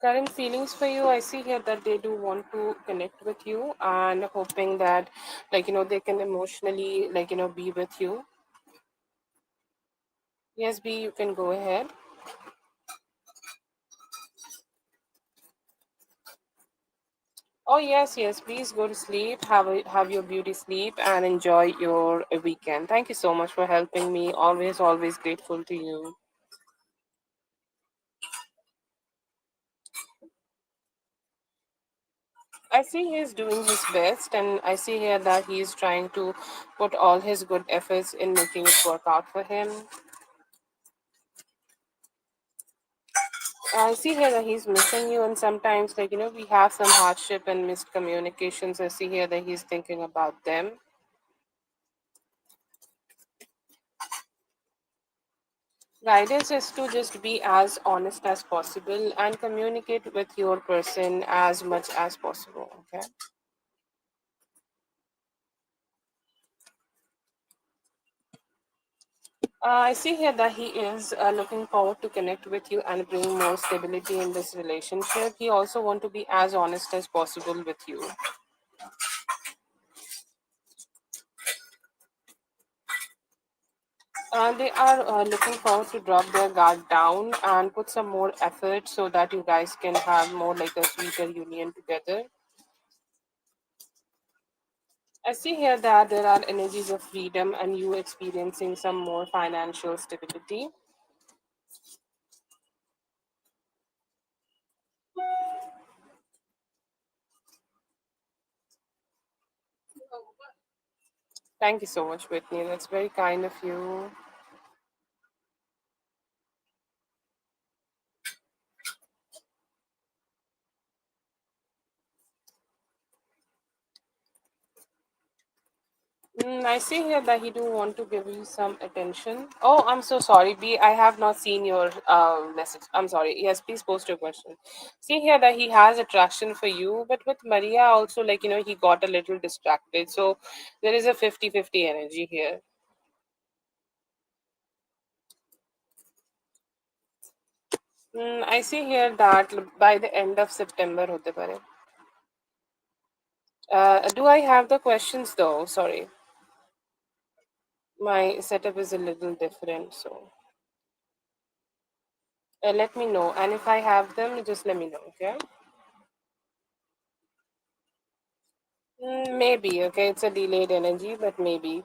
Current feelings for you, I see here that they do want to connect with you and hoping that, they can emotionally, be with you. Yes, B, you can go ahead. Oh yes, yes. Please go to sleep. Have your beauty sleep and enjoy your weekend. Thank you so much for helping me. Always grateful to you. I see he is doing his best, and I see here that he is trying to put all his good efforts in making it work out for him. I see here that he's missing you, and sometimes, we have some hardship and missed communications. I see here that he's thinking about them. Guidance is to just be as honest as possible and communicate with your person as much as possible. Okay. I see here that he is looking forward to connect with you and bring more stability in this relationship. He also want to be as honest as possible with you. They are looking forward to drop their guard down and put some more effort so that you guys can have more like a sweeter union together. I see here that there are energies of freedom and you experiencing some more financial stability. Thank you so much, Whitney. That's very kind of you. I see here that he do want to give you some attention. Oh, I'm so sorry, B. I have not seen your message. I'm sorry. Yes, please post your question. See here that he has attraction for you, but with Maria also, like, he got a little distracted. So there is a 50-50 energy here. I see here that by the end of September, hote pare. Do I have the questions though? Sorry. My setup is a little different, so let me know. And if I have them, just let me know, okay? Maybe, okay, it's a delayed energy, but maybe.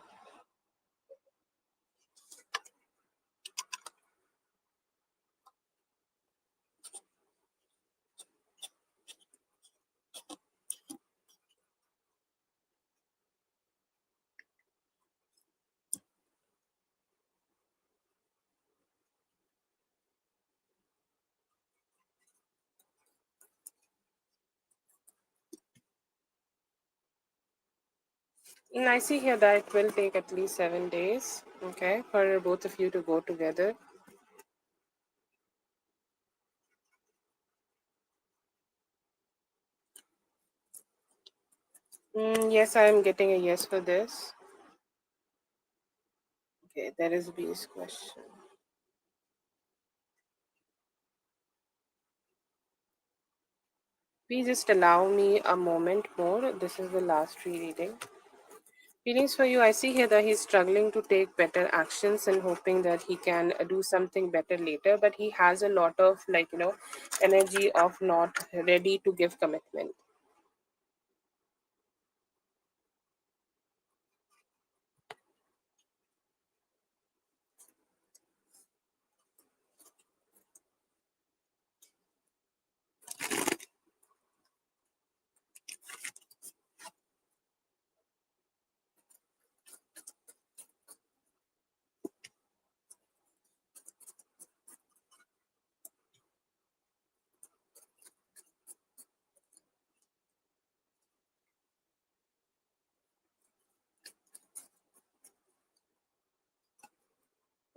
I see here that it will take at least 7 days, okay, for both of you to go together. Yes, I am getting a yes for this. Okay, that is B's question. Please just allow me a moment more. This is the last reading. Feelings for you, I see here that he's struggling to take better actions and hoping that he can do something better later, but he has a lot of, like, energy of not ready to give commitment.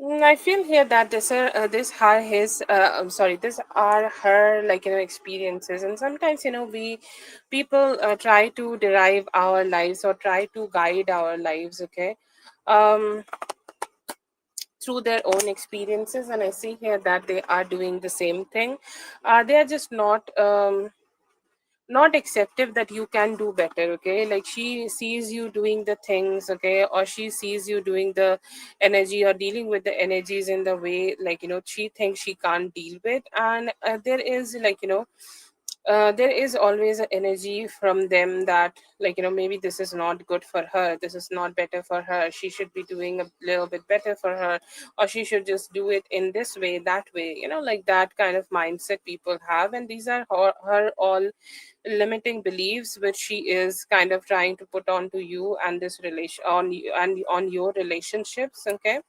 I feel here that this are his I'm sorry, this are her, like, experiences, and sometimes we people try to derive our lives or try to guide our lives, okay, um through their own experiences, and I see here that they are doing the same thing. They are just not acceptive that you can do better, okay, like she sees you doing the things, okay, or she sees you doing the energy or dealing with the energies in the way, like, she thinks she can't deal with, and there is, like, there is always an energy from them that, like, maybe this is not good for her, this is not better for her, she should be doing a little bit better for her, or she should just do it in this way, that way, like that kind of mindset people have, and these are her all limiting beliefs which she is kind of trying to put onto you and this relation on you and on your relationships, okay.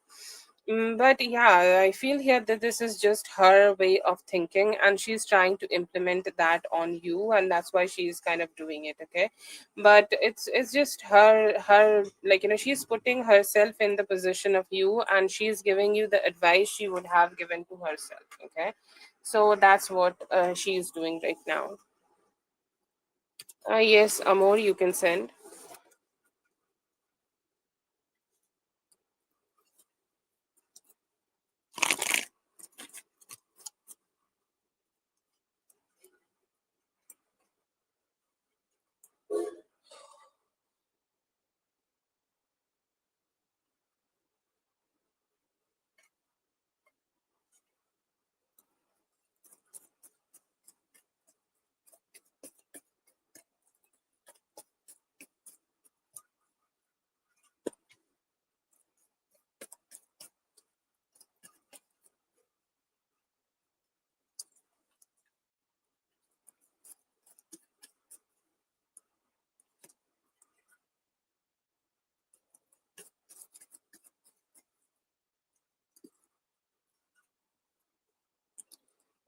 But yeah, I feel here that this is just her way of thinking, and she's trying to implement that on you, and that's why she's kind of doing it. Okay, but it's just her, like, she's putting herself in the position of you, and she's giving you the advice she would have given to herself. Okay, so that's what she's doing right now. Yes, Amor, you can send.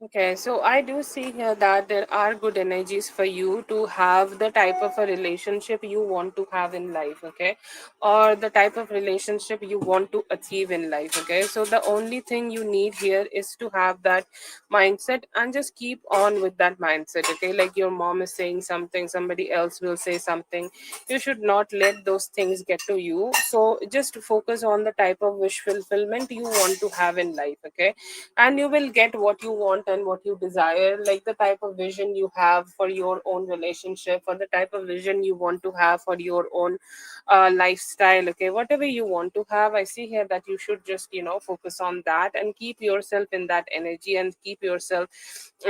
Okay, so I do see here that there are good energies for you to have the type of a relationship you want to have in life, okay, or the type of relationship you want to achieve in life, okay. So the only thing you need here is to have that mindset and just keep on with that mindset, okay. Like your mom is saying something, somebody else will say something, you should not let those things get to you. So just focus on the type of wish fulfillment you want to have in life, okay, and you will get what you want and what you desire, like the type of vision you have for your own relationship, or the type of vision you want to have for your own lifestyle, okay, whatever you want to have. I see here that you should just focus on that and keep yourself in that energy and keep yourself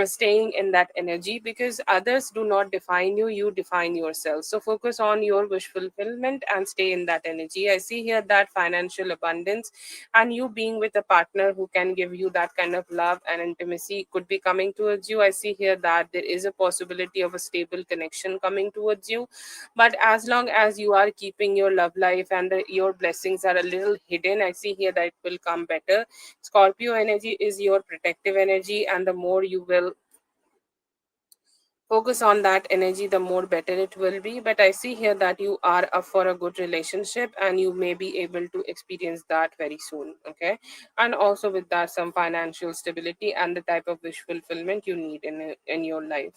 staying in that energy, because others do not define you, you define yourself. So focus on your wish fulfillment and stay in that energy. I see here that financial abundance and you being with a partner who can give you that kind of love and intimacy could be coming towards you. I see here that there is a possibility of a stable connection coming towards you, but as long as you are keeping your love life and your blessings are a little hidden, I see here that it will come better. Scorpio energy is your protective energy, and the more you will focus on that energy, the more better it will be. But I see here that you are up for a good relationship and you may be able to experience that very soon, okay. And also with that, some financial stability and the type of wish fulfillment you need in your life.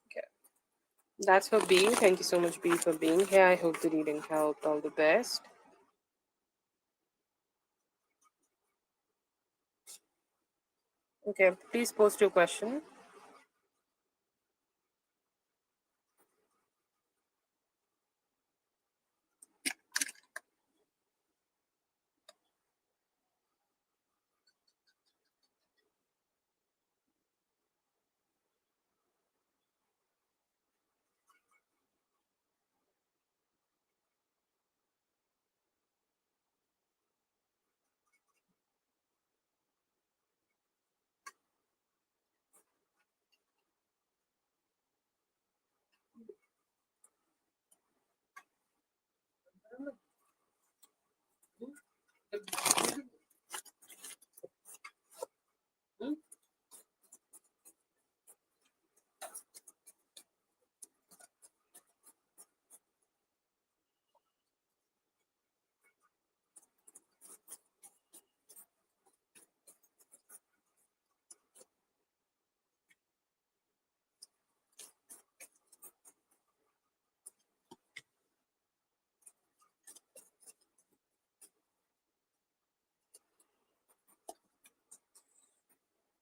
Okay, that's for B. Thank you so much, B, for being here. I hope the reading helped. All the best. Okay, please post your question.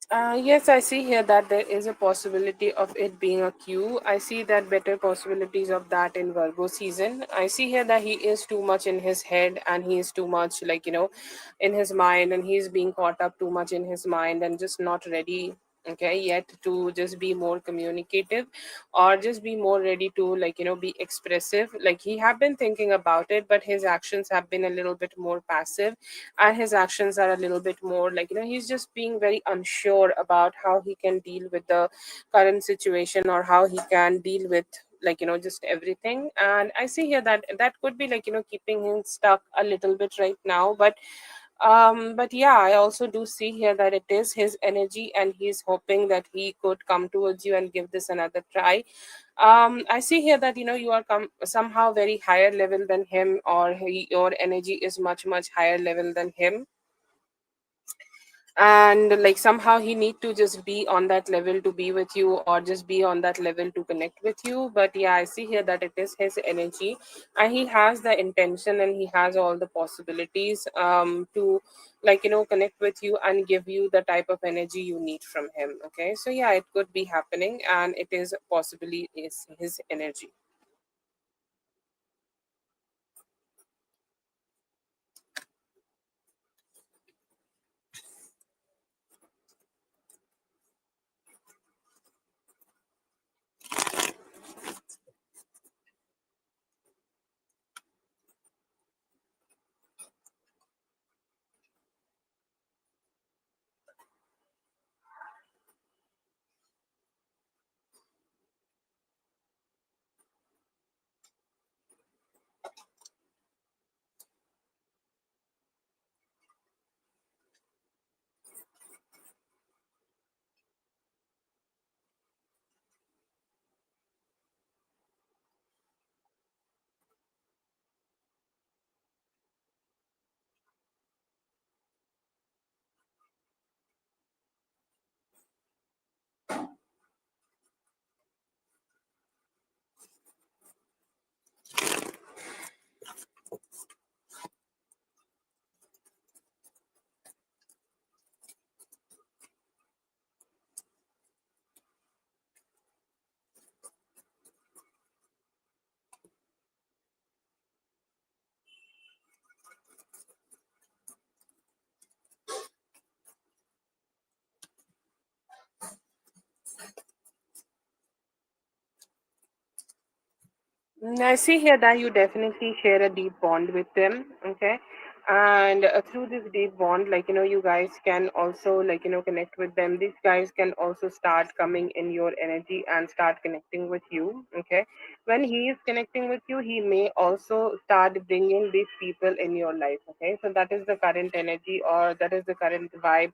Yes, I see here that there is a possibility of it being a Q. I see that better possibilities of that in Virgo season. I see here that he is too much in his head and he is too much, in his mind, and he's being caught up too much in his mind and just not ready, okay, yet to just be more communicative or just be more ready to, be expressive. Like he have been thinking about it, but his actions have been a little bit more passive, and his actions are a little bit more he's just being very unsure about how he can deal with the current situation, or how he can deal with just everything. And I see here that that could be keeping him stuck a little bit right now. But yeah, I also do see here that it is his energy and he's hoping that he could come towards you and give this another try. I see here that you are somehow very higher level than him, or your energy is much much higher level than him, and like somehow he need to just be on that level to be with you, or just be on that level to connect with you. But yeah, I see here that it is his energy, and he has the intention and he has all the possibilities to connect with you and give you the type of energy you need from him, okay. So yeah, it could be happening, and it is possibly is his energy. I see here that you definitely share a deep bond with them, okay? And through this deep bond, like, you guys can also, like, connect with them. These guys can also start coming in your energy and start connecting with you, okay? When he is connecting with you, he may also start bringing these people in your life, okay? So that is the current energy, or that is the current vibe,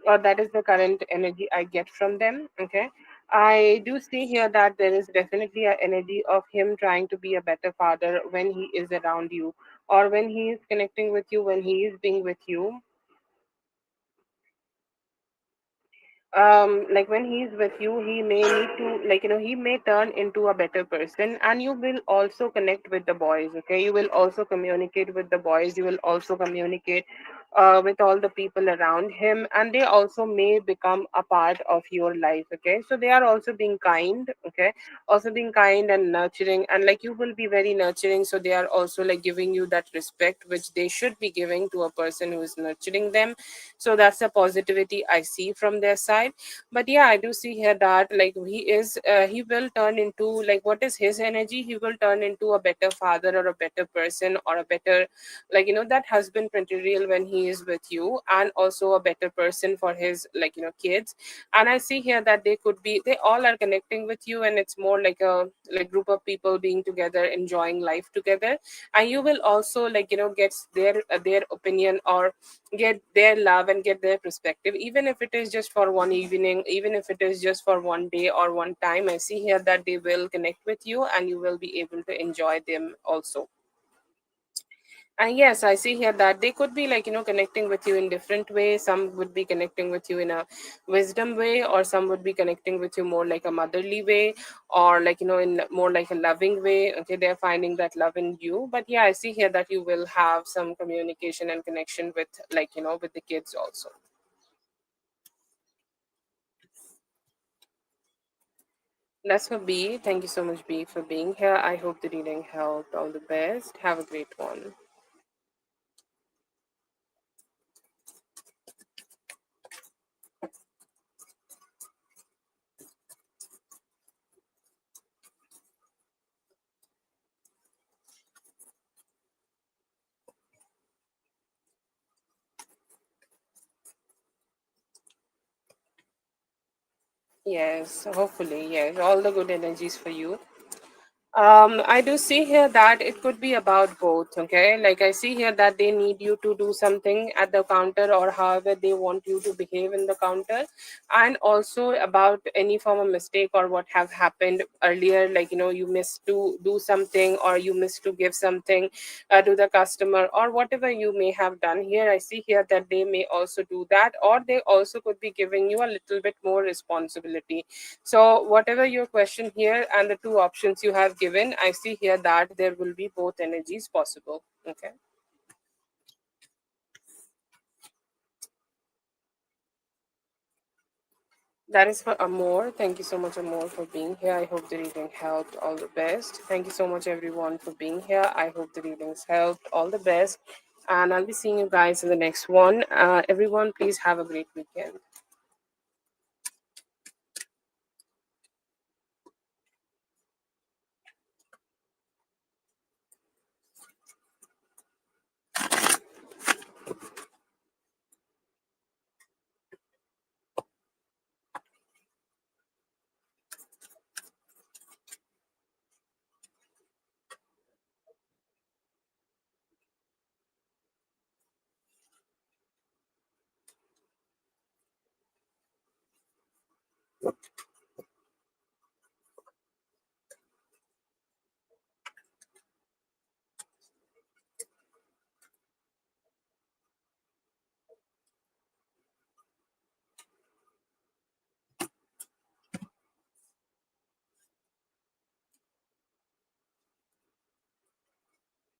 or that is the current energy I get from them. Okay. I do see here that there is definitely an energy of him trying to be a better father when he is around you, or when he is connecting with you, when he is being with you. Like when he's with you, he may need to, like, he may turn into a better person, and you will also connect with the boys. Okay, you will also communicate with the boys, you will also communicate with all the people around him, and they also may become a part of your life. Okay, so they are also being kind. Okay, also being kind and nurturing, and like you will be very nurturing, so they are also like giving you that respect which they should be giving to a person who is nurturing them. So that's the positivity I see from their side. But yeah, I do see here that like he will turn into, like, what is his energy, he will turn into a better father or a better person or a better, like, that husband material when he is with you, and also a better person for his, like, kids. And I see here that they all are connecting with you, and it's more like a like group of people being together, enjoying life together. And you will also, like, get their opinion, or get their love and get their perspective, even if it is just for one evening, even if it is just for one day or one time. I see here that they will connect with you, and you will be able to enjoy them also. And yes, I see here that they could be, like, connecting with you in different ways. Some would be connecting with you in a wisdom way, or some would be connecting with you more like a motherly way, or like, in more like a loving way. Okay, they're finding that love in you. But yeah, I see here that you will have some communication and connection with, like, with the kids also. That's for B. Thank you so much, B, for being here. I hope the reading helped. All the best. Have a great one. Yes, hopefully, yes. All the good energies for you. I do see here that it could be about both. Okay, like I see here that they need you to do something at the counter, or however they want you to behave in the counter, and also about any form of mistake or what have happened earlier. Like, you missed to do something, or you missed to give something to the customer, or whatever you may have done here. I see here that they may also do that, or they also could be giving you a little bit more responsibility. So, whatever your question here and the two options you have given, I see here that there will be both energies possible. Okay. That is for Amor. Thank you so much, Amor, for being here. I hope the reading helped. All the best. Thank you so much, everyone, for being here. I hope the readings helped. All the best. And I'll be seeing you guys in the next one. Everyone, please have a great weekend.